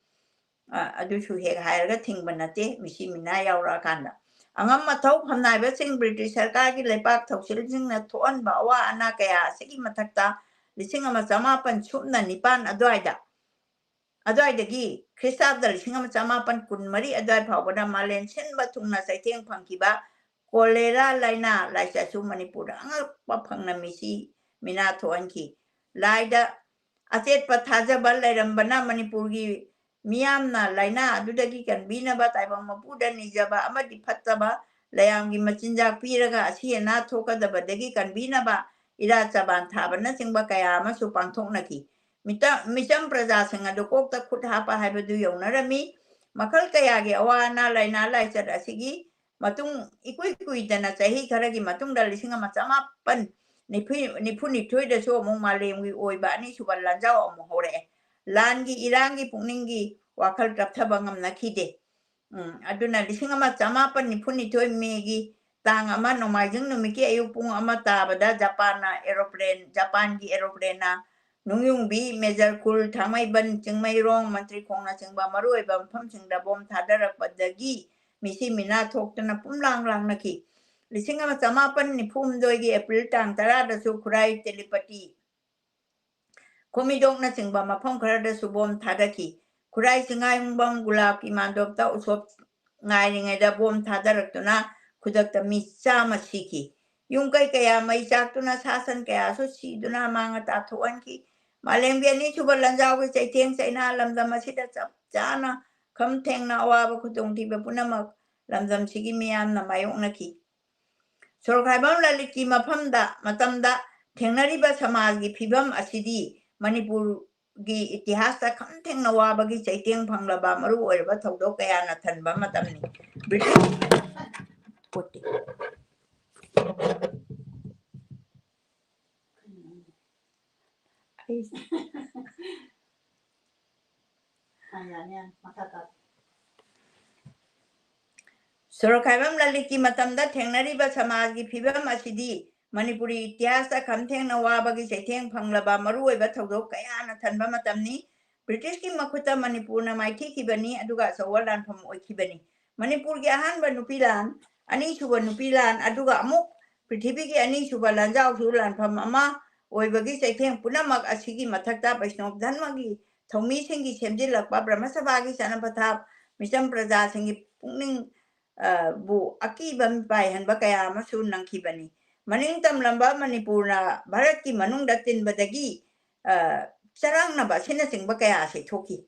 ꯑꯗꯨꯁꯨ ꯍꯦꯛ ꯍꯥꯏꯔꯒ ꯊꯤꯡꯕ ꯅꯠꯇꯦ ꯃꯤꯁꯤ ꯃꯤꯅꯥ ꯌꯥꯎꯔꯛꯑꯀꯥꯟꯗ ꯑꯉꯝ ꯃꯊꯧ ꯐꯝꯅꯥꯏꯕꯁꯤꯡ ꯕ꯭ꯔꯤꯇꯤꯁ ꯁꯔꯀꯥꯔꯒꯤ ꯂꯩꯄꯥꯛ ꯊꯧꯁꯤꯜꯁꯤꯡꯅ ꯊꯣꯛꯍꯟꯕ ꯑꯋꯥ ꯑꯅꯥ ꯀꯌꯥ ꯑꯁꯤꯒꯤ ꯃꯊꯛꯇ 1819 ꯑꯗꯨꯋꯥꯏꯗꯒꯤ ꯈ꯭ꯔꯤꯁꯇꯥब्ꯗ 1823 ꯑꯗꯨꯋꯥꯏ ꯐꯥꯎꯕꯗ ꯃꯥꯂꯦꯝ ꯁꯤꯟꯕ ꯊꯨꯡꯅ ꯆꯩꯊꯦꯡ ꯐꯪꯈꯤꯕ ꯀꯣꯂꯦꯔꯥ ꯂꯥꯏꯅꯥ ꯂꯥꯏꯆꯠꯁꯨ ꯃꯅꯤꯄꯨꯔꯗ ꯑꯉꯛꯄ ꯐꯪꯅ ꯃꯤꯁꯤ ꯃꯤꯅꯥ ꯊꯣꯛꯍꯟꯈꯤ ꯂꯥꯏꯗ ꯑꯆꯦꯠꯄ ꯊꯥꯖꯕ ꯂꯩꯔꯝꯕꯅ ꯃꯅꯤꯄꯨꯔꯒꯤ ꯃꯤꯌꯥꯝꯅ ꯂꯥꯏꯅꯥ ꯑꯗꯨꯗꯒꯤ ꯀꯟꯕꯤꯅꯕ ꯇꯥꯏꯕꯪ ꯃꯄꯨꯗ ꯅꯤꯖꯕ ꯑꯃꯗꯤ ꯐꯠꯇꯕ ꯂꯌꯥꯝꯒꯤ ꯃꯆꯤꯟꯖꯥꯛ ꯄꯤꯔꯒ ꯑꯁꯤ ꯑꯅꯥ ꯊꯣꯛꯀꯗꯕꯗꯒꯤ ꯀꯟꯕꯤꯅꯕ ꯏꯔꯥ ꯆꯕꯥꯟ ꯊꯥꯕꯅꯆꯤꯡꯕ ꯀꯌꯥ ꯑꯃꯁꯨ ꯄꯥꯡꯊꯣꯛꯅꯈꯤ ꯃꯤꯆꯝ प्रजाꯁꯤꯡ ꯑꯗꯨ ꯀꯣꯛꯇ ꯈꯨꯠ ꯍꯥꯞꯄ ꯍꯥꯏꯕꯗꯨ ꯌꯧꯅꯔꯝꯃꯤ ꯃꯈꯜ ꯀꯌꯥꯒꯤ ꯑꯋꯥ ꯑꯅꯥ ꯂꯥꯏꯅꯥ ꯂꯥꯏꯆꯠ ꯑꯁꯤꯒꯤ ꯃꯇꯨꯡ ꯏꯀꯨꯏ ꯀꯨꯏꯗꯅ ꯆꯍꯤ ꯈꯔꯒꯤ ꯃꯇꯨꯡꯗ 1892ꯗꯁꯨ ꯑꯃꯨꯛ ꯃꯥꯂꯦꯝꯒꯤ ꯑꯣꯏꯕ ꯑꯅꯤꯁꯨꯕ ꯂꯥꯟꯖꯥꯎ ꯑꯃꯨꯛ ꯍꯧꯔꯛꯑꯦ ꯂꯥꯟꯒꯤ ꯏꯔꯥꯡꯒꯤ ꯄꯨꯛꯅꯤꯡꯒꯤ ꯋꯥꯈꯜ ꯇꯞꯊꯕ ꯉꯝꯅꯈꯤꯗꯦ ꯑꯗꯨꯅ 1892 ꯃꯦꯒꯤ ꯇꯥꯡ 1 ꯅꯣꯡꯃꯥꯏꯖꯤꯡ ꯅꯨꯃꯤꯠꯀꯤ ꯑꯌꯨꯛ ꯄꯨꯡ 1 ꯇꯥꯕꯗ ꯖꯄꯥꯟꯒꯤ ꯑꯦꯔꯣꯄ꯭ꯂꯦꯟꯅ ꯅꯨꯡꯌꯨꯡꯕꯤ ꯃꯦꯖꯔ ꯈꯨꯜ ꯊꯥꯡꯃꯩꯕꯟ ꯆꯤꯡꯃꯩꯔꯣꯡ ꯃꯟꯇ꯭ꯔꯤꯈꯣꯡꯅꯆꯤꯡꯕ ꯃꯔꯨꯑꯣꯏꯕ ꯃꯐꯝꯁꯤꯡꯗ ꯕꯣꯝ ꯊꯥꯗꯔꯛꯄꯗꯒꯤ ꯃꯤꯁꯤ ꯃꯤꯅꯥ ꯊꯣꯛꯇꯨꯅ ꯄꯨꯝꯂꯥꯡ ꯂꯥꯡꯅꯈꯤ 1894ꯒꯤ ꯑꯦꯄ꯭ꯔꯤꯜ ꯇꯥꯡ 10ꯗꯁꯨ ꯈꯨꯔꯥꯏ ꯇꯦꯂꯤꯄꯇꯤ ꯈꯣꯃꯤꯗꯣꯛꯅꯆꯤꯡꯕ ꯃꯐꯝ ꯈꯔꯗꯁꯨ ꯕꯣꯝ ꯊꯥꯗꯈꯤ ꯈꯨꯔꯥꯏ ꯆꯤꯡꯉꯥꯏꯌꯨꯝꯕꯝ ꯒꯨꯂꯥꯞꯀꯤ ꯃꯥꯟꯗꯣꯞꯇ ꯎꯁꯣꯞ ꯉꯥꯏꯔꯤꯉꯩꯗ ꯕꯣꯝ ꯊꯥꯗꯔꯛꯇꯨꯅ ꯈꯨꯗꯛꯇ ꯃꯤ 100 ꯁꯤꯈꯤ ꯌꯨꯝꯀꯩ ꯀꯌꯥ ꯃꯩ ꯆꯥꯛꯇꯨꯅ ꯁꯥ ꯁꯟ ꯀꯌꯥꯁꯨ ꯁꯤꯗꯨꯅ ꯑꯃꯥꯡ ꯑꯇꯥ ꯊꯣꯛꯍꯟꯈꯤ ꯃꯥꯂꯦꯝꯒꯤ ꯑꯅꯤꯁꯨꯕ ꯂꯥꯟꯖꯥꯎꯒꯤ ꯆꯩꯊꯦꯡ ꯆꯩꯅꯥ ꯂꯝꯗꯝ ꯑꯁꯤꯗ ꯆꯞ ꯆꯥꯅ ꯈꯝ ꯊꯦꯡꯅ ꯑꯋꯥꯕ ꯈꯨꯗꯣꯡꯊꯤꯕ ꯄꯨꯝꯅꯃꯛ ꯂꯝꯗꯝꯁꯤꯒꯤ ꯃꯤꯌꯥꯝꯅ ꯃꯥꯌꯣꯛꯅꯈꯤ ꯁꯣꯔꯣꯛꯈꯥꯏꯕꯝ ꯂꯂꯤꯠꯀꯤ ꯃꯇꯝꯗ ꯊꯦꯡꯅꯔꯤꯕ ꯁꯃꯥꯖꯒꯤ ꯐꯤꯕꯝ ꯑꯁꯤꯗꯤ ꯃꯅꯤꯄꯨꯔꯒꯤ ꯏꯇꯤꯍꯥꯁꯇ ꯈꯝ ꯊꯦꯡꯅ ꯋꯥꯕꯒꯤ ꯆꯩꯊꯦꯡ ꯐꯪꯂꯕ ꯃꯔꯨ ꯑꯣꯏꯔꯕ ꯊꯧꯗꯣꯛ ꯀꯌꯥꯅ ꯊꯟꯕ ꯃꯇꯝꯅꯤ ꯁꯣꯔꯣꯛꯈꯥꯏꯕꯝ ꯂꯂꯤꯠꯀꯤ ꯃꯇꯝꯗ ꯊꯦꯡꯅꯔꯤꯕ ꯁꯃꯥꯖꯒꯤ ꯐꯤꯕꯝ ꯑꯁꯤꯗꯤ ꯃꯅꯤꯄꯨꯔꯤ ꯏꯇꯤꯍꯥꯁꯇ ꯈꯝ ꯊꯦꯡꯅ ꯋꯥꯕꯒꯤ ꯆꯩꯊꯦꯡ ꯐꯪꯂꯕ ꯃꯔꯨꯑꯣꯏꯕ ꯊꯧꯗꯣꯛ ꯀꯌꯥꯅ ꯊꯟꯕ ꯃꯇꯝꯅꯤ ꯕ꯭ꯔꯤꯇꯤꯁꯀꯤ ꯃꯈꯨꯠꯇ ꯃꯅꯤꯄꯨꯔꯅ ꯃꯥꯏꯊꯤꯈꯤꯕꯅꯤ ꯑꯗꯨꯒ ꯑꯆꯧꯕ ꯂꯥꯟꯐꯝ ꯑꯣꯏꯈꯤꯕꯅꯤ ꯃꯅꯤꯄꯨꯔꯒꯤ ꯑꯍꯥꯟꯕ ꯅꯨꯄꯤ ꯂꯥꯟ ꯑꯅꯤꯁꯨꯕ ꯅꯨꯄꯤ ꯂꯥꯟ ꯑꯗꯨꯒ ꯑꯃꯨꯛ ꯄ꯭ꯔꯤꯊꯤꯕꯤꯒꯤ ꯑꯅꯤꯁꯨꯕ ꯂꯥꯟꯖꯥꯎꯁꯨ ꯂꯥꯟꯐꯝ ꯑꯃ ꯑꯣꯏꯕꯒꯤ ꯆꯩꯊꯦꯡ ꯄꯨꯝꯅꯃꯛ ꯑꯁꯤꯒꯤ ꯃꯊꯛꯇ ꯕꯩꯁꯅꯣꯞ ꯙꯔꯃꯒꯤ ꯊꯧꯃꯤꯁꯤꯡꯒꯤ ꯁꯦꯝꯖꯤꯜꯂꯛꯄ ꯕ꯭ꯔꯍ꯭ꯃ ꯁꯚꯥꯒꯤ ꯆꯠꯅ ꯄꯊꯥꯞ ꯃꯤꯆꯝ ꯄ꯭ꯔꯖꯥꯁꯤꯡꯒꯤ ꯄꯨꯛꯅꯤꯡ ꯕꯨ ꯑꯀꯤꯕ ꯃꯤꯄꯥꯏꯍꯟꯕ ꯀꯌꯥ ꯑꯃꯁꯨ ꯅꯪꯈꯤꯕꯅꯤ ꯃꯅꯤꯡ ꯇꯝꯂꯝꯕ ꯃꯅꯤꯄꯨꯔꯅ ꯚꯥꯔꯠꯀꯤ ꯃꯅꯨꯡꯗ ꯇꯤꯟꯕꯗꯒꯤ ꯆꯔꯥꯡꯅꯕ ꯑꯁꯤꯅꯆꯤꯡꯕ ꯀꯌꯥ ꯑꯁꯤ ꯊꯣꯛꯈꯤ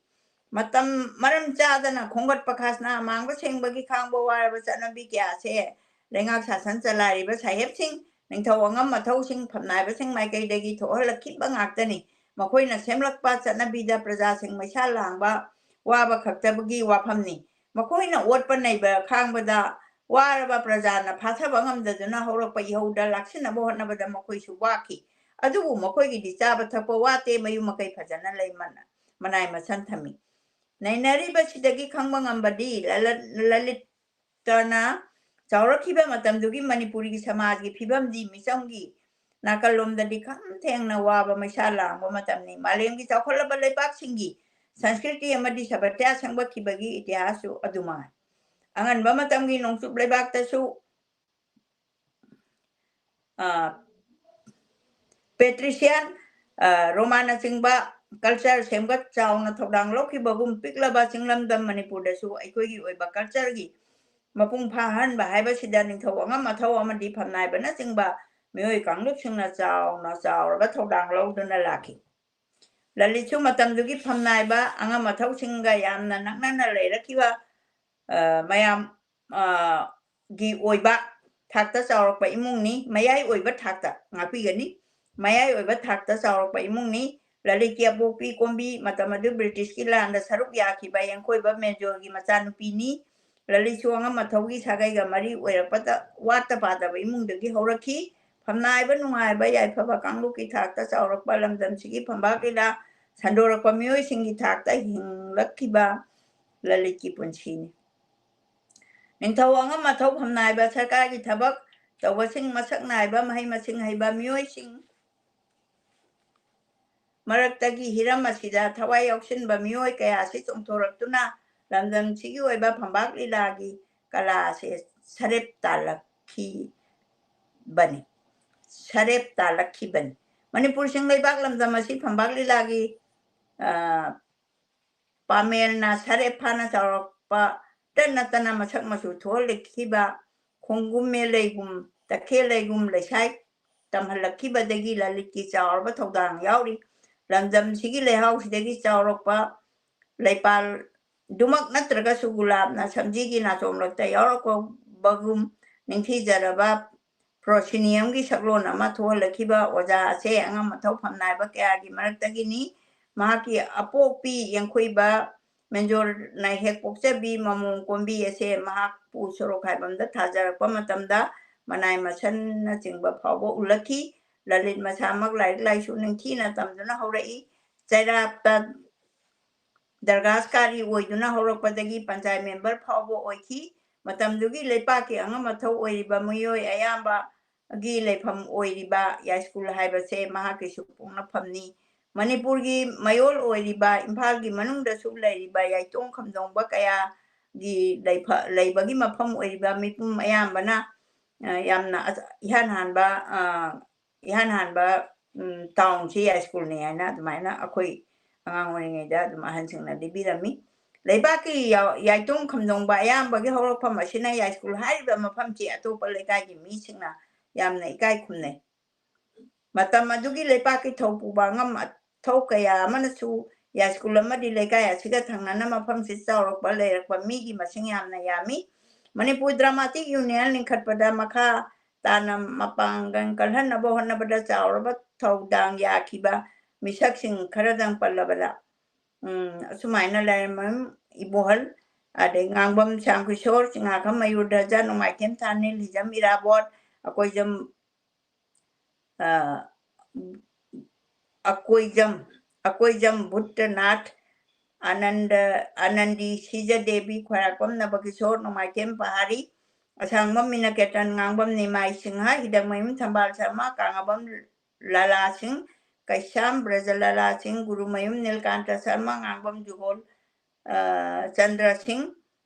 ꯃꯔꯝ ꯆꯥꯗꯅ ꯈꯣꯝꯒꯠꯄ ꯈꯥꯁꯅ ꯃꯥꯡꯕ ꯁꯦꯡꯕꯒꯤ ꯈꯥꯡꯕ ꯋꯥꯔꯕ ꯆꯠꯅꯕꯤ ꯀꯌꯥ ꯑꯁꯦ ꯂꯩꯉꯥꯛ ꯁꯥꯁꯟ ꯆꯂꯥꯏꯔꯤꯕ ꯁꯥꯍꯦꯕꯁꯤꯡ ꯅꯤꯡꯊꯧ ꯑꯉꯝ ꯃꯊꯧꯁꯤꯡ ꯐꯝꯅꯥꯏꯕꯁꯤꯡ ꯃꯥꯏꯀꯩꯗꯒꯤ ꯊꯣꯛꯍꯜꯂꯛꯈꯤꯕ ꯉꯥꯛꯇꯅꯤ ꯃꯈꯣꯏꯅ ꯁꯦꯝꯂꯛꯄ ꯆꯠꯅꯕꯤꯗ ꯄ꯭ꯔꯖꯥꯁꯤꯡ ꯃꯩꯁꯥ ꯂꯥꯡꯕ ꯋꯥꯕ ꯈꯛꯇꯕꯒꯤ ꯋꯥꯐꯝꯅꯤ ꯃꯈꯣꯏꯅ ꯑꯣꯠꯄ ꯅꯩꯕ ꯈꯥꯡꯕꯗ ꯋꯥꯔꯕ ꯄ꯭ꯔꯖꯥꯅ ꯐꯥꯊꯕ ꯉꯝꯗꯗꯨꯅ ꯍꯧꯔꯛꯄ ꯏꯍꯧꯗ ꯂꯥꯛꯁꯤꯟꯅꯕ ꯍꯣꯠꯅꯕꯗ ꯃꯈꯣꯏꯁꯨ ꯋꯥꯈꯤ ꯑꯗꯨꯕꯨ ꯃꯈꯣꯏꯒꯤꯗꯤ ꯆꯥꯕ ꯊꯛꯄ ꯋꯥꯠꯇꯦ ꯃꯌꯨꯝ ꯃꯀꯩ ꯐꯖꯅ ꯂꯩ ꯃꯅꯥꯏ ꯃꯁꯟ ꯊꯝꯃꯤ ꯅꯩꯅꯔꯤꯕꯁꯤꯗꯒꯤ ꯈꯪꯕ ꯉꯝꯕꯗꯤ ꯂꯂꯤꯇꯅ ꯆꯥꯎꯔꯛꯈꯤꯕ ꯃꯇꯝꯗꯨꯒꯤ ꯃꯅꯤꯄꯨꯔꯤꯒꯤ ꯁꯃꯥꯖꯒꯤ ꯐꯤꯕꯝꯗꯤ ꯃꯤꯆꯝꯒꯤ ꯅꯥꯀꯜꯂꯣꯝꯗꯗꯤ ꯈꯝ ꯊꯦꯡꯅ ꯋꯥꯕ ꯃꯩꯁꯥ ꯂꯥꯡꯕ ꯃꯇꯝꯅꯤ ꯃꯥꯂꯦꯝꯒꯤ ꯆꯥꯎꯈꯠꯂꯕ ꯂꯩꯕꯥꯛꯁꯤꯡꯒꯤ ꯁꯪꯁꯀ꯭ꯔꯤꯇꯤ ꯑꯃꯗꯤ ꯁꯚ꯭ꯌꯇꯥ ꯁꯦꯝꯒꯠꯈꯤꯕꯒꯤ ꯏꯇꯤꯍꯥꯁꯁꯨ ꯑꯗꯨꯃꯉꯥꯏ ꯑꯉꯟꯕ ꯃꯇꯝꯒꯤ ꯅꯣꯡꯆꯨꯞ ꯂꯩꯕꯥꯛꯇꯁꯨ ꯄꯦꯇ꯭ꯔꯤꯁꯤꯌꯥꯟ ꯔꯣꯃꯥꯅꯆꯤꯡꯕ ꯀꯜꯆꯔ ꯁꯦꯝꯒꯠ ꯆꯥꯎꯅ ꯊꯧꯗꯥꯡ ꯂꯧꯈꯤꯕꯒꯨꯝ ꯄꯤꯛꯂꯕ ꯆꯤꯡꯂꯝꯗꯝ ꯃꯅꯤꯄꯨꯔꯗꯁꯨ ꯑꯩꯈꯣꯏꯒꯤ ꯑꯣꯏꯕ ꯀꯜꯆꯔꯒꯤ ꯃꯄꯨꯡ ꯐꯥꯍꯟꯕ ꯍꯥꯏꯕꯁꯤꯗ ꯅꯤꯡꯊꯧ ꯑꯉꯝ ꯑꯊꯧ ꯑꯃꯗꯤ ꯐꯝꯅꯥꯏꯕꯅꯆꯤꯡꯕ ꯃꯤꯑꯣꯏ ꯀꯥꯡꯂꯨꯞꯁꯤꯡꯅ ꯆꯥꯎꯔꯕ ꯊꯧꯗꯥꯡ ꯂꯧꯗꯨꯅ ꯂꯥꯛꯈꯤ ꯂꯂꯤꯠꯁꯨ ꯃꯇꯝꯗꯨꯒꯤ ꯐꯝꯅꯥꯏꯕ ꯑꯉꯝ ꯑꯊꯧꯁꯤꯡꯒ ꯌꯥꯝꯅ ꯅꯛꯅꯅ ꯂꯩꯔꯛꯈꯤꯕ ꯃꯌꯥꯝ ꯒꯤ ꯑꯣꯏꯕ ꯊꯥꯛꯇ ꯆꯥꯎꯔꯛꯄ ꯏꯃꯨꯡꯅꯤ ꯃꯌꯥꯏ ꯑꯣꯏꯕ ꯊꯥꯛꯇ ꯉꯥꯛꯄꯤꯒꯅꯤ ꯃꯌꯥꯏ ꯑꯣꯏꯕ ꯊꯥꯛꯇ ꯆꯥꯎꯔꯛꯄ ꯏꯃꯨꯡꯅꯤ ꯂꯂꯤꯠꯀꯤ ꯑꯄꯣꯛꯄꯤ ꯀꯣꯝꯕꯤ ꯃꯇꯝ ꯑꯗꯨ ꯕ꯭ꯔꯤꯇꯤꯁꯀꯤ ꯂꯥꯟꯗ ꯁꯔꯨꯛ ꯌꯥꯈꯤꯕ ꯌꯦꯡꯈꯣꯏꯕ ꯃꯦꯖꯣꯔꯒꯤ ꯃꯆꯥꯅꯨꯄꯤꯅꯤ ꯂꯂꯤꯠꯁꯨ ꯑꯉꯝ ꯑꯊꯧꯒꯤ ꯁꯥꯒꯩꯒ ꯃꯔꯤ ꯑꯣꯏꯔꯛꯄꯗ ꯋꯥꯠꯇ ꯄꯥꯗꯕ ꯏꯃꯨꯡꯗꯒꯤ ꯍꯧꯔꯛꯈꯤ ꯐꯝꯅꯥꯏꯕ ꯅꯨꯡꯉꯥꯏꯕ ꯌꯥꯏꯐꯕ ꯀꯥꯡꯂꯨꯞꯀꯤ ꯊꯥꯛꯇ ꯆꯥꯎꯔꯛꯄ ꯂꯝꯗꯝꯁꯤꯒꯤ ꯐꯝꯕꯥꯛ ꯂꯤꯂꯥ ꯁꯟꯗꯣꯔꯛꯄ ꯃꯤꯑꯣꯏꯁꯤꯡꯒꯤ ꯊꯥꯛꯇ ꯍꯤꯡꯂꯛꯈꯤꯕ ꯂꯂꯤꯠꯀꯤ ꯄꯨꯟꯁꯤꯅꯤ ꯅꯤꯡꯊꯧ ꯑꯉꯝ ꯑꯊꯧ ꯐꯝꯅꯥꯏꯕ ꯁꯔꯀꯥꯔꯒꯤ ꯊꯕꯛ ꯇꯧꯕꯁꯤꯡ ꯃꯁꯛ ꯅꯥꯏꯕ ꯃꯍꯩ ꯃꯁꯤꯡ ꯍꯩꯕ ꯃꯤꯑꯣꯏꯁꯤꯡ ꯃꯔꯛꯇꯒꯤ ꯍꯤꯔꯝ ꯑꯁꯤꯗ ꯊꯋꯥꯏ ꯌꯥꯎꯁꯤꯟꯕ ꯃꯤꯑꯣꯏ ꯀꯌꯥ ꯑꯁꯤ ꯆꯣꯡꯊꯣꯔꯛꯇꯨꯅ ꯂꯝꯗꯝꯁꯤꯒꯤ ꯑꯣꯏꯕ ꯐꯝꯕꯥꯛ ꯂꯤꯂꯥꯒꯤ ꯀꯂꯥ ꯑꯁꯤ ꯁꯔꯦꯞ ꯇꯥꯜꯂꯛꯈꯤꯕꯅꯤ ꯃꯅꯤꯄꯨꯔ ꯂꯩꯕꯥꯛ ꯂꯝꯗꯝ ꯑꯁꯤ ꯐꯝꯕꯥꯛ ꯂꯤꯂꯥꯒꯤ ꯄꯥꯃꯦꯔꯅ ꯁꯔꯦꯞ ꯐꯥꯅ ꯆꯥꯎꯔꯛꯄꯇ ꯅꯠꯇꯅ ꯃꯁꯛ ꯃꯆꯨ ꯊꯣꯛꯍꯜꯂꯛꯈꯤꯕ ꯈꯣꯡꯒꯨꯝ ꯃꯦꯂꯩꯒꯨꯝ ꯇꯈꯦꯜꯂꯩꯒꯨꯝ ꯂꯩꯁꯥꯏ ꯇꯝꯍꯜꯂꯛꯈꯤꯕꯗꯒꯤ ꯂꯂꯤꯠꯀꯤ ꯆꯥꯎꯔꯕ ꯊꯧꯗꯥꯡ ꯌꯥꯎꯔꯤ ꯂꯝꯗꯝꯁꯤꯒꯤ ꯂꯩꯍꯥꯎꯁꯤꯗꯒꯤ ꯆꯥꯎꯔꯛꯄ ꯂꯩꯄꯥꯜꯗꯨꯃꯛ ꯅꯠꯇ꯭ꯔꯒꯁꯨ ꯒꯨꯂꯥꯞꯅ ꯁꯝꯖꯤꯒꯤ ꯅꯥꯆꯣꯝꯂꯛꯇ ꯌꯥꯎꯔꯛꯄꯕꯒꯨꯝ ꯅꯤꯡꯊꯤꯖꯔꯕ ꯄ꯭ꯔꯣꯁꯤꯅꯤꯌꯝꯒꯤ ꯁꯛꯂꯣꯟ ꯑꯃ ꯊꯣꯛꯍꯜꯂꯛꯈꯤꯕ ꯑꯣꯖꯥ ꯑꯁꯦ ꯑꯉꯝ ꯑꯊꯧ ꯐꯝꯅꯥꯏꯕ ꯀꯌꯥꯒꯤ ꯃꯔꯛꯇꯒꯤꯅꯤ ꯃꯍꯥꯛꯀꯤ ꯑꯄꯣꯛꯄꯤ ꯌꯦꯡꯈꯣꯏꯕ ꯃꯦꯟꯖꯣꯔꯅ ꯍꯦꯛ ꯄꯣꯛꯆꯕꯤ ꯃꯃꯣꯡ ꯀꯣꯝꯕꯤ ꯑꯁꯦ ꯃꯍꯥꯛꯄꯨ ꯁꯣꯔꯣꯛꯈꯥꯏꯕꯝꯗ ꯊꯥꯖꯔꯛꯄ ꯃꯇꯝꯗ ꯃꯅꯥꯏ ꯃꯁꯟꯅꯆꯤꯡꯕ ꯐꯥꯎꯕ ꯎꯠꯂꯛꯈꯤ ꯂꯂꯤꯠ ꯃꯁꯥꯃꯛ ꯂꯥꯏꯔꯤꯛ ꯂꯥꯏꯁꯨ ꯅꯤꯡꯊꯤꯅ ꯇꯝꯗꯨꯅ ꯍꯧꯔꯛꯏ ꯆꯩꯔꯥꯞꯇ ꯗꯔꯒꯥꯁꯀꯥꯔꯤ ꯑꯣꯏꯗꯨꯅ ꯍꯧꯔꯛꯄꯗꯒꯤ ꯄꯟꯆꯥꯌꯠ ꯃꯦꯝꯕꯔ ꯐꯥꯎꯕ ꯑꯣꯏꯈꯤ ꯃꯇꯝꯗꯨꯒꯤ ꯂꯩꯄꯥꯛꯀꯤ ꯑꯉꯝ ꯑꯊꯧ ꯑꯣꯏꯔꯤꯕ ꯃꯤꯑꯣꯏ ꯑꯌꯥꯝꯕꯒꯤ ꯂꯩꯐꯝ ꯑꯣꯏꯔꯤꯕ ꯌꯥꯏꯁ꯭ꯀꯨꯜ ꯍꯥꯏꯕꯁꯦ ꯃꯍꯥꯛꯀꯤꯁꯨ ꯄꯣꯛꯅꯐꯝꯅꯤ ꯃꯅꯤꯄꯨꯔꯒꯤ ꯃꯌꯣꯜ ꯑꯣꯏꯔꯤꯕ ꯏꯝꯐꯥꯜꯒꯤ ꯃꯅꯨꯡꯗꯁꯨ ꯂꯩꯔꯤꯕ ꯌꯥꯏꯇꯣꯡ ꯈꯝꯗꯣꯡꯕ ꯀꯌꯥꯒꯤ ꯂꯩꯕꯒꯤ ꯃꯐꯝ ꯑꯣꯏꯔꯤꯕ ꯃꯤꯄꯨꯝ ꯑꯌꯥꯝꯕꯅ ꯌꯥꯝꯅ ꯏꯍꯥꯟ ꯍꯥꯟꯕ ꯇꯥꯎꯟꯁꯤ ꯌꯥꯏꯁ꯭ꯀꯨꯜꯅꯤ ꯍꯥꯏꯅ ꯑꯗꯨꯃꯥꯏꯅ ꯑꯩꯈꯣꯏ ꯑꯉꯥꯡ ꯑꯣꯏꯔꯤꯉꯩꯗ ꯑꯗꯨꯝ ꯑꯍꯟꯁꯤꯡꯅ ꯂꯤꯕꯤꯔꯝꯃꯤ ꯂꯩꯕꯥꯛꯀꯤ ꯌꯥꯏꯇꯣꯡ ꯈꯝꯗꯣꯡꯕ ꯑꯌꯥꯝꯕꯒꯤ ꯍꯧꯔꯛꯐꯝ ꯑꯁꯤꯅ ꯌꯥꯏꯁ꯭ꯀꯨꯜ ꯍꯥꯏꯔꯤꯕ ꯃꯐꯝꯁꯤ ꯑꯇꯣꯞꯄ ꯂꯩꯀꯥꯏꯒꯤ ꯃꯤꯁꯤꯡꯅ ꯌꯥꯝꯅ ꯏꯀꯥꯏ ꯈꯨꯝꯅꯩ ꯃꯇꯝ ꯑꯗꯨꯒꯤ ꯂꯩꯄꯥꯛꯀꯤ ꯊꯧ ꯄꯨꯕ ꯑꯉꯝ ꯑꯊꯧ ꯀꯌꯥ ꯑꯃꯅꯁꯨ ꯌꯥꯏꯁ꯭ꯀꯨꯜ ꯑꯃꯗꯤ ꯂꯩꯀꯥꯏ ꯑꯁꯤꯒ ꯊꯪꯅꯅ ꯃꯐꯝꯁꯤ ꯆꯥꯎꯔꯛꯄ ꯂꯩꯔꯛꯄ ꯃꯤꯒꯤ ꯃꯁꯤꯡ ꯌꯥꯝꯅ ꯌꯥꯝꯃꯤ ꯃꯅꯤꯄꯨꯔ ꯗ꯭ꯔꯥꯃꯥꯇꯤꯛ ꯌꯨꯅꯤꯌꯟ ꯂꯤꯡꯈꯠꯄꯗ ꯃꯈꯥ ꯇꯥꯅ ꯃꯄꯥꯡꯒꯜ ꯀꯜꯍꯟꯅꯕ ꯍꯣꯠꯅꯕꯗ ꯆꯥꯎꯔꯕ ꯊꯧꯗꯥꯡ ꯌꯥꯈꯤꯕ ꯃꯤꯁꯛꯁꯤꯡ ꯈꯔꯗꯪ ꯄꯜꯂꯕꯗ ꯑꯁꯨꯃꯥꯏꯅ ꯂꯩꯔꯃꯌꯨꯝ ꯏꯕꯣꯍꯜ ꯑꯗꯩ ꯉꯥꯡꯕꯝ ꯁ꯭ꯌꯥꯝꯀꯤꯁꯣꯔ ꯆꯤꯉꯥꯈꯝ ꯃꯌꯨꯔꯙꯖ ꯅꯣꯡꯃꯥꯏꯊꯦꯝ ꯊꯥꯅꯤꯜ ꯍꯤꯖꯝ ꯏꯔꯥꯕꯣꯠ ꯑꯀꯣꯏꯖꯝ ꯕꯨꯠꯇꯅꯥꯊ ꯑꯅꯟꯗꯤ ꯁꯤꯖꯗꯦꯕꯤ ꯈ꯭ꯋꯥꯏꯔꯥꯛꯄꯝ ꯅꯕꯀꯤꯁꯣꯔ ꯅꯣꯡꯃꯥꯏꯊꯦꯝ ꯄꯍꯥꯔꯤ ꯑꯁꯥꯡꯕꯝ ꯃꯤꯅꯀꯦꯇꯟ ꯉꯥꯡꯕꯝ ꯅꯤꯃꯥꯏ ꯁꯤꯡꯍ ꯍꯤꯗꯛꯃꯌꯨꯝ ꯊꯝꯕꯥꯜ ꯁꯔꯃ ꯀꯥꯡꯉꯕꯝ ꯂꯥꯂꯥ ꯁꯤꯡ ꯀꯩꯁꯥꯝ ꯕ꯭ꯔꯖꯂꯥꯂꯥ ꯁꯤꯡ ꯒꯨꯔꯨꯃꯌꯨꯝ ꯅꯤꯜꯀꯥꯟꯇ ꯁꯔꯃ ꯉꯥꯡꯕꯝ ꯖꯨꯒꯣꯜ ꯆꯟꯗ꯭ꯔ ꯁꯤꯡ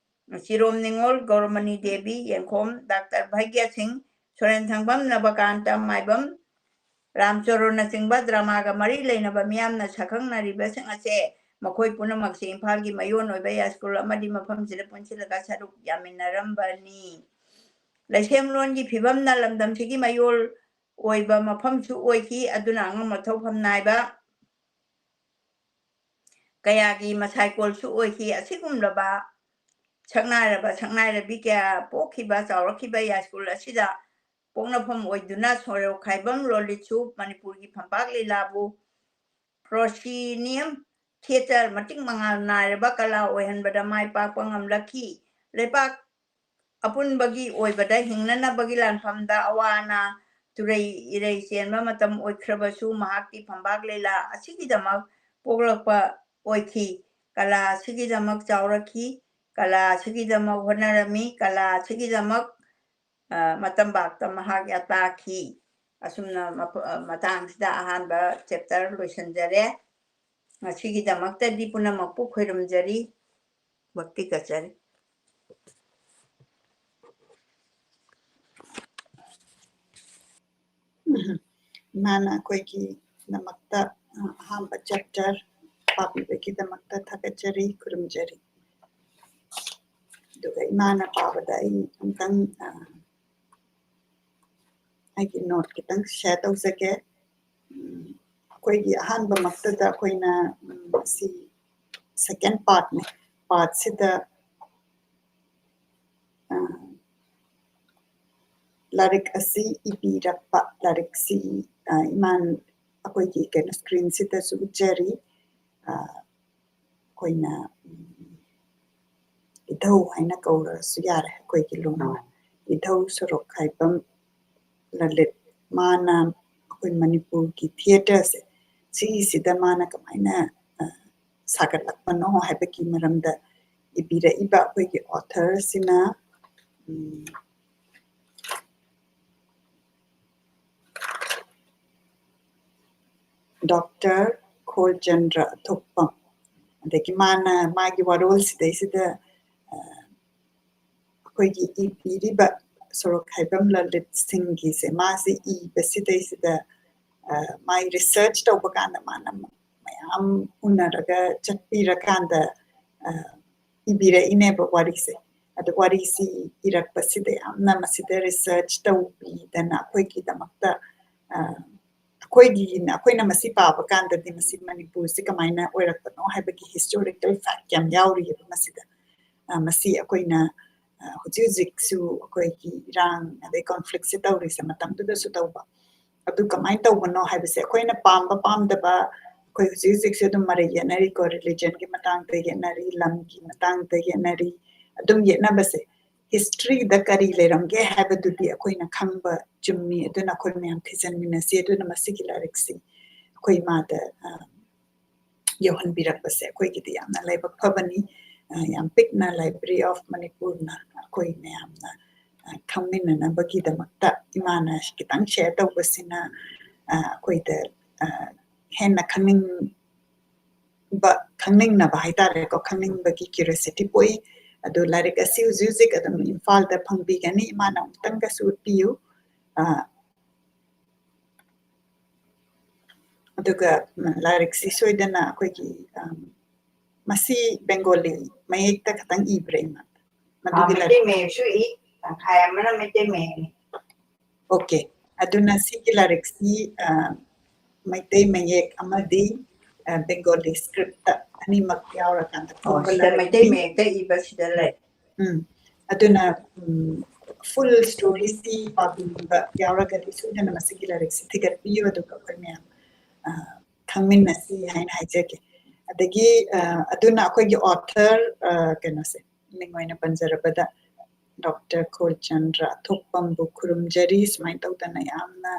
ꯆꯤꯔꯣꯝ ꯅꯤꯉꯣꯜ ꯒꯧꯔꯃꯅꯤ ꯗꯦꯕꯤ ꯌꯦꯡꯈꯣꯝ ꯗꯥꯛꯇꯔ ꯚꯩꯒ꯭ꯌ ꯁꯤꯡ ꯁꯣꯔꯦꯟ ꯊꯪꯕꯝ ꯅꯕꯀꯥꯟꯇ ꯃꯥꯏꯕꯝ ꯔꯥꯝꯆꯣꯔꯣꯅꯆꯤꯡꯕ ꯗ꯭ꯔꯃꯥꯒ ꯃꯔꯤ ꯂꯩꯅꯕ ꯃꯤꯌꯥꯝꯅ ꯁꯛꯈꯪꯅꯔꯤꯕꯁꯤꯡ ꯑꯁꯦ ꯃꯈꯣꯏ ꯄꯨꯝꯅꯃꯛꯁꯦ ꯏꯝꯐꯥꯜꯒꯤ ꯃꯌꯣꯟ ꯑꯣꯏꯕ ꯌꯥꯏꯁ꯭ꯀꯨꯜ ꯑꯃꯗꯤ ꯃꯐꯝꯁꯤꯗ ꯄꯨꯟꯁꯤꯜꯂꯒ ꯁꯔꯨꯛ ꯌꯥꯃꯤꯟꯅꯔꯝꯕꯅꯤ ꯂꯩꯁꯦꯝꯂꯣꯟꯒꯤ ꯐꯤꯕꯝꯅ ꯂꯝꯗꯝꯁꯤꯒꯤ ꯃꯌꯣꯜ ꯑꯣꯏꯕ ꯃꯐꯝꯁꯨ ꯑꯣꯏꯈꯤ ꯑꯗꯨꯅ ꯑꯉꯝ ꯑꯊꯧ ꯐꯝꯅꯥꯏꯕ ꯀꯌꯥꯒꯤ ꯃꯁꯥꯏꯀꯣꯜꯁꯨ ꯑꯣꯏꯈꯤ ꯑꯁꯤꯒꯨꯝꯂꯕ ꯁꯛꯅꯥꯏꯔꯕꯤ ꯀꯌꯥ ꯄꯣꯛꯈꯤꯕ ꯆꯥꯎꯔꯛꯈꯤꯕ ꯌꯥꯏꯁ꯭ꯀꯨꯜ ꯑꯁꯤꯗ ꯄꯣꯛꯅꯐꯝ ꯑꯣꯏꯗꯨꯅ ꯁꯣꯔꯣꯛꯈꯥꯏꯕꯝ ꯂꯣꯂꯤꯠꯁꯨ ꯃꯅꯤꯄꯨꯔꯒꯤ ꯐꯝꯕꯥꯛ ꯂꯤꯂꯥꯕꯨ ꯄ꯭ꯔꯣꯁꯤꯅꯤꯌꯝ ꯊꯤꯌꯦꯇꯔ ꯃꯇꯤꯡ ꯃꯉꯥꯜ ꯅꯥꯏꯔꯕ ꯀꯂꯥ ꯑꯣꯏꯍꯟꯕꯗ ꯃꯥꯏ ꯄꯥꯛꯄ ꯉꯝꯂꯛꯈꯤ ꯂꯩꯄꯥꯛ ꯑꯄꯨꯟꯕꯒꯤ ꯑꯣꯏꯕꯗ ꯍꯤꯡꯅꯅꯕꯒꯤ ꯂꯥꯟꯐꯝꯗ ꯑꯋꯥ ꯑꯅꯥ ꯇꯨꯔꯩ ꯏꯔꯩ ꯆꯦꯟꯕ ꯃꯇꯝ ꯑꯣꯏꯈ꯭ꯔꯕꯁꯨ ꯃꯍꯥꯛꯀꯤ ꯐꯝꯕꯥꯛ ꯂꯤꯂꯥ ꯑꯁꯤꯒꯤꯗꯃꯛ ꯄꯣꯛꯂꯛꯄ ꯑꯣꯏꯈꯤ ꯀꯂꯥ ꯑꯁꯤꯒꯤꯗꯃꯛ ꯆꯥꯎꯔꯛꯈꯤ ꯀꯂꯥ ꯑꯁꯤꯒꯤꯗꯃꯛ ꯍꯣꯠꯅꯔꯝꯃꯤ ꯀꯂꯥ ꯑꯁꯤꯒꯤꯗꯃꯛ ꯃꯇꯝꯕꯥꯛꯇ ꯃꯍꯥꯛ ꯌꯥꯇꯥꯈꯤ ꯑꯁꯨꯝꯅ ꯃꯇꯥꯡꯁꯤꯗ ꯑꯍꯥꯟꯕ ꯆꯦꯞꯇꯔ ꯂꯣꯏꯁꯤꯟꯖꯔꯦ ꯉꯁꯤꯒꯤꯗꯃꯛꯇꯗꯤ ꯄꯨꯝꯅꯃꯛꯄꯨ ꯈꯣꯏꯔꯨꯝꯖꯔꯤ ꯚꯛꯇꯤ ꯀꯠꯆꯔꯤ ꯏꯃꯥꯅ ꯑꯩꯈꯣꯏꯒꯤꯗꯃꯛꯇ ꯑꯍꯥꯟꯕ ꯆꯦꯞꯇꯔ ꯄꯥꯕꯤꯕꯒꯤꯗꯃꯛꯇ ꯊꯥꯒꯠꯆꯔꯤ ꯈꯨꯔꯨꯝꯖꯔꯤ ꯑꯗꯨꯒ ꯏꯃꯥꯅ ꯄꯥꯕꯗ ꯑꯩ ꯑꯃꯨꯛꯇꯪ ꯑꯩꯒꯤ ꯅꯣꯠ ꯈꯤꯇꯪ ꯁꯦꯌꯔ ꯇꯧꯖꯒꯦ ꯑꯩꯈꯣꯏꯒꯤ ꯑꯍꯥꯟꯕ ꯃꯛꯇꯗ ꯑꯩꯈꯣꯏꯅ ꯃꯁꯤ ꯁꯦꯀꯦꯟ ꯄꯥꯔꯠꯅꯦ ꯄꯥꯔꯠꯁꯤꯗ ꯂꯥꯏꯔꯤꯛ ꯑꯁꯤ ꯏꯕꯤꯔꯛꯄ ꯂꯥꯏꯔꯤꯛꯁꯤ ꯏꯃꯥꯟ ꯑꯩꯈꯣꯏꯒꯤ ꯀꯩꯅꯣ ꯁ꯭ꯀ꯭ꯔꯤꯟꯁꯤꯗꯁꯨ ꯎꯠꯆꯔꯤ ꯑꯩꯈꯣꯏꯅ ꯏꯙꯧ ꯍꯥꯏꯅ ꯀꯧꯔꯁꯨ ꯌꯥꯔꯦ ꯑꯩꯈꯣꯏꯒꯤ ꯂꯣꯟꯗ ꯏꯙꯧ ꯁꯣꯔꯣꯛꯈꯥꯏꯕꯝ ꯂꯂꯤꯠ ꯃꯥꯅ ꯑꯩꯈꯣꯏ ꯃꯅꯤꯄꯨꯔꯒꯤ ꯊꯤꯌꯦꯇꯔꯁꯦ ꯁꯤꯒꯤꯁꯤꯗ ꯃꯥꯅ ꯀꯃꯥꯏꯅ ꯁꯥꯒꯠꯂꯛꯄꯅꯣ ꯍꯥꯏꯕꯒꯤ ꯃꯔꯝꯗ ꯏꯕꯤꯔꯛꯏꯕ ꯑꯩꯈꯣꯏꯒꯤ ꯑꯣꯊꯔꯁꯤꯅ ꯗꯣꯛꯇꯔ ꯈꯣꯔꯆꯟꯗ꯭ꯔ ꯑꯊꯣꯛꯄꯝ ꯑꯗꯒꯤ ꯃꯥꯅ ꯃꯥꯒꯤ ꯋꯥꯔꯣꯜꯁꯤꯗꯩꯁꯤꯗ ꯑꯩꯈꯣꯏꯒꯤ ꯏꯕꯤꯔꯤꯕ ꯁꯣꯔꯣꯛꯈꯥꯏꯕꯝ ꯂꯂꯤꯠꯁꯤꯡꯒꯤꯁꯦ ꯃꯥꯁꯤ ꯏꯕꯁꯤꯗꯩꯁꯤꯗ ꯃꯥꯒꯤ ꯔꯤꯁꯔꯆ ꯇꯧꯕ ꯀꯥꯟꯗ ꯃꯥꯅ ꯃꯌꯥꯝ ꯎꯅꯔꯒ ꯆꯠꯄꯤꯔꯀꯥꯟꯗ ꯏꯕꯤꯔꯛꯏꯅꯦꯕ ꯋꯥꯔꯤꯁꯦ ꯑꯗꯣ ꯋꯥꯔꯤꯁꯤ ꯏꯔꯛꯄꯁꯤꯗ ꯌꯥꯝꯅ ꯃꯁꯤꯗ ꯔꯤꯁꯔꯆ ꯇꯧꯕꯤꯗꯅ ꯑꯩꯈꯣꯏꯒꯤꯗꯃꯛꯇ ꯑꯩꯈꯣꯏꯅ ꯃꯁꯤ ꯄꯥꯕ ꯀꯥꯟꯗꯗꯤ ꯃꯁꯤ ꯃꯅꯤꯄꯨꯔꯁꯤ ꯀꯃꯥꯏꯅ ꯑꯣꯏꯔꯛꯄꯅꯣ ꯍꯥꯏꯕꯒꯤ ꯍꯤꯁꯇꯣꯔꯤꯀꯦꯜ ꯐꯦꯛ ꯌꯥꯝ ꯌꯥꯎꯔꯤꯑꯕ ꯃꯁꯤꯗ ꯃꯁꯤ ꯑꯩꯈꯣꯏꯅ ꯍꯧꯖꯤꯛ ꯍꯧꯖꯤꯛꯁꯨ ꯑꯩꯈꯣꯏꯒꯤ ꯏꯔꯥꯡ ꯑꯗꯩ ꯀꯣꯟꯐ꯭ꯂꯤꯛꯁꯦ ꯇꯧꯔꯤꯁꯦ ꯃꯇꯝꯗꯨꯗꯁꯨ ꯇꯧꯕ ꯑꯗꯨꯀꯃꯥꯏꯅ ꯇꯧꯕꯅꯣ ꯍꯥꯏꯕꯁꯦ ꯑꯩꯈꯣꯏꯅ ꯄꯥꯝꯕ ꯄꯥꯝꯗꯕ ꯑꯩꯈꯣꯏ ꯍꯧꯖꯤꯛ ꯍꯧꯖꯤꯛꯁꯨ ꯑꯗꯨꯝ ꯃꯔꯩ ꯌꯦꯠꯅꯔꯤꯀꯣ ꯔꯤꯂꯤꯖꯟꯒꯤ ꯃꯇꯥꯡꯗ ꯌꯦꯠꯅꯔꯤ ꯂꯝꯒꯤ ꯃꯇꯥꯡꯗ ꯌꯦꯠꯅꯔꯤ ꯑꯗꯨꯝ ꯌꯦꯠꯅꯕꯁꯦ ꯍꯤꯁꯇ꯭ꯔꯤꯗ ꯀꯔꯤ ꯂꯩꯔꯝꯒꯦ ꯍꯥꯏꯕꯗꯨꯗꯤ ꯑꯩꯈꯣꯏꯅ ꯈꯪꯕ ꯆꯨꯝꯃꯤ ꯑꯗꯨꯅ ꯑꯩꯈꯣꯏ ꯃꯌꯥꯝ ꯊꯤꯖꯤꯟꯃꯤꯟꯅꯁꯤ ꯑꯗꯨꯅ ꯃꯁꯤꯒꯤ ꯂꯥꯏꯔꯤꯛꯁꯤ ꯑꯩꯈꯣꯏ ꯏꯃꯥꯗ ꯌꯧꯍꯟꯕꯤꯔꯛꯄꯁꯦ ꯑꯩꯈꯣꯏꯒꯤꯗꯤ ꯌꯥꯝꯅ ꯂꯥꯏꯕꯛ ꯐꯕꯅꯤ ꯌꯥꯝ ꯄꯤꯛꯅ ꯂꯥꯏꯕ꯭ꯔꯦꯔꯤ ꯑꯣꯐ ꯃꯅꯤꯄꯨꯔꯅ ꯑꯩꯈꯣই ꯃꯌꯥꯝꯅ ꯈꯪꯃꯤꯟꯅꯅꯕꯒꯤꯗꯃꯛꯇ ꯏꯃꯥꯅ ꯈꯤꯇꯪ ꯁꯦꯌꯔ ꯇꯧꯕꯁꯤꯅ ꯑꯩꯈꯣꯏꯗ ꯍꯦꯟꯅ ꯈꯪꯅꯤꯡꯅꯕ ꯍꯥꯏꯇꯥꯔꯦꯀꯣ ꯈꯪꯅꯤꯡꯕꯒꯤ ꯀ꯭ꯌꯨꯔꯤꯌꯣꯁꯤꯇꯤ ꯄꯣꯛꯏ ꯑꯗꯣ ꯂꯥꯏꯔꯤꯛ ꯑꯁꯤ ꯍꯧꯖꯤꯛ ꯍꯧꯖꯤꯛ ꯑꯗꯨꯝ ꯏꯝꯐꯥꯜꯗ ꯐꯪꯕꯤꯒꯅꯤ ꯏꯃꯥꯅ ꯑꯃꯨꯛꯇꯪꯒꯁꯨ ꯎꯠꯄꯤꯌꯨ ꯑꯗꯨꯒ ꯂꯥꯏꯔꯤꯛꯁꯤ ꯁꯣꯏꯗꯅ ꯑꯩꯈꯣꯏꯒꯤ ꯃꯁꯤ ꯕꯦꯡꯒꯣꯂꯤ ꯃꯌꯦꯛꯇ ꯈꯛꯇꯪ ꯏꯕ꯭ꯔꯥ ꯏꯃꯥ ꯃꯩꯇꯩ ꯃꯌꯦꯛꯁꯨ ꯇꯪꯈꯥꯏ ꯑꯃꯅ ꯃꯩꯇꯩ ꯃꯌꯦꯛꯅꯤ ꯑꯣꯀꯦ ꯑꯗꯨꯅ ꯁꯤꯒꯤ ꯂꯥꯏꯔꯤꯛꯁꯤ ꯃꯩꯇꯩ ꯃꯌꯦꯛ ꯑꯃꯗꯤ ꯕꯦꯡꯒꯣꯂꯤ ꯁ꯭ꯀ꯭ꯔꯤꯞꯇ ꯑꯅꯤꯃꯛ ꯌꯥꯎꯔꯀꯥꯟꯗ ꯐꯣꯡꯕ ꯁꯤꯗ ꯃꯩꯇꯩ ꯂꯥꯏꯔꯤꯛꯅꯤ ꯃꯌꯦꯛꯇ ꯏꯕ ꯁꯤꯗ ꯂꯩ ꯑꯗꯨꯅ ꯐꯨꯜ ꯁ꯭ꯇꯣꯔꯤꯁꯤ ꯄꯥꯕꯤꯕ ꯌꯥꯎꯔꯒꯗꯤ ꯁꯣꯏꯗꯅ ꯃꯁꯤꯒꯤ ꯂꯥꯏꯔꯤꯛꯁꯤ ꯊꯤꯒꯠꯄꯤꯌꯨ ꯑꯗꯨꯒ ꯑꯩꯈꯣꯏ ꯃꯌꯥꯝ ꯈꯪꯃꯤꯟꯅꯁꯤ ꯍꯥꯏꯅ ꯍꯥꯏꯖꯒꯦ ꯑꯗꯒꯤ ꯑꯗꯨꯅ ꯑꯩꯈꯣꯏꯒꯤ ꯑꯣꯊꯔ ꯀꯩꯅꯣꯁꯦ ꯃꯤꯡ ꯑꯣꯏꯅ ꯄꯟꯖꯔꯕꯗ ꯗꯣꯛꯇꯔ ꯈꯣꯔꯆꯟꯗ꯭ꯔ ꯑꯊꯣꯛꯄꯝꯕꯨ ꯈꯨꯔꯨꯝꯖꯔꯤ ꯁꯨꯃꯥꯏꯅ ꯇꯧꯗꯅ ꯌꯥꯝꯅ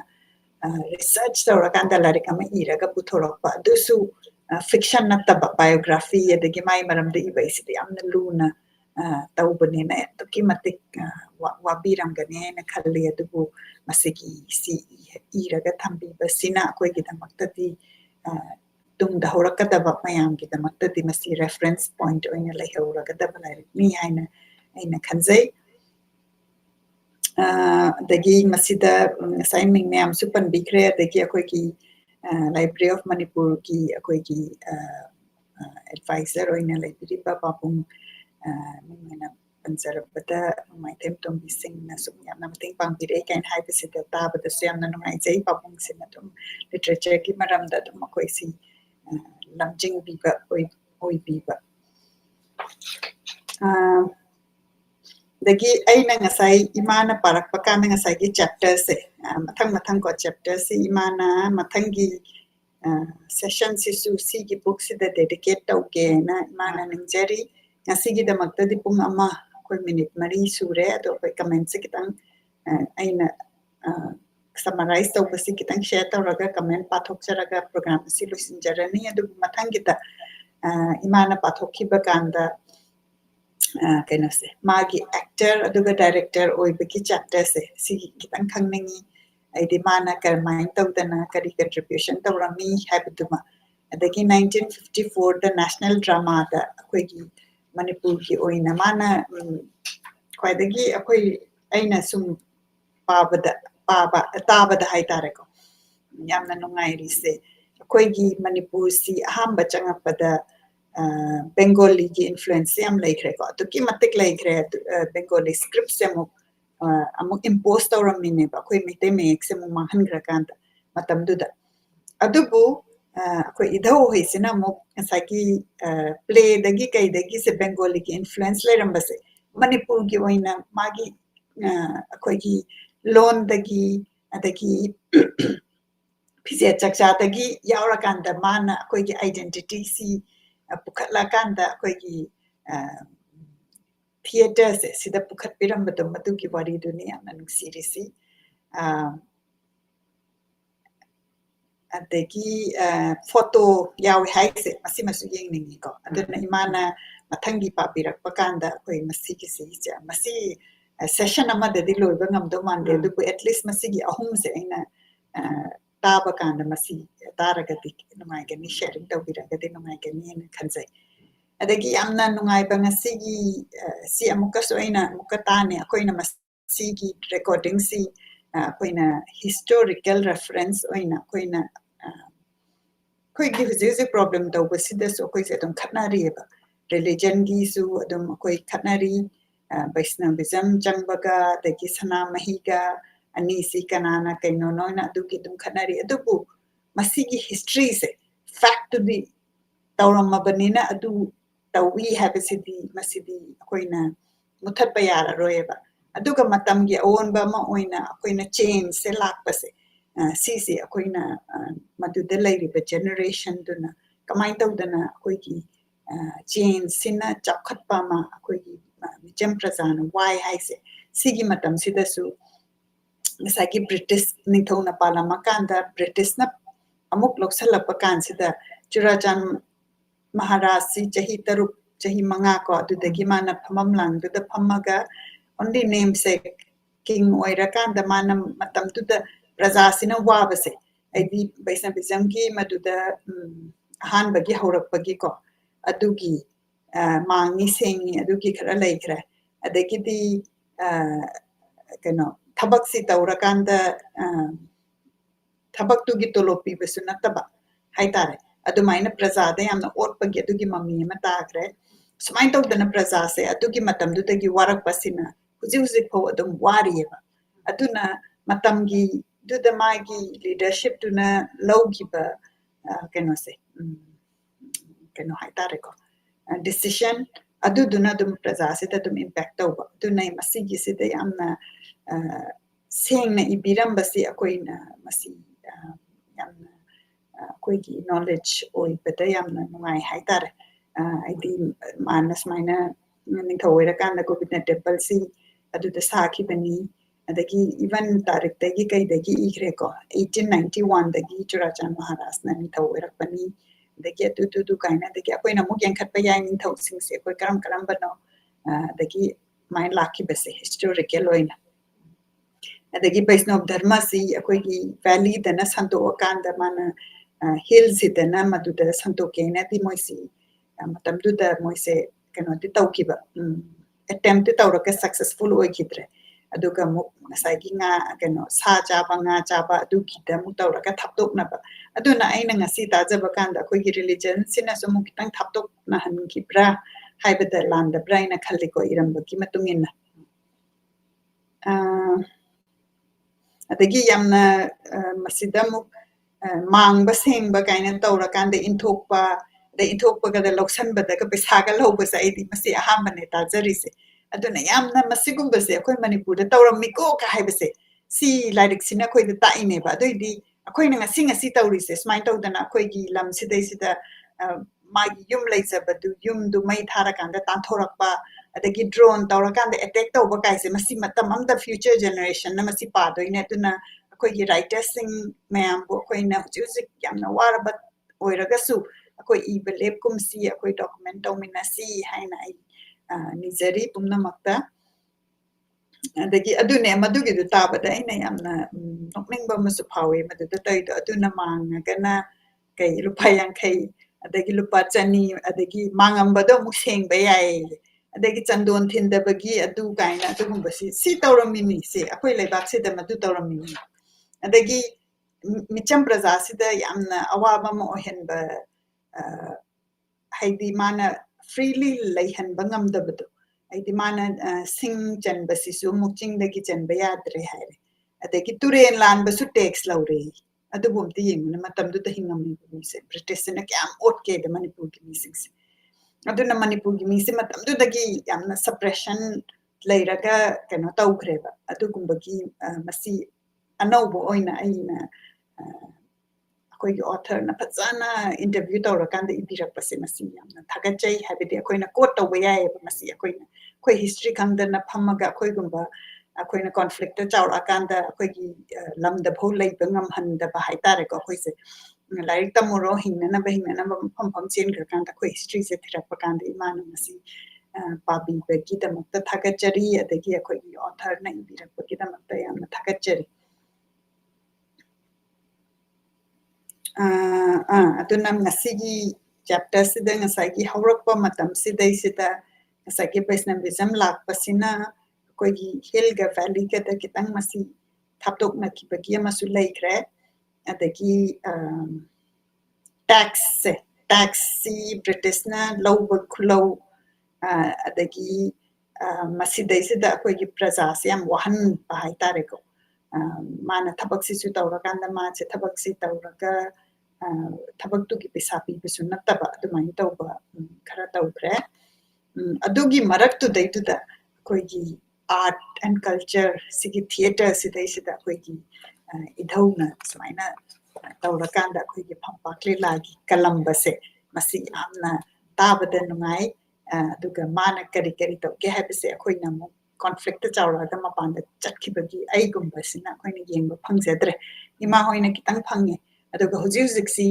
ꯔꯤꯁꯔꯆ ꯇꯧꯔꯀꯥꯟꯗ ꯂꯥꯏꯔꯤꯛ ꯑꯃ ꯏꯔꯒ ꯄꯨꯊꯣꯔꯛꯄ ꯑꯗꯨꯁꯨ ꯐꯤꯛꯁꯟ ꯅꯠꯇꯕ ꯕꯥꯏꯑꯣꯒ꯭ꯔꯥꯐꯤ ꯑꯗꯒꯤ ꯃꯥꯏ ꯃꯔꯝꯗ ꯏꯕꯁꯤꯗꯤ ꯌꯥꯝꯅ ꯂꯨꯅ ꯇꯧꯕꯅꯤꯅ ꯑꯗꯨꯛꯀꯤ ꯃꯇꯤꯛ ꯋꯥꯕꯤꯔꯝꯒꯅꯤ ꯍꯥꯏꯅ ꯈꯜꯂꯤ ꯑꯗꯨꯕꯨ ꯃꯁꯤꯒꯤꯁꯤ ꯏꯔꯒ ꯊꯝꯕꯤꯕꯁꯤꯅ ꯑꯩꯈꯣꯏꯒꯤꯗꯃꯛꯇꯗꯤ ꯇꯨꯡꯗ ꯍꯧꯔꯛꯀꯗꯕ ꯃꯌꯥꯝꯒꯤꯗꯃꯛꯇꯗꯤ ꯃꯁꯤ ꯔꯦꯐꯔꯦꯟꯁ ꯄꯣꯏꯟꯠ ꯑꯣꯏꯅ ꯂꯩꯍꯧꯔꯒꯗꯕ ꯂꯥꯏꯔꯤꯛꯅꯤ ꯍꯥꯏꯅ ꯑꯩꯅ ꯈꯟꯖꯩ ꯑꯗꯒꯤ ꯃꯁꯤꯗ ꯉꯁꯥꯏ ꯃꯤꯡ ꯃꯌꯥꯝꯁꯨ ꯄꯟꯕꯤꯈ꯭ꯔꯦ ꯑꯗꯒꯤ ꯑꯩꯈꯣꯏꯒꯤ ꯂꯥꯏꯕ꯭ꯔꯦꯔꯤ ꯑꯣꯐ ꯃꯅꯤꯄꯨꯔꯒꯤ ꯑꯩꯈꯣꯏꯒꯤ ꯑꯦꯗꯚꯥꯏꯖꯔ ꯑꯣꯏꯅ ꯂꯩꯕꯤꯔꯤꯕ ꯄꯥꯕꯨꯡ ꯃꯤꯡ ꯑꯣꯏꯅ ꯄꯟꯖꯔꯕꯗ ꯃꯥꯏꯊꯦꯝ ꯇꯣꯝꯕꯤꯁꯤꯡꯅ ꯁꯨꯝ ꯌꯥꯝꯅ ꯃꯇꯦꯡ ꯄꯥꯡꯕꯤꯔꯛꯏ ꯀꯥꯏꯅ ꯍꯥꯏꯕꯁꯤꯗ ꯇꯥꯕꯗꯁꯨ ꯌꯥꯝꯅ ꯅꯨꯡꯉꯥꯏꯖꯩ ꯄꯥꯕꯨꯡꯁꯤꯅ ꯑꯗꯨꯝ ꯂꯤꯇꯔꯦꯆꯔꯒꯤ ꯃꯔꯝꯗ ꯑꯗꯨꯝ ꯑꯩꯈꯣꯏꯁꯤ ꯂꯝꯖꯤꯡꯕꯤꯕ ꯑꯣꯏꯕꯤꯕ ꯑꯗꯒꯤ ꯑꯩꯅ ꯉꯁꯥꯏ ꯏꯃꯥꯅ ꯄꯥꯔꯛꯄ ꯀꯥꯟꯗ ꯉꯁꯥꯏꯒꯤ ꯆꯦꯞꯇꯔꯁꯦ ꯃꯊꯪ ꯃꯊꯪꯀꯣ ꯆꯦꯞꯇꯔꯁꯤ ꯏꯃꯥꯅ ꯃꯊꯪꯒꯤ session sisu sigi book sida dedicate tauke na imana ningjari ngasigi damakta di pung ama koi minute mari sure ado koi comment se kitang aina summarize tau basi kitang share tauraga comment pathok charaga program si lusinjarani adu mathang kita imana pathokki bakanda kaino se magi actor aduga director oibaki chapter se si kitang khangningi aidi mana karmain tawdana kari contribution tawrami habituma adagi 1954 the national drama da akoigi manipur ki oina mana khwaidagi akoi aina sum tabada haitareko yamna nungairi se akoigi manipur si ahamba changappada Bengali ki influence yam laikre ko to ki matik laikre Bengali scripts yamuk amuk impose tawramine ba koi mite mek se mu mahan grakanta matam duda adubu koi idho hoisina muk saki play dagi kai dagi se Bengali ki influence lairam base Manipur ki oina magi koi ki loan dagi adagi phizia chakcha dagi yaurakanda mana koi ki identity si pukhatlakanda koi ki theater se sida pukhat pirambado madu ki wari dunia nanung sirisi adagi photo yawi haise masi masu yengningi ko aduna imana mathangi papirak pakanda koi masi ki si ja masi session amada di loiba ngamdo mande du at least masi gi ahum se aina taba kanda masi taragati nungai gani sharing tawbiragati nungai gani na khanjai adagi yamna nungai ba ngasi gi si amuka so aina muka tane akoina masi gi recording si akoina historical reference oina akoina koi gi physics problem tawba sida so koi se dum khatnari ba religion gi su adum koi khatnari Vaishnavism jangbaga dagi sana mahiga ani si kanana kaino noina aduki dum khanari adubu masigi history se fact to the tawramabanina adu tawi habisidi masidi akoina muthatpa yara roeba aduga matamgi awonba ma oina akoina change se lakpase sisi akoina maduda lairiba generation duna kamai tawdana akoigi change sina chakhatpa ma akoigi Mijam Prasana, why I say, Sigi Matam Sidasu, Saki British Nithona Palamakanda, British na Amuk Loksala Pakan Sida, Jurajan Maharasi, Jahi Tarup, Jahi Mangako, to the Gimana Pamamlang, to the Pamaga, only namesake King Oirakan, the Manam Matam to the Razasina Wabase, I did by some Bizangi, Maduda Hanbagi Horapagiko, Adugi. Mangi sengi aduki khara laikra adagidi kano thabak si tawrakanda thabak tu gi tolopi besuna taba haitare adumaina prajada yamna otpagi adugi mami ma tagre sumai tawdana praja se adugi matam du tagi warak pasina huji pho adum wariyeba aduna matamgi du the magi leadership tuna lawgiba kano se kano haitare ko decision aduduna dum praja sida dum impact tawba dunai masigi sida yamna sengna ibirambasi akoina masi yamna akoigi knowledge oi bada yamna nungai haitare aidi manas maina ningthaoira kanda covid temple si aduda sakhi bani adagi even tarik dagi kai dagi igre ko 1891 dagi Churachan Maharaj na ningthaoira bani dagi tu kaina dagi akoina muk yang khatpa yang ningthau sing se koi karam bano dagi main lakhi base historical oina adagi Vaishnav dharma si akoigi valley dana santo kanda mana hills dana maduda santo kena ti moisi matam duda moise kano ti taukiba attempt tawraka successful oikidre aduga muk nasagi nga kano sa chaba nga chaba adugi da muk tawraka thaptok na ba aduna aina ngasi tajaba kanda akoigi religion sina so muk kitang thaptok na hanki bra haibada landa braina khalli ko iramba ki matungina adagi yamna masida muk mangba sengba kaina tawrakanda inthokpa da inthokpa ga da loksanba da ka pesa ga lawba sa idi masi ahambane tajarise aduna yamna masigumba se akoi manipur da tawramiko ka haibase si lairik sina koi da taine ba doidi ꯑꯩꯈꯣꯏꯅ ꯉꯁꯤ ꯇꯧꯔꯤꯁꯦ ꯁꯨꯃꯥꯏꯅ ꯇꯧꯗꯅ ꯑꯩꯈꯣꯏꯒꯤ ꯂꯝꯁꯤꯗꯩꯁꯤꯗ ꯃꯥꯒꯤ ꯌꯨꯝ ꯂꯩꯖꯕꯗꯨ ꯌꯨꯝꯗꯨ ꯃꯩ ꯊꯥꯔꯀꯥꯟꯗ ꯇꯥꯟꯊꯣꯔꯛꯄ ꯑꯗꯒꯤ ꯗ꯭ꯔꯣꯟ ꯇꯧꯔꯀꯥꯟꯗ ꯑꯦꯇꯦꯛ ꯇꯧꯕ ꯀꯥꯏꯁꯦ ꯃꯁꯤ ꯃꯇꯝ ꯑꯃꯗ ꯐ꯭ꯌꯨꯆꯔ ꯖꯦꯅꯦꯔꯦꯁꯟꯅ ꯃꯁꯤ ꯄꯥꯗꯣꯏꯅꯦ ꯑꯗꯨꯅ ꯑꯩꯈꯣꯏꯒꯤ ꯔꯥꯏꯇꯔꯁꯤꯡ ꯃꯌꯥꯝꯕꯨ ꯑꯩꯈꯣꯏꯅ ꯍꯧꯖꯤꯛ ꯌꯥꯝꯅ ꯋꯥꯔꯕ ꯑꯣꯏꯔꯒꯁꯨ ꯑꯩꯈꯣꯏ ꯏꯕ ꯂꯦꯞꯀꯨꯝꯁꯤ ꯑꯩꯈꯣꯏ ꯗꯣꯀꯨꯃꯦꯟ ꯇꯧꯃꯤꯟꯅꯁꯤ ꯍꯥꯏꯅ ꯑꯩ ꯅꯤꯖꯔꯤ ꯄꯨꯝꯅꯃꯛꯇ ꯑꯗꯒꯤ ꯑꯗꯨꯅꯦ ꯃꯗꯨꯒꯤꯗꯨ ꯇꯥꯕꯗ ꯑꯩꯅ ꯌꯥꯝꯅ ꯅꯣꯛꯅꯤꯡꯕ ꯑꯃꯁꯨ ꯐꯥꯎꯋꯦ ꯃꯗꯨꯗ ꯇꯧꯔꯤꯗꯣ ꯑꯗꯨꯅ ꯃꯥꯡꯉꯒꯅ ꯀꯩ ꯂꯨꯄꯥ 50 ꯑꯗꯒꯤ ꯂꯨꯄꯥ 200 ꯑꯗꯒꯤ ꯃꯥꯡꯉꯝꯕꯗꯣ ꯑꯃꯨꯛ ꯁꯦꯡꯕ ꯌꯥꯏ ꯑꯗꯒꯤ ꯆꯟꯗꯣꯟ ꯊꯤꯟꯗꯕꯒꯤ ꯑꯗꯨ ꯀꯥꯏꯅ ꯑꯗꯨꯒꯨꯝꯕꯁꯤ ꯁꯤ ꯇꯧꯔꯝꯃꯤꯅꯤ ꯁꯤ ꯑꯩꯈꯣꯏ ꯂꯩꯕꯥꯛꯁꯤꯗ ꯃꯗꯨ ꯇꯧꯔꯝꯃꯤꯅꯤ ꯑꯗꯒꯤ ꯃꯤꯆꯝ ꯄ꯭ꯔꯖꯥꯁꯤꯗ ꯌꯥꯝꯅ ꯑꯋꯥꯕ ꯑꯃ ꯑꯣꯏꯍꯟꯕ ꯍꯥꯏꯗꯤ ꯃꯥꯅ ꯐ꯭ꯔꯤꯂꯤ ꯂꯩꯍꯟꯕ ꯉꯝꯗꯕꯗꯣ ꯍꯥꯏꯗꯤ ꯃꯥꯅ ꯁꯤꯡ ꯆꯟꯕꯁꯤꯁꯨ ꯑꯃꯨꯛ ꯆꯤꯡꯗꯒꯤ ꯆꯟꯕ ꯌꯥꯗ꯭ꯔꯦ ꯍꯥꯏꯔꯦ ꯑꯗꯒꯤ ꯇꯨꯔꯦꯟ ꯂꯥꯟꯕꯁꯨ ꯇꯦꯛꯁ ꯂꯧꯔꯦ ꯑꯗꯨꯕꯨ ꯑꯝꯇ ꯌꯦꯡꯉꯨꯅ ꯃꯇꯝꯗꯨꯗ ꯍꯤꯡꯉꯝꯃꯤꯕ ꯃꯤꯁꯦ ꯕ꯭ꯔꯤꯇꯤꯁꯁꯤꯅ ꯀꯌꯥꯝ ꯑꯣꯠꯀꯦꯗ ꯃꯅꯤꯄꯨꯔꯒꯤ ꯃꯤꯁꯤꯡꯁꯦ ꯑꯗꯨꯅ ꯃꯅꯤꯄꯨꯔꯒꯤ ꯃꯤꯁꯦ ꯃꯇꯝꯗꯨꯗꯒꯤ ꯌꯥꯝꯅ ꯁꯄ꯭ꯔꯦꯁꯟ ꯂꯩꯔꯒ ꯀꯩꯅꯣ ꯇꯧꯈ꯭ꯔꯦꯕ ꯑꯗꯨꯒꯨꯝꯕꯒꯤ ꯃꯁꯤ ꯑꯅꯧꯕ ꯑꯣꯏꯅ ꯑꯩꯅ ꯑꯩꯈꯣꯏꯒꯤ ꯑꯣꯊꯔꯅ ꯐꯖꯅ ꯏꯟꯇꯔꯚ꯭ꯌꯨ ꯇꯧꯔꯀꯥꯟꯗ ꯏꯕꯤꯔꯛꯄꯁꯦ ꯃꯁꯤ ꯌꯥꯝꯅ ꯊꯥꯒꯠꯆꯩ ꯍꯥꯏꯕꯗꯤ ꯑꯩꯈꯣꯏꯅ ꯀꯣꯠ ꯇꯧꯕ ꯌꯥꯏꯑꯕ ꯃꯁꯤ ꯑꯩꯈꯣꯏ ꯍꯤꯁꯇ꯭ꯔꯤ ꯈꯪꯗꯅ ꯐꯝꯃꯒ ꯑꯩꯈꯣꯏꯒꯨꯝꯕ ꯑꯩꯈꯣꯏꯅ ꯀꯣꯟꯐ꯭ꯂꯤꯛꯇ ꯆꯥꯎꯔꯛꯑꯀꯥꯟꯗ ꯑꯩꯈꯣꯏꯒꯤ ꯂꯝꯗ ꯐꯥꯎ ꯂꯩꯕ ꯉꯝꯍꯟꯗꯕ ꯍꯥꯏꯇꯥꯔꯦꯀꯣ ꯑꯩꯈꯣꯏꯁꯦ ꯂꯥꯏꯔꯤꯛ ꯇꯝꯃꯨꯔꯣ ꯍꯤꯡꯅꯅꯕ ꯃꯐꯝ ꯆꯦꯟꯈ꯭ꯔꯀꯥꯟꯗ ꯑꯩꯈꯣꯏ ꯍꯤꯁꯇ꯭ꯔꯤꯁꯦ ꯊꯤꯔꯛꯄ ꯀꯥꯟꯗ ꯏꯃꯥꯅ ꯃꯁꯤ ꯄꯥꯕꯤꯕꯒꯤꯗꯃꯛꯇ ꯊꯥꯒꯠꯆꯔꯤ ꯑꯗꯒꯤ ꯑꯩꯈꯣꯏꯒꯤ ꯑꯣꯊꯔꯅ ꯏꯕꯤꯔꯛꯄꯒꯤꯗꯃꯛꯇ ꯌꯥꯝꯅ ꯊꯥꯒꯠꯆꯔꯤ ꯑꯗꯨꯅ ꯉꯁꯤꯒꯤ ꯆꯦꯞꯇꯔꯁꯤꯗ ꯉꯁꯥꯏꯒꯤ ꯍꯧꯔꯛꯄ ꯃꯇꯝꯁꯤꯗꯩꯁꯤꯗ ꯉꯁꯥꯏꯒꯤ ꯕꯩꯁꯅꯕꯤꯖꯝ ꯂꯥꯛꯄꯁꯤꯅ ꯑꯩꯈꯣꯏꯒꯤ ꯍꯤꯜꯒ ꯚꯦꯂꯤꯒꯗ ꯈꯤꯇꯪ ꯃꯁꯤ ꯊꯥꯞꯇꯣꯛꯅꯈꯤꯕꯒꯤ ꯑꯃꯁꯨ ꯂꯩꯈ꯭ꯔꯦ ꯑꯗꯒꯤ ꯇꯦꯛꯁꯁꯤ ꯕ꯭ꯔꯤꯇꯤꯁꯅ ꯂꯧꯕ ꯈꯨꯂꯧ ꯑꯗꯒꯤ ꯃꯁꯤꯗꯩꯁꯤꯗ ꯑꯩꯈꯣꯏꯒꯤ ꯄ꯭ꯔꯖꯥꯁꯦ ꯌꯥꯝ ꯋꯥꯍꯟꯕ ꯍꯥꯏꯇꯥꯔꯦꯀꯣ ꯃꯥꯅ ꯊꯕꯛꯁꯤꯁꯨ ꯇꯧꯔꯀꯥꯟꯗ ꯃꯥꯁꯦ ꯊꯕꯛꯁꯤ ꯇꯧꯔꯒ ꯊꯕꯛꯇꯨꯒꯤ ꯄꯩꯁꯥ ꯄꯤꯕꯁꯨ ꯅꯠꯇꯕ ꯑꯗꯨꯃꯥꯏꯅ ꯇꯧꯕ ꯈꯔ ꯇꯧꯈ꯭ꯔꯦ ꯑꯗꯨꯒꯤ ꯃꯔꯛꯇꯨꯗꯩꯗꯨꯗ ꯑꯩꯈꯣꯏꯒꯤ ꯑꯥꯔꯠ ꯑꯦꯟ ꯀꯜꯆꯔ ꯁꯤꯒꯤ ꯊꯤꯌꯦꯇꯔ ꯁꯤꯗꯩꯁꯤꯗ ꯑꯩꯈꯣꯏꯒꯤ ꯏꯙꯧꯅ ꯁꯨꯃꯥꯏꯅ ꯇꯧꯔꯀꯥꯟꯗ ꯑꯩꯈꯣꯏꯒꯤ ꯐꯝꯄꯥꯛ ꯂꯤꯂꯥꯒꯤ ꯀꯂꯝꯕꯁꯦ ꯃꯁꯤ ꯌꯥꯝꯅ ꯇꯥꯕꯗ ꯅꯨꯡꯉꯥꯏ ꯑꯗꯨꯒ ꯃꯥꯅ ꯀꯔꯤ ꯇꯧꯒꯦ ꯍꯥꯏꯕꯁꯦ ꯑꯩꯈꯣꯏꯅ ꯑꯃꯨꯛ ꯀꯣꯟꯐ꯭ꯂꯤꯛꯇ ꯆꯥꯎꯔꯛꯑꯒ ꯃꯄꯥꯟꯗ ꯆꯠꯈꯤꯕꯒꯤ ꯑꯩꯒꯨꯝꯕꯁꯤꯅ ꯑꯩꯈꯣꯏꯅ ꯌꯦꯡꯕ ꯐꯪꯖꯗ꯭ꯔꯦ ꯏꯃꯥ ꯍꯣꯏꯅ ꯈꯤꯇꯪ ꯐꯪꯉꯦ ꯑꯗꯨꯒ ꯍꯧꯖꯤꯛꯁꯤ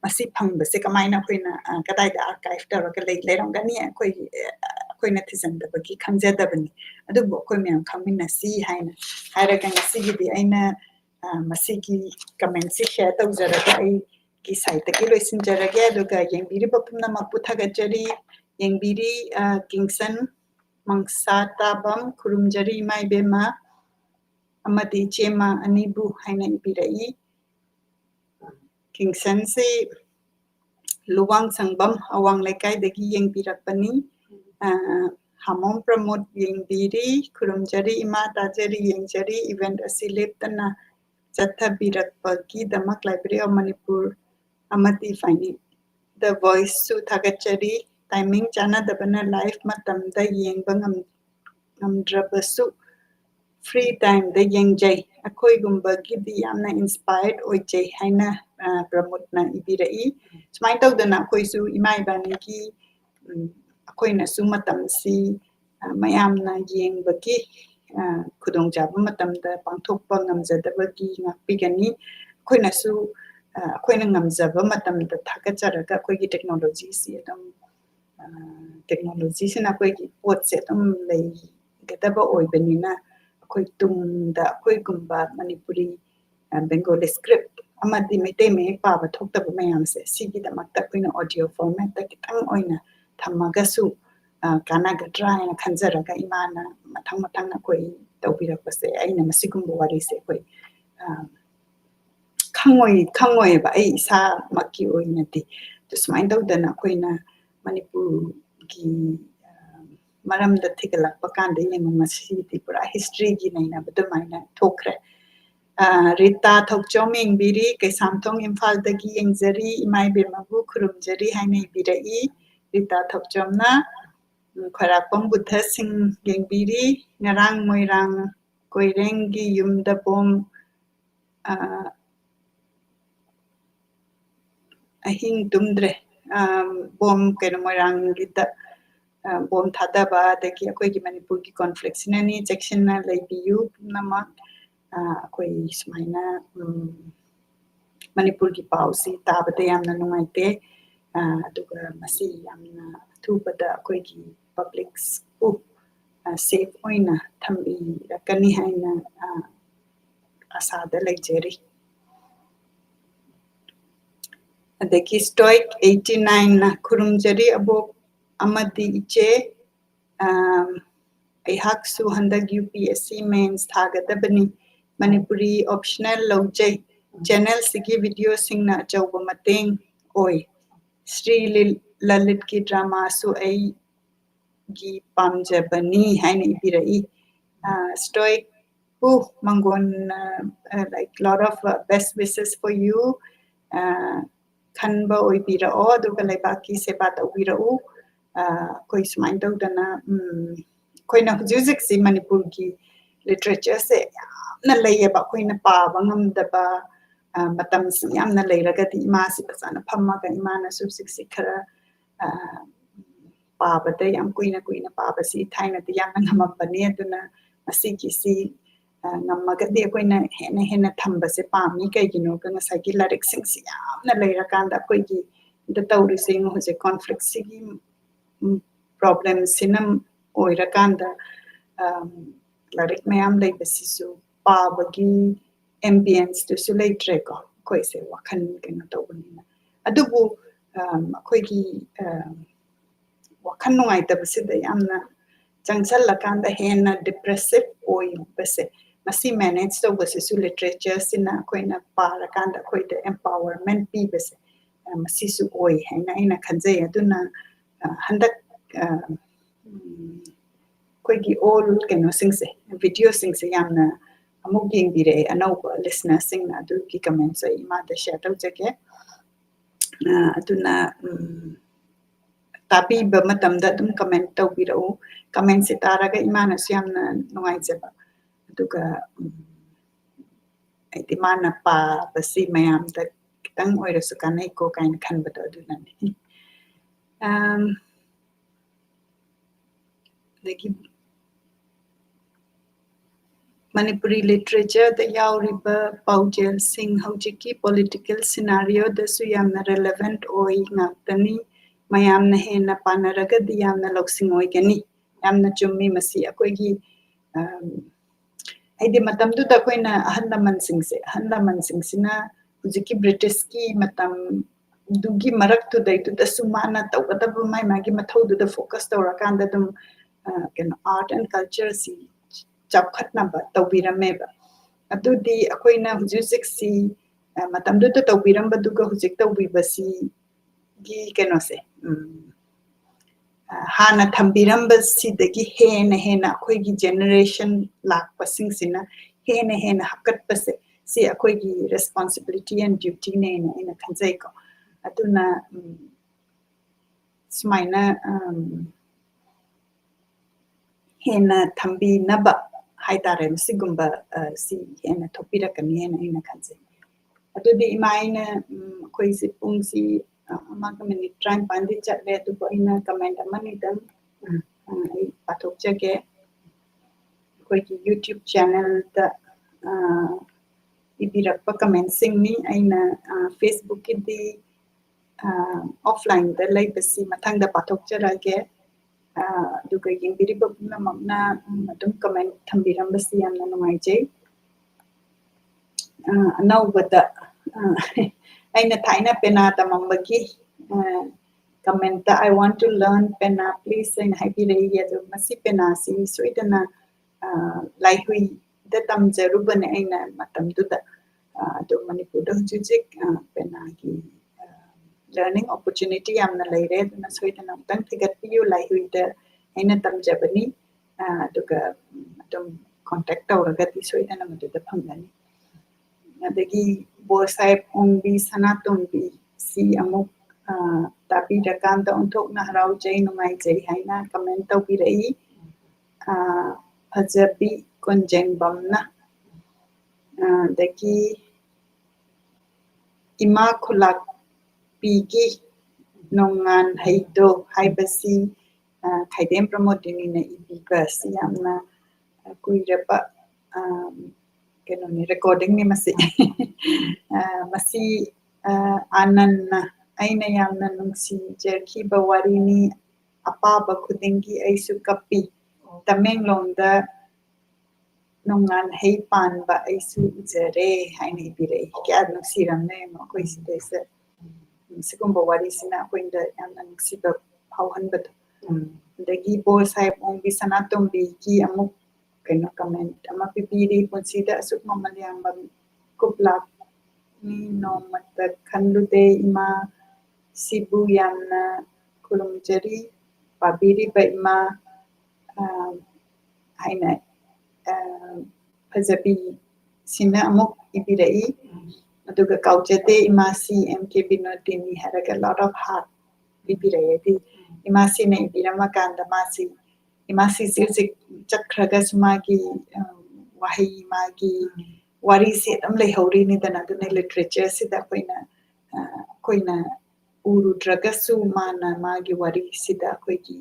ꯃꯁꯤ ꯐꯪꯕꯁꯦ ꯀꯃꯥꯏꯅ ꯑꯩꯈꯣꯏꯅ ꯀꯗꯥꯏꯗ ꯑꯥꯔꯀꯥꯏꯚ ꯇꯧꯔꯒ ꯂꯩꯔꯝꯒꯅꯤ ꯑꯩꯈꯣꯏꯅ ꯊꯤꯖꯤꯟꯗꯕꯒꯤ ꯈꯪꯖꯗꯕꯅꯤ ꯑꯗꯨꯕꯨ ꯑꯩꯈꯣꯏ ꯃꯌꯥꯝ ꯈꯪꯃꯤꯟꯅꯁꯤ ꯍꯥꯏꯅ ꯍꯥꯏꯔꯒ ꯉꯁꯤꯒꯤꯗꯤ ꯑꯩꯅ ꯃꯁꯤꯒꯤ ꯀꯃꯦꯟꯁꯤ ꯁꯦꯌꯔ ꯇꯧꯖꯔꯒ ꯑꯩꯒꯤ ꯁꯥꯏꯠꯇꯒꯤ ꯂꯣꯏꯁꯤꯟꯖꯔꯒꯦ ꯑꯗꯨꯒ ꯌꯦꯡꯕꯤꯔꯤꯕ ꯄꯨꯝꯅꯃꯛꯄꯨ ꯊꯥꯒꯠꯆꯔꯤ ꯌꯦꯡꯕꯤꯔꯤ ꯀꯤꯡꯁꯟ ꯃꯪꯁꯥꯇꯥꯕꯝ ꯈꯨꯔꯨꯝꯖꯔꯤ ꯏꯃꯥ ꯏꯕꯦꯝꯃ ꯑꯃꯗꯤ ꯆꯦꯃ ꯑꯅꯤꯕꯨ ꯍꯥꯏꯅ ꯏꯕꯤꯔꯛꯏ ꯀꯤꯡꯁꯟꯁꯤ ꯂꯨꯋꯥꯡꯁꯪꯕꯝ ꯑꯋꯥꯡ ꯂꯩꯀꯥꯏꯗꯒꯤ ꯌꯦꯡꯕꯤꯔꯛꯄꯅꯤ ꯍꯥꯃꯣꯝ ꯄ꯭ꯔꯃꯣꯗ ꯌꯦꯡꯕꯤꯔꯤ ꯈꯨꯔꯨꯝꯖꯔꯤ ꯏꯃꯥ ꯇꯥꯖꯔꯤ ꯌꯦꯡꯖꯔꯤ ꯏꯚꯦꯟꯠ ꯑꯁꯤ ꯂꯦꯞꯇꯅ ꯆꯠꯊꯕꯤꯔꯛꯄꯒꯤꯗꯃꯛ ꯂꯥꯏꯕ꯭ꯔꯦꯔꯤ ꯑꯣꯐ ꯃꯅꯤꯄꯨꯔ ꯑꯃꯗꯤ ꯗ ꯚꯣꯏꯁꯁꯨ ꯊꯥꯒꯠꯆꯔꯤ ꯇꯥꯏꯃꯤꯡ ꯆꯥꯟꯅꯗꯕꯅ ꯂꯥꯏꯐ ꯃꯇꯝꯗ ꯌꯦꯡꯕ ꯉꯝꯗ꯭ꯔꯕꯁꯨ ꯐ꯭ꯔꯤ ꯇꯥꯏꯝꯗ ꯌꯦꯡꯖꯩ ꯑꯩꯈꯣꯏꯒꯨꯝꯕꯒꯤꯗꯤ ꯌꯥꯝꯅ ꯏꯟꯁꯄꯥꯌꯔꯗ ꯑꯣꯏꯖꯩ ꯍꯥꯏꯅ ꯄ꯭ꯔꯃꯣꯗꯅ ꯏꯕꯤꯔꯛꯏ ꯁꯨꯃꯥꯏꯅ ꯇꯧꯗꯅ ꯑꯩꯈꯣꯏꯁꯨ ꯏꯃꯥ ꯏꯕꯥꯅꯤꯒꯤ ꯑꯩꯈꯣꯏꯅꯁꯨ ꯃꯇꯝꯁꯤ ꯃꯌꯥꯝꯅ ꯌꯦꯡꯕꯒꯤ ꯈꯨꯗꯣꯡꯆꯥꯕ ꯃꯇꯝꯗ ꯄꯥꯡꯊꯣꯛꯄ ꯉꯝꯖꯗꯕꯒꯤ ꯉꯥꯛꯄꯤꯒꯅꯤ ꯑꯩꯈꯣꯏꯅꯁꯨ ꯑꯩꯈꯣꯏꯅ ꯉꯝꯖꯕ ꯃꯇꯝꯗ ꯊꯥꯒꯠꯆꯔꯒ ꯑꯩꯈꯣꯏꯒꯤ ꯇꯦꯛꯅꯣꯂꯣꯖꯤꯁꯤ ꯑꯗꯨꯝ ꯇꯦꯛꯅꯣꯂꯣꯖꯤꯁꯤꯅ ꯑꯩꯈꯣꯏꯒꯤ ꯄꯣꯠꯁꯦ ꯑꯗꯨꯝ ꯂꯩꯒꯗꯕ ꯑꯣꯏꯕꯅꯤꯅ ꯑꯩꯈꯣꯏ ꯇꯨꯡꯗ ꯑꯩꯈꯣꯏꯒꯨꯝꯕ ꯃꯅꯤꯄꯨꯔꯤ ꯕꯦꯡꯒꯣꯂꯤ ꯁꯀ꯭ꯔꯤꯞ ꯑꯃꯗꯤ ꯃꯩꯇꯩ ꯃꯌꯦꯛ ꯄꯥꯕ ꯊꯣꯛꯇꯕ ꯃꯌꯥꯝꯁꯦ ꯁꯤꯒꯤꯗꯃꯛꯇ ꯑꯩꯈꯣꯏꯅ ꯑꯣꯗꯤꯑꯣ ꯐꯣꯔꯃꯦꯠꯇ ꯈꯤꯇꯪ ꯑꯣꯏꯅ ꯊꯝꯃꯒꯁꯨ ꯀꯥꯟꯅꯒꯗ꯭ꯔꯥ ꯍꯥꯏꯅ ꯈꯟꯖꯔꯒ ꯏꯃꯥꯅ ꯃꯊꯪ ꯑꯩꯈꯣꯏ ꯇꯧꯕꯤꯔꯛꯄꯁꯦ ꯑꯩꯅ ꯃꯁꯤꯒꯨꯝꯕ ꯋꯥꯔꯤꯁꯦ ꯑꯩꯈꯣꯏ ꯈꯪꯉꯣꯏꯑꯕ ꯑꯩ ꯏꯁꯥꯃꯛꯀꯤ ꯑꯣꯏꯅꯗꯤ ꯑꯗꯨ ꯁꯨꯃꯥꯏꯅ ꯇꯧꯗꯅ ꯑꯩꯈꯣꯏꯅ ꯃꯅꯤꯄꯨꯔꯒꯤ ꯃꯔꯝꯗ ꯊꯤꯒꯠꯂꯛꯄ ꯀꯥꯟꯗ ꯌꯦꯡꯕ ꯃꯁꯤꯗꯤ ꯄꯨꯔꯥ ꯍꯤꯁꯇ꯭ꯔꯤꯒꯤ ꯅꯩꯅꯕ ꯑꯗꯨꯃꯥꯏꯅ ꯊꯣꯛꯈ꯭ꯔꯦ ꯔꯤꯇꯥ ꯊꯣꯛꯆꯣꯝ ꯌꯦꯡꯕꯤꯔꯤ ꯀꯩꯁꯥꯝꯊꯣꯡ ꯏꯝꯐꯥꯜꯗꯒꯤ ꯌꯦꯡꯖꯔꯤ ꯏꯃꯥ ꯏꯕꯦꯝꯃꯕꯨ ꯈꯨꯔꯨꯝꯖꯔꯤ ꯍꯥꯏꯅ ꯏꯕꯤꯔꯛꯏ ꯔꯤꯇꯥ ꯊꯣꯛꯆꯣꯝꯅ ꯈ꯭ꯋꯥꯏꯔꯥꯛꯄꯝ ꯕꯨꯙ ꯁꯤꯡ ꯌꯦꯡꯕꯤꯔꯤ ꯉꯔꯥꯡ ꯃꯣꯏꯔꯥꯡ ꯀꯣꯏꯔꯦꯡꯒꯤ ꯌꯨꯝꯗ bomb ahing tumdre bom keno moirang gita bom thadaba dagi akoi gi manipur gi conflict sinani section na leibiu nama akoi smaina manipur gi pausi tabate yamna nungaite aduga masi yamna thubada akoi gi publics u safe oina thambi rakani haina asada leijeri adaki stoic 89 na khurumjari abo amadi iche aihaksu handak UPSC mains thagadabani manipuri optional lojai channel sigi video singna achauba mateng oi Sri Lalit ki drama su ai gi pamjabani haina ibirai stoic mangon like lot of best wishes for you khanba oibira o aduga laibaki seba tawbirau koi sumain tawdana koina hujik si manipur gi literature se yamna layeba koina paba ngamdaba matam si yamna lairagadi ima si pasana phammaga imana su siksi khara pabada yam kuina paba si thaina ti yamna ngamapani aduna masigi si ngamagadi koina hena thamba se pami kaigino ka ngasagi larik sing si yamna lairakanda koigi da tawri sing hose conflict sigi problem sinam oirakanda larik mayam leibasisu pabagi ambience to su leitre ko koise wakhan kena tawbani adubu koigi wakhan nungai tabasida yamna changsal lakanda hena depressive oi base masi manage to base su literature sina koina parakanda koida empowerment pi base masi su oi haina ina khanjai aduna handak koigi all keno singse video singse yamna amuk yengbire anauba listener singna adu ki comments ai ma da share tawjake aduna tapi bamatamda dum comment tawbirau comment se taraga imana syamna nungaijaba aduga aiti mana pa basi mayam da kitang oirasu kanai ko kain khanbada adunani lagi Manipuri literature da yauriba paujel sing haujiki political scenario da su yamna relevant oi ngaktani mayamna hena panaraga di yamna loksing oi gani yamna chummi masi akoigi aidi matamdu da koina ahandaman singsina hujiki british ki matam dugi maraktu daitu da sumana tawgadabu mai magi mathaudu da focus tawrakanda dum art and culture si chapkhatnaba tawbirameba adudi akoina hujik si matamdu da tawbiramba duga hujik tawbibasi gi kenose hana thambiramba sidagi hena akoigi generation lakpasing sina hena hakatpase si akoigi responsibility and duty ne ina khanjai ko aduna smaina hena thambi naba haitare sigumba si hena thopira kani hena ina khanjai adudi imaina koi si pungsi amaga minute time pandi chatle tu ko ina comment amani dam ai pathok jage koi ki YouTube channel da ibirakpa comment sing ni aina Facebook ki di offline da leibasi mathang da pathok jarage duga yengbiriba namamna adum comment thambirambasi yamna numaijai anaubada aina thaina pena tamambagi comment I want to learn pena please and happy rei adu masi pena si soidana laihui da tamjarubane aina matamdu da do manipur da hujik pena ki learning opportunity yamna leire na soidana tang thigat piu laihui da aina tamjabani duga dum contact tawraga ti soidana madu da phangani adagi bosai ongbi sanatombi si amuk tapi dakanta untuk na harau jai numai jai haina comment tawbirai Hajabi konjeng bamna dagi ima khulak ꯄꯤꯒꯤ ꯅꯣꯡꯉꯥꯟ ꯍꯩꯗꯣ ꯍꯥꯏꯕꯁꯤ ꯈꯥꯏꯗꯦꯝ ꯄ꯭ꯔꯃꯣꯗꯤꯅꯤꯅ ꯏꯕꯤꯕ ꯑꯁꯤ ꯌꯥꯝꯅ ꯀꯨꯏꯔꯕ ꯀꯩꯅꯣꯅꯤ ꯔꯦꯀꯣꯔꯗꯤꯡꯅꯤ ꯃꯁꯤ ꯃꯁꯤ ꯑꯥꯅꯟꯅ ꯑꯩꯅ ꯌꯥꯝꯅ ꯅꯨꯡꯁꯤꯖꯈꯤꯕ ꯋꯥꯔꯤꯅꯤ ꯑꯄꯥꯕ ꯈꯨꯗꯤꯡꯒꯤ ꯑꯩꯁꯨ ꯀꯞꯄꯤ ꯇꯃꯦꯡꯂꯣꯡꯗ ꯅꯣꯡꯉꯥꯟ ꯍꯩ ꯄꯥꯟꯕ ꯑꯩꯁꯨ ꯎꯖꯔꯦ ꯍꯥꯏꯅ ꯏꯕꯤꯔꯛꯏ ꯀꯌꯥ ꯅꯨꯡꯁꯤꯔꯝꯃꯦ ꯃꯈꯣꯏ ꯁꯤꯗꯩꯁꯤꯗ ꯁꯤꯒꯨꯝꯕ ꯋꯥꯔꯤꯁꯤꯅ ꯑꯩꯈꯣꯏꯗ ꯌꯥꯝꯅ ꯅꯨꯡꯁꯤꯕ ꯐꯥꯎꯍꯟꯕꯗꯣ ꯑꯗꯒꯤ ꯕꯣꯔ ꯁꯥꯍꯦꯕ ꯑꯣꯡꯕꯤ ꯁꯅꯥꯇꯣꯝꯕꯤꯒꯤ ꯑꯃꯨꯛ ꯀꯩꯅꯣ ꯀꯃꯦꯟ ꯑꯃ ꯄꯤꯕꯤꯔꯤ ꯄꯨꯟꯁꯤꯗ ꯑꯁꯨꯛ ꯃꯃꯜ ꯌꯥꯝꯕ ꯀꯨꯞ ꯂꯥꯛꯅꯤ ꯅꯣꯡꯃꯇ ꯈꯟꯂꯨꯗꯦ ꯏꯃꯥ ꯁꯤꯕꯨ ꯌꯥꯝꯅ ꯈꯨꯔꯨꯝꯖꯔꯤ ꯄꯥꯕꯤꯔꯤꯕ ꯏꯃꯥ ꯍꯥꯏꯅ ꯐꯖꯕꯤ ꯁꯤꯅ ꯑꯃꯨꯛ ꯏꯕꯤꯔꯛꯏ ꯑꯗꯨꯒ ꯀꯥꯎꯖꯗꯦ ꯏꯃꯥꯁꯤ ꯑꯦꯝ ꯀꯦ ꯕꯤꯅꯣꯗꯤꯅꯤ ꯍꯥꯏꯔꯒ ꯂꯣꯠ ꯑꯣꯐ ꯍꯥꯔꯠ ꯏꯕꯤꯔꯛꯑꯦ ꯍꯥꯏꯗꯤ ꯏꯃꯥꯁꯤꯅ ꯏꯕꯤꯔꯝꯃꯀꯥꯟꯗ ꯃꯥꯁꯤ ꯏꯃꯥꯁꯤꯁꯤ ꯍꯧꯖꯤꯛ ꯆꯠꯈ꯭ꯔꯒꯁꯨ ꯃꯥꯒꯤ ꯋꯥꯍꯩ ꯃꯥꯒꯤ ꯋꯥꯔꯤꯁꯤ ꯑꯗꯨꯝ ꯂꯩꯍꯧꯔꯤꯅꯤꯗꯅ ꯑꯗꯨꯅ ꯂꯤꯇꯔꯦꯆꯔꯁꯤꯗ ꯑꯩꯈꯣꯏꯅ ꯎꯔꯨꯗ꯭ꯔꯒꯁꯨ ꯃꯥꯅ ꯃꯥꯒꯤ ꯋꯥꯔꯤꯁꯤꯗ ꯑꯩꯈꯣꯏꯒꯤ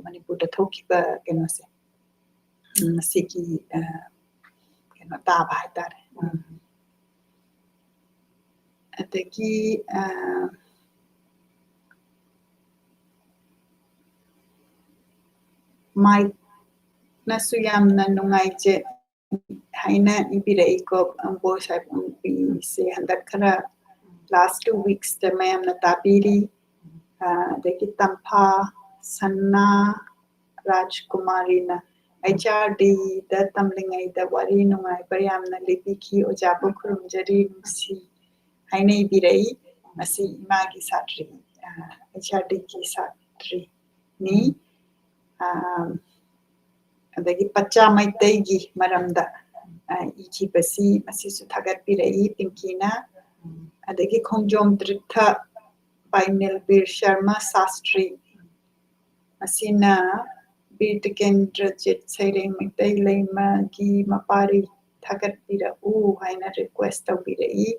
ꯃꯅꯤꯄꯨꯔꯗ ꯊꯣꯛꯈꯤꯕ ꯀꯩꯅꯣꯁꯦ ꯃꯁꯤꯒꯤ ꯀꯩꯅꯣ ꯇꯥꯕ ꯍꯥꯏꯇꯥꯔꯦ ꯑꯗꯒꯤ ꯃꯥꯏꯛꯅꯁꯨ ꯌꯥꯝꯅ ꯅꯨꯡꯉꯥꯏꯖꯦ ꯍꯥꯏꯅ ꯏꯕꯤꯔꯛꯏꯀꯣ ꯕꯣꯔ ꯁꯥꯍꯦꯕ ꯑꯣꯡꯕꯤꯁꯦ ꯍꯟꯗꯛ ꯈꯔ ꯂꯥꯁ 2 weeksꯇ ꯃꯌꯥꯝꯅ ꯇꯥꯕꯤꯔꯤ ꯑꯗꯒꯤ ꯇꯝꯐꯥ ꯁꯟꯅꯥ ꯔꯥꯖꯀꯨꯃꯥꯔꯤꯅ HRDꯗ ꯇꯝꯂꯤꯉꯩꯗ ꯋꯥꯔꯤ ꯅꯨꯡꯉꯥꯏꯕ ꯌꯥꯝꯅ ꯂꯤꯕꯤꯈꯤ ꯑꯣꯖꯥꯕꯨ ꯈꯨꯔꯨꯝꯖꯔꯤ ꯅꯨꯡꯁꯤ ꯍꯥꯏꯅ ꯏꯕꯤꯔꯛꯏ ꯃꯁꯤ ꯏꯃꯥꯒꯤ ꯁꯥꯇ꯭ꯔꯤ HRDꯒꯤ ꯁꯥꯇ꯭ꯔꯤꯅꯤ ꯑꯗꯒꯤ ꯄꯆꯥ ꯃꯩꯇꯩꯒꯤ ꯃꯔꯝꯗ ꯏꯈꯤꯕꯁꯤ ꯃꯁꯤꯁꯨ ꯊꯥꯒꯠꯄꯤꯔꯛꯏ ꯄꯤꯡꯀꯤꯅ ꯑꯗꯒꯤ ꯈꯣꯡꯖꯣꯝ ꯇ꯭ꯔꯤꯊ ꯕꯥꯏ ꯅꯤꯜꯕꯤꯔ ꯁꯔꯃ ꯁꯥꯁꯇ꯭ꯔꯤ ꯃꯁꯤꯅ ꯕꯤꯔ ꯇꯤꯀꯦꯟꯗ꯭ꯔꯖꯤꯠ ꯁꯩꯔꯦꯡ ꯃꯩꯇꯩ ꯂꯩꯃꯒꯤ ꯃꯄꯥꯔꯤ ꯊꯥꯒꯠꯄꯤꯔꯛꯎ ꯍꯥꯏꯅ ꯔꯤꯀ꯭ꯋꯦꯁ ꯇꯧꯕꯤꯔꯛꯏ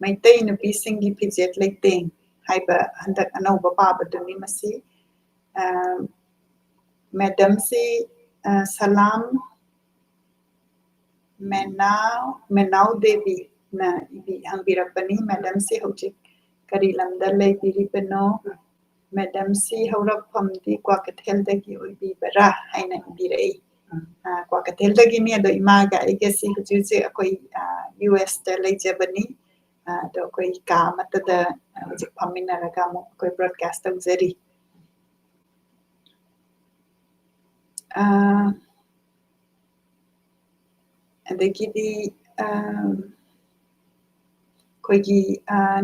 ꯃꯩꯇꯩ ꯅꯨꯄꯤꯁꯤꯡꯒꯤ ꯐꯤꯖꯦꯠ ꯂꯩꯇꯦꯡ ꯍꯥꯏꯕ ꯍꯟꯗꯛ ꯑꯅꯧꯕ ꯄꯥꯕꯗꯨꯅꯤ ꯃꯁꯤ ꯃꯦꯗꯝꯁꯤ ꯁꯂꯥꯝ ꯃꯦꯅꯥꯎ ꯗꯦꯕꯤꯅ ꯍꯪꯕꯤꯔꯛꯄꯅꯤ ꯃꯦꯗꯝꯁꯤ ꯍꯧꯖꯤꯛ ꯀꯔꯤ ꯂꯝꯗ ꯂꯩꯕꯤꯔꯤꯕꯅꯣ ꯃꯦꯗꯝꯁꯤ ꯍꯧꯔꯛꯐꯝꯗꯤ ꯀ꯭ꯋꯥꯀꯩꯊꯦꯜꯗꯒꯤ ꯑꯣꯏꯕꯤꯕꯔꯥ ꯍꯥꯏꯅ ꯏꯕꯤꯔꯛꯏ ꯀ꯭ꯋꯥꯀꯩꯊꯦꯜꯗꯒꯤꯅꯤ ꯑꯗꯣ ꯏꯃꯥꯒ ꯑꯩꯒꯁꯤ ꯍꯧꯖꯤꯛ ꯍꯧꯖꯤꯛ ꯑꯩꯈꯣꯏ US ꯇ ꯂꯩꯖꯕꯅꯤ ꯑꯗꯣ ꯑꯩꯈꯣꯏ ꯀꯥ ꯑꯃꯠꯇꯗ ꯍꯧꯖꯤꯛ ꯐꯝꯃꯤꯟꯅꯔꯒ ꯑꯃꯨꯛ ꯑꯩꯈꯣꯏ ꯕ꯭ꯔꯣꯗꯀꯥꯁ ꯇꯧꯖꯔꯤ ꯑꯗꯒꯤꯗꯤ ꯑꯩꯈꯣꯏꯒꯤ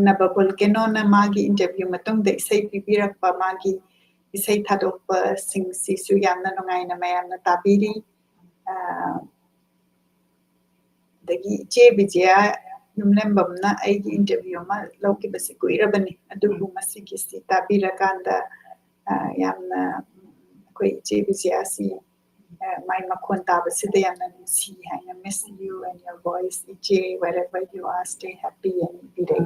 ꯅꯕ ꯚꯣꯜꯀꯦꯅꯣꯅ ꯃꯥꯒꯤ ꯏꯟꯇꯔꯚ꯭ꯌꯨ ꯃꯇꯨꯡꯗ ꯏꯁꯩ ꯄꯤꯕꯤꯔꯛꯄ ꯃꯥꯒꯤ ꯏꯁꯩ ꯊꯥꯗꯣꯛꯄꯁꯤꯡꯁꯤꯁꯨ ꯌꯥꯝꯅ ꯅꯨꯡꯉꯥꯏꯅ ꯃꯌꯥꯝꯅ ꯇꯥꯕꯤꯔꯤ ꯑꯗꯒꯤ ꯏꯆꯦ ꯕꯤꯖꯌꯥ ꯌꯨꯝꯂꯦꯝꯕꯝꯅ ꯑꯩꯒꯤ ꯏꯟꯇꯔꯚ꯭ꯌꯨ ꯑꯃ ꯂꯧꯈꯤꯕꯁꯤ ꯀꯨꯏꯔꯕꯅꯤ ꯑꯗꯨꯕꯨ ꯃꯁꯤꯒꯤꯁꯤ ꯇꯥꯕꯤꯔꯀꯥꯟꯗ ꯌꯥꯝꯅ ꯑꯩꯈꯣꯏ ꯏꯆꯦ ꯕꯤꯖꯌꯥꯁꯤ ꯃꯥꯏ ꯃꯈꯣꯟ ꯇꯥꯕꯁꯤꯗ ꯌꯥꯝꯅ ꯅꯨꯡꯁꯤ ꯍꯥꯏꯅ miss you and your voice iche wherever you are stay happy and ibirai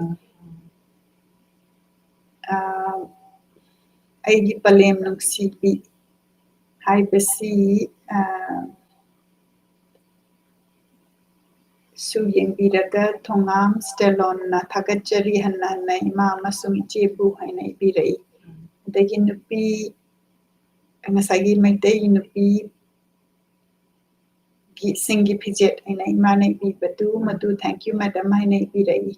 aigi palem nungsibi haibasi su yengbiraga thongam stelonna thagatchari hanna hanna ima amasung ichebu haina ibirai adagi nupi ngasagi maitai nupi ꯁꯤꯡꯒꯤ ꯐꯤꯖꯦꯠ ꯍꯥꯏꯅ ꯏꯃꯥꯅ ꯏꯕꯤꯕꯗꯨ ꯃꯗꯨ thank you madam ꯍꯥꯏꯅ ꯏꯕꯤꯔꯛꯏ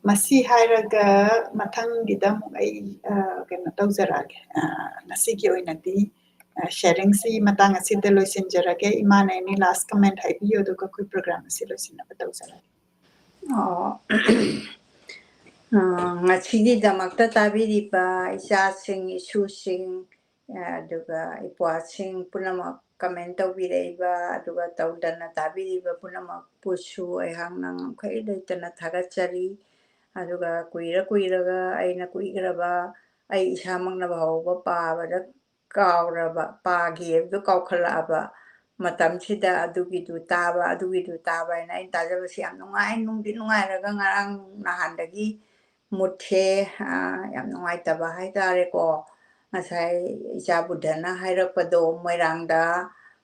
ꯃꯁꯤ ꯍꯥꯏꯔꯒ ꯃꯊꯪꯒꯤꯗ ꯑꯃꯨꯛ ꯑꯩ ꯀꯩꯅꯣ ꯇꯧꯖꯔꯛꯑꯒꯦ ꯉꯁꯤꯒꯤ ꯑꯣꯏꯅꯗꯤ ꯁꯦꯌꯔꯤꯡꯁꯤ ꯃꯇꯥꯡ ꯑꯁꯤꯗ ꯂꯣꯏꯁꯤꯟꯖꯔꯒꯦ ꯏꯃꯥꯅ ꯑꯦꯅꯤ ꯂꯥꯁ ꯀꯃꯦꯟ ꯍꯥꯏꯕꯤꯌꯨ ꯑꯗꯨꯒ ꯑꯩꯈꯣꯏ ꯄ꯭ꯔꯣꯒ꯭ꯔꯥꯝ ꯑꯁꯤ ꯂꯣꯏꯁꯤꯟꯅꯕ ꯇꯧꯖꯔꯒꯦ ꯉꯁꯤꯒꯤꯗꯃꯛꯇ ꯇꯥꯕꯤꯔꯤꯕ ꯏꯆꯥꯁꯤꯡ ꯏꯁꯨꯁꯤꯡ ꯑꯗꯨꯒ ꯏꯄ꯭ꯋꯥꯁꯤꯡ ꯄꯨꯝꯅꯃꯛ ꯀꯃꯦꯟ ꯇꯧꯕꯤꯔꯛꯏꯕ ꯑꯗꯨꯒ ꯇꯧꯗꯅ ꯇꯥꯕꯤꯔꯤꯕ ꯄꯨꯝꯅꯃꯛꯄꯨꯁꯨ ꯑꯩꯍꯥꯛꯅ ꯉꯝꯈꯩ ꯂꯩꯇꯅ ꯊꯥꯒꯠꯆꯔꯤ ꯑꯗꯨꯒ ꯀꯨꯏꯔꯒ ꯑꯩꯅ ꯀꯨꯏꯈ꯭ꯔꯕ ꯑꯩ ꯏꯁꯥꯃꯛꯅ ꯐꯥꯎꯕ ꯄꯥꯕꯗ ꯀꯥꯎꯔꯕ ꯄꯥꯈꯤ ꯍꯥꯏꯕꯗꯨ ꯀꯥꯎꯈꯠꯂꯛꯑꯕ ꯃꯇꯝꯁꯤꯗ ꯑꯗꯨꯒꯤꯗꯨ ꯇꯥꯕ ꯍꯥꯏꯅ ꯑꯩꯅ ꯇꯥꯖꯕꯁꯤ ꯌꯥꯝ ꯅꯨꯡꯉꯥꯏ ꯅꯨꯡꯗꯤ ꯅꯨꯡꯉꯥꯏꯔꯒ ꯉꯔꯥꯡ ꯅꯍꯥꯟꯗꯒꯤ ꯃꯨꯠꯁꯦ ꯌꯥꯝ ꯅꯨꯡꯉꯥꯏꯇꯕ ꯍꯥꯏꯇꯥꯔꯦꯀꯣ ꯉꯁꯥꯏ ꯏꯆꯥ ꯕꯨꯙꯅ ꯍꯥꯏꯔꯛꯄꯗꯣ ꯃꯣꯏꯔꯥꯡꯗ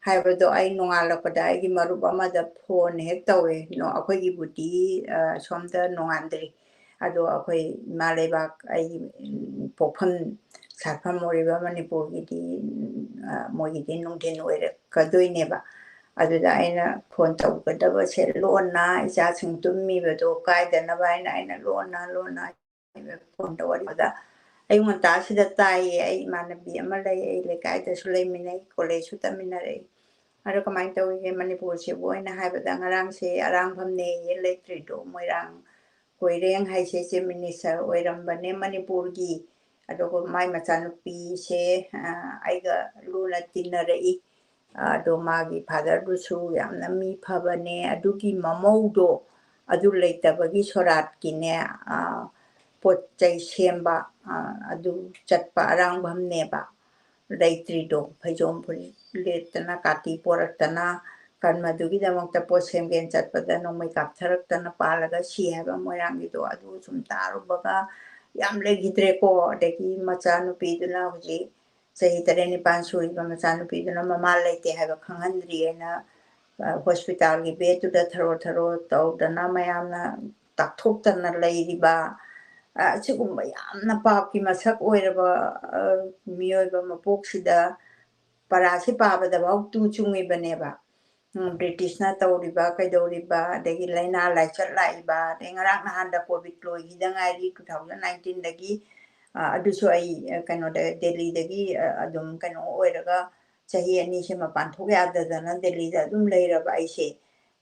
ꯍꯥꯏꯕꯗꯣ ꯑꯩ ꯅꯣꯡꯉꯥꯜꯂꯛꯄꯗ ꯑꯩꯒꯤ ꯃꯔꯨꯞ ꯑꯃꯗ ꯐꯣꯟ ꯍꯦꯛ ꯇꯧꯋꯦ ꯑꯩꯈꯣꯏꯒꯤꯕꯨꯗꯤ ꯁꯣꯝꯗ ꯅꯣꯡꯉꯥꯟꯗ꯭ꯔꯤ ꯑꯗꯣ ꯑꯩꯈꯣꯏ ꯏꯃꯥ ꯂꯩꯕꯥꯛ ꯑꯩꯒꯤ ꯄꯣꯛꯐꯝ ꯁꯥꯠꯐꯝ ꯑꯣꯏꯔꯤꯕ ꯃꯅꯤꯄꯨꯔꯒꯤꯗꯤ ꯃꯣꯏꯒꯤꯗꯤ ꯅꯨꯡꯊꯤꯟ ꯑꯣꯏꯔꯛꯀꯗꯣꯏꯅꯦꯕ ꯑꯗꯨꯗ ꯑꯩꯅ ꯐꯣꯟ ꯇꯧꯒꯗꯕꯁꯦ ꯂꯣꯟꯅ ꯏꯆꯥꯁꯤꯡ ꯇꯨꯝꯃꯤꯕꯗꯣ ꯀꯥꯏꯗꯅꯕ ꯍꯥꯏꯅ ꯑꯩꯅ ꯂꯣꯟꯅ ꯐꯣꯟ ꯇꯧꯕꯗ ꯑꯌꯨꯛ ꯉꯟꯇꯥꯁꯤꯗ ꯇꯥꯏꯌꯦ ꯑꯩ ꯏꯃꯥꯟꯅꯕꯤ ꯑꯃ ꯂꯩ ꯑꯩ ꯂꯩꯀꯥꯏꯗꯁꯨ ꯂꯩꯃꯤꯟꯅꯩ ꯀꯣꯂꯦꯖꯁꯨ ꯇꯝꯃꯤꯟꯅꯔꯛꯏ ꯑꯗꯣ ꯀꯃꯥꯏꯅ ꯇꯧꯔꯤꯒꯦ ꯃꯅꯤꯄꯨꯔꯁꯤꯕꯨ ꯑꯣꯏꯅ ꯍꯥꯏꯕꯗ ꯉꯔꯥꯡꯁꯦ ꯑꯔꯥꯡꯐꯝꯅꯦꯌꯦ ꯂꯩꯇ꯭ꯔꯤꯗꯣ ꯃꯣꯏꯔꯥꯡ ꯀꯣꯏꯔꯦꯡ ꯍꯥꯏꯁꯦ ꯆꯤꯐ ꯃꯤꯅꯤꯁꯇꯔ ꯑꯣꯏꯔꯝꯕꯅꯦ ꯃꯅꯤꯄꯨꯔꯒꯤ ꯑꯗꯨꯒ ꯃꯥꯏ ꯃꯆꯥꯅꯨꯄꯤꯁꯦ ꯑꯩꯒ ꯂꯨꯅ ꯇꯤꯟꯅꯔꯛꯏ ꯑꯗꯣ ꯃꯥꯒꯤ ꯐꯥꯗꯔꯗꯨꯁꯨ ꯌꯥꯝꯅ ꯃꯤ ꯐꯕꯅꯦ ꯑꯗꯨꯒꯤ ꯃꯃꯧꯗꯣ ꯑꯗꯨ ꯂꯩꯇꯕꯒꯤ ꯁꯣꯔꯥꯠꯀꯤꯅꯦ ꯄꯣꯠ ꯆꯩ ꯁꯦꯝꯕ ꯑꯗꯨ ꯆꯠꯄ ꯑꯔꯥꯡꯐꯝꯅꯦꯕ ꯂꯩꯇ꯭ꯔꯤꯗꯣ ꯐꯩꯖꯣꯝ ꯐꯨꯔꯤꯠ ꯂꯤꯠꯇꯅ ꯀꯥꯇꯤ ꯄꯣꯔꯛꯇꯅ ꯃꯗꯨꯒꯤꯗꯃꯛꯇ ꯄꯣꯠ ꯁꯦꯝꯒꯦꯅ ꯆꯠꯄꯗ ꯅꯣꯡꯃꯩ ꯀꯥꯞꯊꯔꯛꯇꯅ ꯄꯥꯜꯂꯒ ꯁꯤ ꯍꯥꯏꯕ ꯃꯣꯏꯔꯥꯡꯒꯤꯗꯣ ꯑꯗꯨ ꯁꯨꯝ ꯇꯥꯔꯨꯕꯒ ꯌꯥꯝ ꯂꯩꯈꯤꯗ꯭ꯔꯦꯀꯣ ꯑꯗꯒꯤ ꯃꯆꯥꯅꯨꯄꯤꯗꯨꯅ ꯍꯧꯖꯤꯛ ꯆꯍꯤ 9 ꯁꯨꯔꯤꯕ ꯃꯆꯥꯅꯨꯄꯤꯗꯨꯅ ꯃꯃꯥ ꯂꯩꯇꯦ ꯍꯥꯏꯕ ꯈꯪꯍꯟꯗ꯭ꯔꯤꯑꯅ ꯍꯣꯁꯄꯤꯇꯥꯜꯒꯤ ꯕꯦꯗꯇꯨꯗ ꯊꯔꯣ ꯇꯧꯗꯅ ꯃꯌꯥꯝꯅ ꯇꯥꯛꯊꯣꯛꯇꯅ ꯂꯩꯔꯤꯕ ꯑꯁꯤꯒꯨꯝꯕ ꯌꯥꯝꯅ ꯄꯥꯞꯀꯤ ꯃꯁꯛ ꯑꯣꯏꯔꯕ ꯃꯤꯑꯣꯏꯕ ꯃꯄꯣꯛꯁꯤꯗ ꯄꯔꯥꯁꯤ ꯄꯥꯕꯗꯐꯥꯎ ꯇꯨ ꯆꯨꯡꯉꯤꯕꯅꯦꯕ ꯕ꯭ꯔꯤꯇꯤꯁꯅ ꯇꯧꯔꯤꯕ ꯀꯩꯗꯧꯔꯤꯕ ꯑꯗꯒꯤ ꯂꯥꯏꯅꯥ ꯂꯥꯏꯆꯠ ꯂꯥꯛꯏꯕ ꯑꯗꯩ ꯉꯔꯥꯡ ꯅꯍꯥꯟꯗ ꯀꯣꯚꯤꯠ ꯂꯣꯏꯈꯤꯗ ꯉꯥꯏꯔꯤ 2019ꯗꯒꯤ ꯑꯗꯨꯁꯨ ꯑꯩ ꯀꯩꯅꯣꯗ ꯗꯦꯜꯂꯤꯗꯒꯤ ꯑꯗꯨꯝ ꯀꯩꯅꯣ ꯑꯣꯏꯔꯒ ꯆꯍꯤ 2ꯁꯦ ꯃꯄꯥꯟ ꯊꯣꯛ ꯌꯥꯗꯗꯅ ꯗꯦꯜꯂꯤꯗ ꯑꯗꯨꯝ ꯂꯩꯔꯕ ꯑꯩꯁꯦ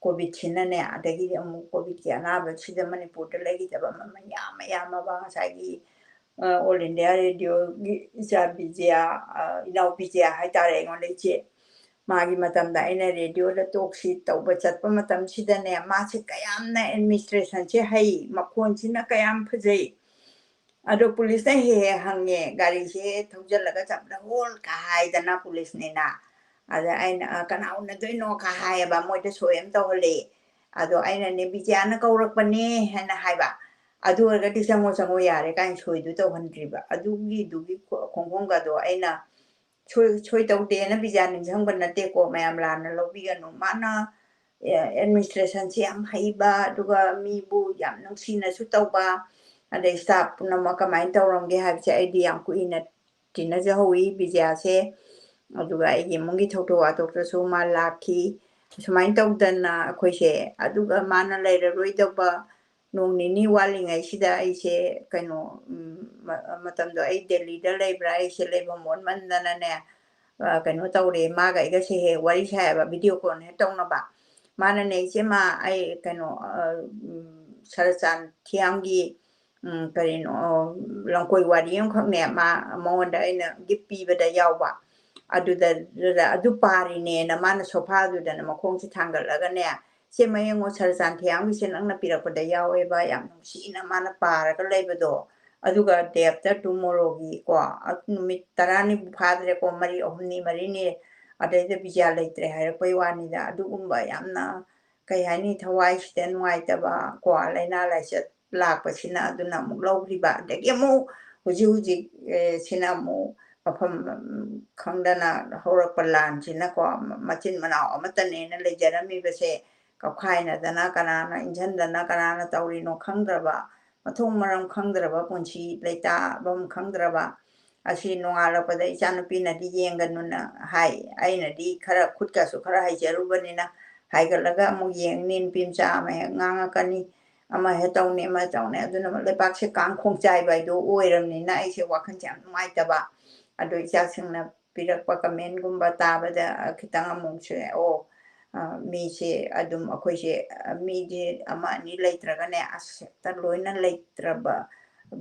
ꯀꯣꯚꯤꯠꯁꯤꯅꯅꯦ ꯑꯗꯒꯤꯗꯤ ꯑꯃꯨꯛ ꯀꯣꯚꯤꯠꯀꯤ ꯑꯅꯥꯕꯁꯤꯗ ꯃꯅꯤꯄꯨꯔꯗ ꯂꯩꯈꯤꯗꯕ ꯃꯌꯥꯝ ꯌꯥꯝꯃꯕ ꯉꯁꯥꯏꯒꯤ ꯑꯣꯜ ꯏꯟꯗꯤꯌꯥ ꯔꯦꯗꯤꯑꯣꯒꯤ ꯏꯆꯥ ꯕꯤꯖꯌꯥ ꯏꯅꯥꯎ ꯕꯤꯖꯌꯥ ꯍꯥꯏꯇꯥꯔꯦ ꯑꯩꯉꯣꯟꯗ ꯏꯆꯦ ꯃꯥꯒꯤ ꯃꯇꯝꯗ ꯑꯩꯅ ꯔꯦꯗꯤꯑꯣꯗ ꯇꯣꯛꯁꯤ ꯇꯧꯕ ꯆꯠꯄ ꯃꯇꯝꯁꯤꯗꯅꯦ ꯃꯥꯁꯦ ꯀꯌꯥꯝꯅ ꯑꯦꯗꯃꯤꯅꯤꯁꯇ꯭ꯔꯦꯁꯟꯁꯦ ꯍꯩ ꯃꯈꯣꯟꯁꯤꯅ ꯀꯌꯥꯝ ꯐꯖꯩ ꯑꯗꯣ ꯄꯨꯂꯤꯁꯅ ꯍꯦꯛ ꯍꯪꯉꯦ ꯒꯥꯔꯤꯁꯦ ꯊꯧꯖꯤꯜꯂꯒ ꯆꯠꯄꯗ ꯍꯣꯜ ꯍꯥꯏꯗꯅ ꯄꯨꯂꯤꯁꯅꯤꯅ ꯑꯗ ꯑꯩꯅ ꯀꯅꯥ ꯎꯅꯗꯣꯏꯅꯣ ꯍꯥꯏꯌꯦꯕ ꯃꯣꯏꯗ ꯁꯣꯏ ꯑꯃ ꯇꯧꯍꯜꯂꯦ ꯑꯗꯣ ꯑꯩꯅꯅꯦ ꯕꯤꯖꯌꯥꯅ ꯀꯧꯔꯛꯄꯅꯦ ꯍꯥꯏꯅ ꯍꯥꯏꯕ ꯑꯗꯨ ꯑꯣꯏꯔꯒꯗꯤ ꯆꯪꯉꯣ ꯌꯥꯔꯦ ꯀꯥꯏꯅ ꯁꯣꯏꯗꯨ ꯇꯧꯍꯟꯗ꯭ꯔꯤꯕ ꯑꯗꯨꯒꯤ ꯈꯣꯡꯐꯝꯒꯗꯣ ꯑꯩꯅ ꯁꯣꯏ ꯇꯧꯗꯦꯅ ꯕꯤꯖꯌꯥ ꯅꯤꯡꯁꯤꯡꯕ ꯅꯠꯇꯦꯀꯣ ꯃꯌꯥꯝ ꯂꯥꯟꯅ ꯂꯧꯕꯤꯒꯅꯨ ꯃꯥꯅ ꯑꯦꯗꯃꯤꯅꯤꯁꯇ꯭ꯔꯦꯁꯟꯁꯤ ꯌꯥꯝ ꯍꯩꯕ ꯑꯗꯨꯒ ꯃꯤꯕꯨ ꯌꯥꯝ ꯅꯨꯡꯁꯤꯅꯁꯨ ꯇꯧꯕ ꯑꯗꯩ ꯁ꯭ꯇꯥꯐ ꯄꯨꯝꯅꯃꯛ ꯀꯃꯥꯏꯅ ꯇꯧꯔꯝꯒꯦ ꯍꯥꯏꯕꯁꯦ ꯑꯩꯗꯤ ꯌꯥꯝ ꯀꯨꯏꯅ ꯇꯤꯟꯅꯖꯍꯧꯋꯤ ꯕꯤꯖꯌꯥꯁꯦ ꯑꯗꯨꯒ ꯑꯩꯒꯤ ꯏꯃꯨꯡꯒꯤ ꯊꯧꯗꯣꯛ ꯋꯥꯊꯣꯛꯇꯁꯨ ꯃꯥ ꯂꯥꯛꯈꯤ ꯁꯨꯃꯥꯏꯅ ꯇꯧꯗꯅ ꯑꯩꯈꯣꯏꯁꯦ ꯑꯗꯨꯒ ꯃꯥꯅ ꯂꯩꯔꯔꯣꯏꯗꯕ ꯅꯣꯡ ꯅꯤꯅꯤ ꯋꯥꯠꯂꯤꯉꯩꯁꯤꯗ ꯑꯩꯁꯦ ꯀꯩꯅꯣ ꯃꯇꯝꯗꯣ ꯑꯩ ꯗꯦꯜꯂꯤꯗ ꯂꯩꯕ꯭ꯔꯥ ꯑꯩꯁꯦ ꯂꯩꯐꯝ ꯑꯣꯟꯃꯟꯗꯅꯅꯦ ꯀꯩꯅꯣ ꯇꯧꯔꯦ ꯃꯥꯒ ꯑꯩꯒꯁꯦ ꯍꯦꯛ ꯋꯥꯔꯤ ꯁꯥꯏꯌꯦꯕ ꯚꯤꯗꯤꯑꯣ ꯀꯣꯜ ꯍꯦꯛ ꯇꯧꯅꯕ ꯃꯥꯅꯅꯦ ꯏꯆꯦꯃ ꯑꯩ ꯀꯩꯅꯣ ꯁꯔꯆꯥꯟ ꯊꯤꯌꯥꯝꯒꯤ ꯀꯔꯤꯅꯣ ꯂꯝꯀꯣꯏ ꯋꯥꯔꯤ ꯑꯃꯈꯛꯅꯦ ꯃꯉꯣꯟꯗ ꯑꯩꯅ ꯒꯤꯐ ꯄꯤꯕꯗ ꯌꯥꯎꯕ ꯑꯗꯨ ꯄꯥꯔꯤꯅꯦꯅ ꯃꯥꯅ ꯁꯣꯐꯥꯗꯨꯗꯅ ꯃꯈꯣꯡꯁꯦ ꯊꯥꯡꯒꯠꯂꯒꯅꯦ ꯁꯦ ꯃꯌꯦꯡꯉꯣ ꯁꯔꯆꯥꯟ ꯊꯤꯌꯥꯝꯒꯤꯁꯦ ꯅꯪꯅ ꯄꯤꯔꯛꯄꯗ ꯌꯥꯎꯋꯦꯕ ꯌꯥꯝ ꯅꯨꯡꯁꯤꯅ ꯃꯥꯅ ꯄꯥꯔꯒ ꯂꯩꯕꯗꯣ ꯑꯗꯨꯒ ꯗꯦ ꯑꯐꯇꯔ ꯇꯨꯃꯣꯔꯣꯒꯤꯀꯣ ꯅꯨꯃꯤꯠ 10ꯅꯤꯕꯨ ꯐꯥꯗ꯭ꯔꯦꯀꯣ 3 ꯑꯗꯩꯗ ꯕꯤꯖꯌꯥ ꯂꯩꯇ꯭ꯔꯦ ꯍꯥꯏꯔꯛꯄꯩ ꯋꯥꯅꯤꯗ ꯑꯗꯨꯒꯨꯝꯕ ꯌꯥꯝꯅ ꯀꯩ ꯍꯥꯏꯅꯤ ꯊꯋꯥꯏꯁꯤꯗ ꯅꯨꯡꯉꯥꯏꯇꯕ ꯀꯣ ꯂꯥꯏꯅꯥ ꯂꯥꯏꯆꯠ ꯂꯥꯛꯄꯁꯤꯅ ꯑꯗꯨꯅ ꯑꯃꯨꯛ ꯂꯧꯈ꯭ꯔꯤꯕ ꯑꯗꯒꯤ ꯑꯃꯨꯛ ꯍꯧꯖꯤꯛ ꯁꯤꯅ ꯑꯃꯨꯛ ꯃꯐꯝ ꯈꯪꯗꯅ ꯍꯧꯔꯛꯄ ꯂꯥꯟꯁꯤꯅꯀꯣ ꯃꯆꯤꯟ ꯃꯅꯥꯎ ꯑꯃꯠꯇꯅꯦꯅ ꯂꯩꯖꯔꯝꯃꯤꯕꯁꯦ ꯀꯧꯈꯥꯏꯅꯗꯅ ꯀꯅꯥꯅ ꯏꯟꯁꯤꯟꯗꯅ ꯀꯅꯥꯅ ꯇꯧꯔꯤꯅꯣ ꯈꯪꯗ꯭ꯔꯕ ꯃꯊꯣꯡ ꯃꯔꯝ ꯈꯪꯗ꯭ꯔꯕ ꯄꯨꯟꯁꯤ ꯂꯩꯇꯥꯐꯝ ꯈꯪꯗ꯭ꯔꯕ ꯑꯁꯤ ꯅꯣꯡꯉꯥꯜꯂꯛꯄꯗ ꯏꯆꯥꯅꯨꯄꯤꯅꯗꯤ ꯌꯦꯡꯒꯅꯨꯅ ꯍꯥꯏ ꯑꯩꯅꯗꯤ ꯈꯔ ꯈꯨꯠꯀꯁꯨ ꯈꯔ ꯍꯩꯖꯔꯨꯕꯅꯤꯅ ꯍꯥꯏꯒꯠꯂꯒ ꯑꯃꯨꯛ ꯌꯦꯡꯅꯤ ꯅꯨꯄꯤ ꯃꯆꯥ ꯑꯃ ꯍꯦꯛ ꯉꯥꯡꯉꯛꯀꯅꯤ ꯑꯃ ꯍꯦꯛ ꯇꯧꯅꯤ ꯑꯃ ꯇꯧꯅꯤ ꯑꯗꯨꯅ ꯂꯩꯕꯥꯛꯁꯦ ꯀꯥꯡꯈꯣꯡ ꯆꯥꯏꯕ ꯍꯥꯏꯗꯣ ꯑꯣꯏꯔꯕꯅꯤꯅ ꯑꯩꯁꯦ ꯋꯥꯈꯜꯁꯦ ꯌꯥꯝ ꯅꯨꯡꯉꯥꯏꯇꯕ ꯑꯗꯣ ꯏꯆꯥꯁꯤꯡꯅ ꯄꯤꯔꯛꯄ ꯀꯃꯦꯟꯒꯨꯝꯕ ꯇꯥꯕꯗ ꯈꯤꯇꯪ ꯑꯃꯨꯛꯁꯨ ꯃꯤꯁꯦ ꯑꯗꯨꯝ ꯑꯩꯈꯣꯏꯁꯦ ꯃꯤꯁꯦ ꯑꯃ ꯑꯅꯤ ꯂꯩꯇ꯭ꯔꯒꯅꯦ ꯑꯁ ꯍꯦꯛꯇ ꯂꯣꯏꯅ ꯂꯩꯇ꯭ꯔꯕ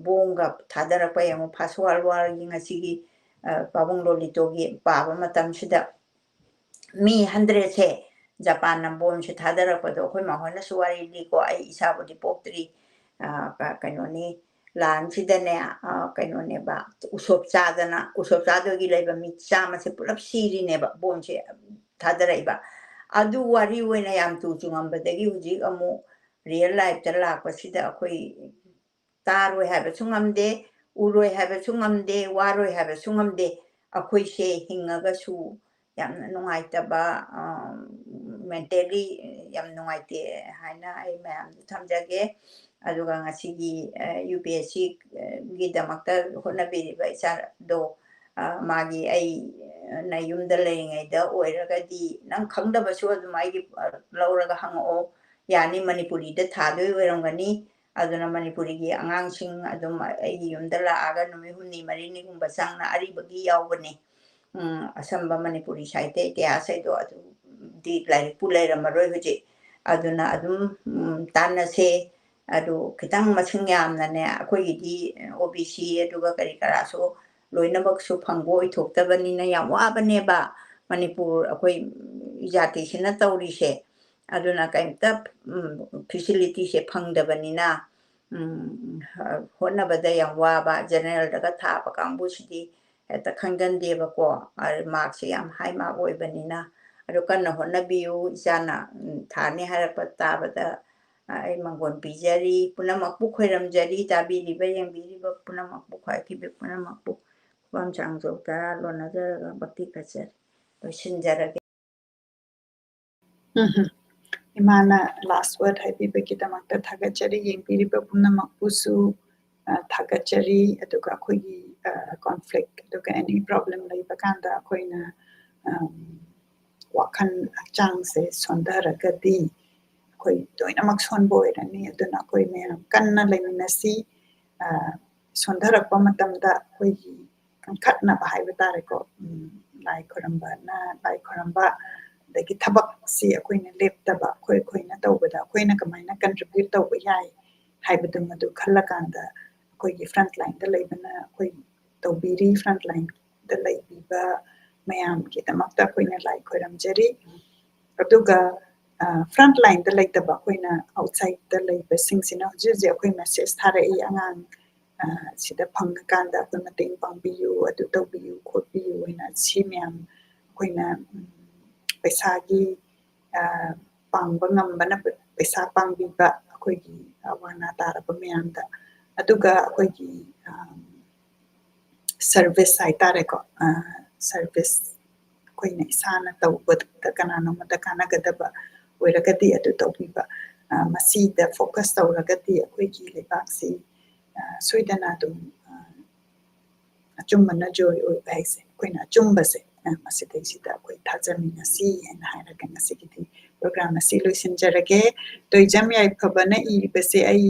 ꯕꯣꯝꯒ ꯊꯥꯗꯔꯛꯄ ꯌꯦꯡꯉꯣ ꯐꯥꯁ ꯋꯥꯔꯜ ꯋꯥꯔꯒꯤ ꯉꯁꯤꯒꯤ ꯄꯥꯕꯨꯡ ꯂꯣꯂꯤꯇꯣꯒꯤ ꯄꯥꯕ ꯃꯇꯝꯁꯤꯗ ꯃꯤ 100ꯁꯦ ꯖꯄꯥꯟꯅ ꯕꯣꯝꯁꯦ ꯊꯥꯗꯔꯛꯄꯗꯣ ꯑꯩꯈꯣꯏ ꯃꯥꯍꯣꯏꯅꯁꯨ ꯋꯥꯔꯤ ꯂꯤꯀꯣ ꯑꯩ ꯏꯁꯥꯕꯨꯗꯤ ꯄꯣꯛꯇ꯭ꯔꯤ ꯀꯩꯅꯣꯅꯤ ꯂꯥꯟꯁꯤꯗꯅꯦ ꯀꯩꯅꯣꯅꯦꯕ ꯎꯁꯣꯞ ꯆꯥꯗꯅ ꯎꯁꯣꯞ ꯆꯥꯗꯣꯏꯒꯤ ꯂꯩꯕ ꯃꯤ ꯆꯥꯝꯃꯁꯦ ꯄꯨꯂꯞ ꯁꯤꯔꯤꯅꯦꯕ ꯕꯣꯝꯁꯦ ꯊꯥꯗꯔꯛꯏꯕ ꯑꯗꯨ ꯋꯥꯔꯤ ꯑꯣꯏꯅ ꯌꯥꯝ ꯇꯨ ꯆꯨꯡꯉꯝꯕꯗꯒꯤ ꯍꯧꯖꯤꯛ ꯑꯃꯨꯛ ꯔꯤꯌꯦꯜ ꯂꯥꯏꯐꯇ ꯂꯥꯛꯄꯁꯤꯗ ꯑꯩꯈꯣꯏ ꯇꯥꯔꯣꯏ ꯍꯥꯏꯕꯁꯨ ꯉꯝꯗꯦ ꯎꯔꯣꯏ ꯍꯥꯏꯕꯁꯨ ꯉꯝꯗꯦ ꯋꯥꯔꯣꯏ ꯍꯥꯏꯕꯁꯨ ꯉꯝꯗꯦ ꯑꯩꯈꯣꯏꯁꯦ ꯍꯤꯡꯉꯒꯁꯨ ꯌꯥꯝꯅ ꯅꯨꯡꯉꯥꯏꯇꯕ ꯃꯦꯟꯇꯦꯜꯂꯤ ꯌꯥꯝ ꯅꯨꯡꯉꯥꯏꯇꯦ ꯍꯥꯏꯅ ꯑꯩ ꯃꯌꯥꯝꯗ ꯊꯝꯖꯒꯦ ꯑꯗꯨꯒ ꯉꯁꯤꯒꯤ UPSC ꯒꯤꯗꯃꯛꯇ ꯍꯣꯠꯅꯕꯤꯔꯤꯕ ꯏꯆꯥꯗꯣ ꯃꯥꯒꯤ ꯑꯩꯅ ꯌꯨꯝꯗ ꯂꯩꯔꯤꯉꯩꯗ ꯑꯣꯏꯔꯒꯗꯤ ꯅꯪ ꯈꯪꯗꯕꯁꯨ ꯑꯗꯨꯝ ꯑꯩꯒꯤ ꯂꯧꯔꯒ ꯍꯪꯉꯛꯑꯣ ꯌꯥꯅꯤ ꯃꯅꯤꯄꯨꯔꯤꯗ ꯊꯥꯗꯣꯏ ꯑꯣꯏꯔꯝꯒꯅꯤ ꯑꯗꯨꯅ ꯃꯅꯤꯄꯨꯔꯤꯒꯤ ꯑꯉꯥꯡꯁꯤꯡ ꯑꯗꯨꯝ ꯑꯩꯒꯤ ꯌꯨꯝꯗ ꯂꯥꯛꯑꯒ ꯅꯨꯃꯤꯠ 6-4ꯒꯨꯝꯕ ꯆꯪꯅ ꯑꯔꯤꯕꯒꯤ ꯌꯥꯎꯕꯅꯤ ꯑꯁꯝꯕ ꯃꯅꯤꯄꯨꯔꯤ ꯁꯥꯍꯤꯇ꯭ꯌ ꯏꯇꯤꯍꯥꯁ ꯑꯗꯨꯗꯤ ꯂꯥꯏꯔꯤꯛꯄꯨ ꯂꯩꯔꯝꯃꯔꯣꯏ ꯍꯧꯖꯤꯛ ꯑꯗꯨꯅ ꯑꯗꯨꯝ ꯇꯥꯟꯅꯁꯦ ꯑꯗꯨ ꯈꯤꯇꯪ ꯃꯁꯤꯡ ꯌꯥꯝꯅꯅꯦ ꯑꯩꯈꯣꯏꯒꯤꯗꯤ OBC ꯑꯗꯨꯒ ꯀꯔꯤ ꯀꯔꯥꯁꯨ ꯂꯣꯏꯅꯃꯛꯁꯨ ꯐꯪꯕ ꯑꯣꯏꯊꯣꯛꯇꯕꯅꯤꯅ ꯌꯥꯝ ꯋꯥꯕꯅꯦꯕ ꯃꯅꯤꯄꯨꯔ ꯑꯩꯈꯣꯏ ꯖꯥꯇꯤꯁꯤꯅ ꯇꯧꯔꯤꯁꯦ ꯑꯗꯨꯅ ꯀꯩꯝꯇ ꯐꯦꯁꯤꯂꯤꯇꯤꯁꯦ ꯐꯪꯗꯕꯅꯤꯅ ꯍꯣꯠꯅꯕꯗ ꯌꯥꯝ ꯋꯥꯕ ꯖꯦꯅꯔꯦꯜꯗꯒ ꯊꯥꯕ ꯀꯥꯡꯕꯨꯁꯤꯗꯤ ꯍꯦꯛꯇ ꯈꯪꯒꯟꯗꯦꯕꯀꯣ ꯃꯥꯔꯛꯁꯦ ꯌꯥꯝ ꯍꯥꯏ ꯃꯥꯔꯛ ꯑꯣꯏꯕꯅꯤꯅ ꯑꯗꯨ ꯀꯟꯅ ꯍꯣꯠꯅꯕꯤꯌꯨ ꯏꯆꯥꯅ ꯊꯥꯅꯤ ꯍꯥꯏꯔꯛꯄ ꯇꯥꯕꯗ ꯑꯩ ꯃꯪꯒꯣꯜ ꯄꯤꯖꯔꯤ ꯄꯨꯝꯅꯃꯛꯄꯨ ꯈꯣꯏꯔꯝꯖꯔꯤ ꯇꯥꯕꯤꯔꯤꯕ ꯌꯦꯡꯕꯤꯔꯤꯕ ꯄꯨꯝꯅꯃꯛꯄꯨ ꯈ꯭ꯋꯥꯏꯈꯤꯕ ꯄꯨꯝꯅꯃꯛꯄꯨ ꯈꯨꯕꯝ ꯆꯥꯡꯖꯧ ꯇꯔꯥ ꯂꯣꯟꯅꯖꯔꯒ ꯚꯛꯇꯤ ꯀꯠꯆꯔꯤ ꯂꯣꯏꯁꯤꯟꯖꯔꯒꯦ ꯏꯃꯥꯅ ꯂꯥꯁ ꯋꯥꯔꯗ ꯍꯥꯏꯕꯤꯕꯒꯤꯗꯃꯛꯇ ꯊꯥꯒꯠꯆꯔꯤ ꯌꯦꯡꯕꯤꯔꯤꯕ ꯄꯨꯝꯅꯃꯛꯄꯨꯁꯨ ꯊꯥꯒꯠꯆꯔꯤ ꯑꯗꯨꯒ ꯑꯩꯈꯣꯏꯒꯤ ꯀꯣꯟꯐ꯭ꯂꯤꯛ ꯑꯗꯨꯒ ꯑꯦꯅꯤ ꯄ꯭ꯔꯣꯕ꯭ꯂꯦꯝ ꯂꯩꯕ ꯀꯥꯟꯗ ꯑꯩꯈꯣꯏꯅ ꯋꯥꯈꯜ ꯍꯛꯆꯥꯡꯁꯦ ꯁꯣꯟꯊꯔꯒꯗꯤ ꯑꯩꯈꯣꯏ ꯂꯣꯏꯅꯃꯛ ꯁꯣꯟꯕ ꯑꯣꯏꯔꯅꯤ ꯑꯗꯨꯅ ꯑꯩꯈꯣꯏ ꯃꯌꯥꯝ ꯀꯟꯅ ꯂꯩꯃꯤꯟꯅꯁꯤ ꯁꯣꯟꯊꯔꯛꯄ ꯃꯇꯝꯗ ꯑꯩꯈꯣꯏꯒꯤ ꯀꯟꯈꯠꯅꯕ ꯍꯥꯏꯕ ꯇꯥꯔꯦꯀꯣ ꯂꯥꯏ ꯈꯣꯏꯔꯝꯕ ꯑꯗꯒꯤ ꯊꯕꯛꯁꯤ ꯑꯩꯈꯣꯏꯅ ꯂꯦꯞꯇꯕ ꯑꯩꯈꯣꯏꯅ ꯇꯧꯕꯗ ꯑꯩꯈꯣꯏꯅ ꯀꯃꯥꯏꯅ ꯀꯟꯇ꯭ꯔꯤꯕ꯭ꯌꯨꯠ ꯇꯧꯕ ꯌꯥꯏ ꯍꯥꯏꯕꯗꯨ ꯃꯗꯨ ꯈꯜꯂꯀꯥꯟꯗ ꯑꯩꯈꯣꯏꯒꯤ ꯐ꯭ꯔꯟꯠ ꯂꯥꯏꯟꯗ ꯂꯩꯕꯅ ꯑꯩꯈꯣই ꯇꯧꯕꯤꯔꯤ ꯐ꯭ꯔꯟꯠ ꯂꯥꯏꯟꯗ ꯂꯩꯕꯤꯕ ꯃꯌꯥꯝꯒꯤꯗꯃꯛꯇ ꯑꯩꯈꯣꯏꯅ ꯂꯥꯏ ꯈꯣꯏꯔꯝꯖꯔꯤ ꯑꯗꯨꯒ ꯐ꯭ꯔꯟꯠ ꯂꯥꯏꯟꯗ ꯂꯩꯇꯕ ꯑꯩꯈꯣꯏꯅ ꯑꯥꯎꯠꯁꯥꯏꯗꯇ ꯂꯩꯕꯁꯤꯡꯁꯤꯅ ꯍꯧꯖꯤꯛ ꯍꯧꯖꯤꯛ ꯑꯩꯈꯣꯏ ꯃꯦꯁꯦꯖ ꯊꯥꯔꯛꯏ ꯑꯉꯥꯡ ꯁꯤꯗ ꯐꯪꯉꯀꯥꯟꯗ ꯑꯩꯈꯣꯏ ꯃꯇꯦꯡ ꯄꯥꯡꯕꯤꯌꯨ ꯑꯗꯨ ꯇꯧꯕꯤꯌꯨ ꯈꯣꯠꯄꯤꯌꯨ ꯍꯥꯏꯅ ꯁꯤ ꯃꯌꯥꯝ ꯑꯩꯈꯣꯏꯅ ꯄꯩꯁꯥꯒꯤ ꯄꯥꯡꯕ ꯉꯝꯕꯅ ꯄꯩꯁꯥ ꯄꯥꯡꯕꯤꯕ ꯑꯩꯈꯣꯏꯒꯤ ꯋꯥꯅꯥ ꯇꯥꯔꯕ ꯃꯌꯥꯝꯗ ꯑꯗꯨꯒ ꯑꯩꯈꯣꯏꯒꯤ ꯁꯔꯚꯤꯁ ꯍꯥꯏꯇꯥꯔꯦꯀꯣ ꯁꯔꯚꯤꯁ ꯑꯩꯈꯣꯏꯅ ꯏꯁꯥꯅ ꯇꯧꯕꯗ ꯀꯅꯥꯅꯣꯃꯗ ꯀꯥꯟꯅꯒꯗꯕ ꯑꯣꯏꯔꯒꯗꯤ ꯑꯗꯨ ꯇꯧꯕꯤꯕ ꯃꯁꯤꯗ ꯐꯣꯀꯁ ꯇꯧꯔꯒꯗꯤ ꯑꯩꯈꯣꯏꯒꯤ ꯂꯩꯕꯥꯛꯁꯤ ꯁꯣꯏꯗꯅ ꯑꯗꯨꯝ ꯑꯆꯨꯝꯕꯅ ꯖꯣꯏ ꯑꯣꯏꯕ ꯍꯥꯏꯁꯦ ꯑꯩꯈꯣꯏꯅ ꯑꯆꯨꯝꯕꯁꯦ ꯃꯁꯤꯗꯩꯁꯤꯗ ꯑꯩꯈꯣꯏ ꯊꯥꯖꯃꯤꯟꯅꯁꯤ ꯍꯥꯏꯅ ꯍꯥꯏꯔꯒ ꯉꯁꯤꯒꯤꯗꯤ ꯄ꯭ꯔꯣꯒ꯭ꯔꯥꯝ ꯑꯁꯤ ꯂꯣꯏꯁꯤꯟꯖꯔꯒꯦ ꯇꯣꯏꯖꯝ ꯌꯥꯏꯐꯕꯅ ꯏꯔꯤꯕꯁꯦ ꯑꯩ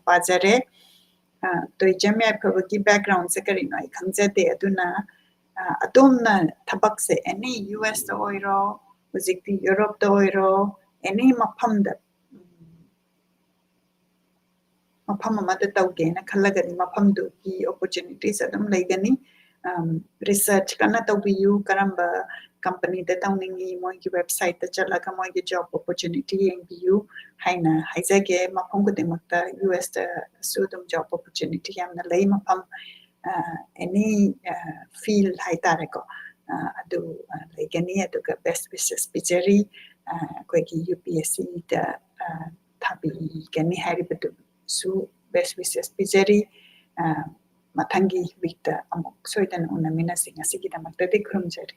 ꯄꯥꯖꯔꯦ ꯇꯣꯏꯖꯝ ꯌꯥꯏꯐꯕꯒꯤ ꯕꯦꯛꯒ꯭ꯔꯥꯎꯟꯁꯦ ꯀꯔꯤꯅꯣ ꯑꯩ ꯈꯪꯖꯗꯦ ꯑꯗꯨꯅ ꯑꯗꯣꯝꯅ ꯊꯕꯛꯁꯦ ꯑꯦꯅꯤ USꯇ ꯑꯣꯏꯔꯣ ꯍꯧꯖꯤꯛꯇꯤ ꯌꯨꯔꯣꯞꯇ ꯑꯣꯏꯔꯣ ꯑꯦꯅꯤ ꯃꯐꯝꯗ ꯃꯐꯝ ꯑꯃꯗ ꯇꯧꯒꯦꯅ ꯈꯜꯂꯒꯗꯤ ꯃꯐꯝꯗꯨꯒꯤ ꯑꯣꯄꯣꯔꯆꯨꯅꯤꯇꯤꯁ ꯑꯗꯨꯝ ꯂꯩꯒꯅꯤ ꯔꯤꯁꯔꯆ ꯀꯟꯅ ꯇꯧꯕꯤꯌꯨ ꯀꯔꯝꯕ ꯀꯝꯄꯅꯤꯗ ꯇꯧꯅꯤꯡꯉꯤ ꯃꯣꯏꯒꯤ ꯋꯦꯕꯁꯥꯏꯠꯇ ꯆꯠꯂꯒ ꯃꯣꯏꯒꯤ ꯖꯣꯕ ꯑꯣꯄꯣꯔꯆꯨꯅꯤꯇꯤ ꯌꯦꯡꯕꯤꯌꯨ ꯍꯥꯏꯅ ꯍꯥꯏꯖꯒꯦ ꯃꯐꯝ ꯈꯨꯗꯤꯡꯃꯛꯇ USꯇꯁꯨ ꯑꯗꯨꯝ ꯖꯣꯕ ꯑꯣꯄꯣꯔꯆꯨꯅꯤꯇꯤ ꯌꯥꯝꯅ ꯂꯩ ꯃꯐꯝ ꯑꯦꯅꯤ ꯐꯤꯜ ꯍꯥꯏꯇꯥꯔꯦꯀꯣ ꯑꯗꯨ ꯂꯩꯒꯅꯤ ꯑꯗꯨꯒ ꯕꯦꯁ ꯋꯤꯁꯦꯁ ꯄꯤꯖꯔꯤ ꯑꯩꯈꯣꯏꯒꯤ UPSCꯗ ꯊꯥꯕꯤꯒꯅꯤ ꯍꯥꯏꯔꯤꯕꯗꯨꯁꯨ ꯕꯦꯁ ꯋꯤꯁꯦꯁ ꯄꯤꯖꯔꯤ ꯃꯊꯪꯒꯤ ꯋꯤꯛꯇ ꯑꯃꯨꯛ ꯁꯣꯏꯗꯅ ꯎꯅꯃꯤꯟꯅꯁꯤ ꯉꯁꯤꯒꯤꯗꯃꯛꯇꯗꯤ ꯈꯨꯔꯨꯝꯖꯔꯤ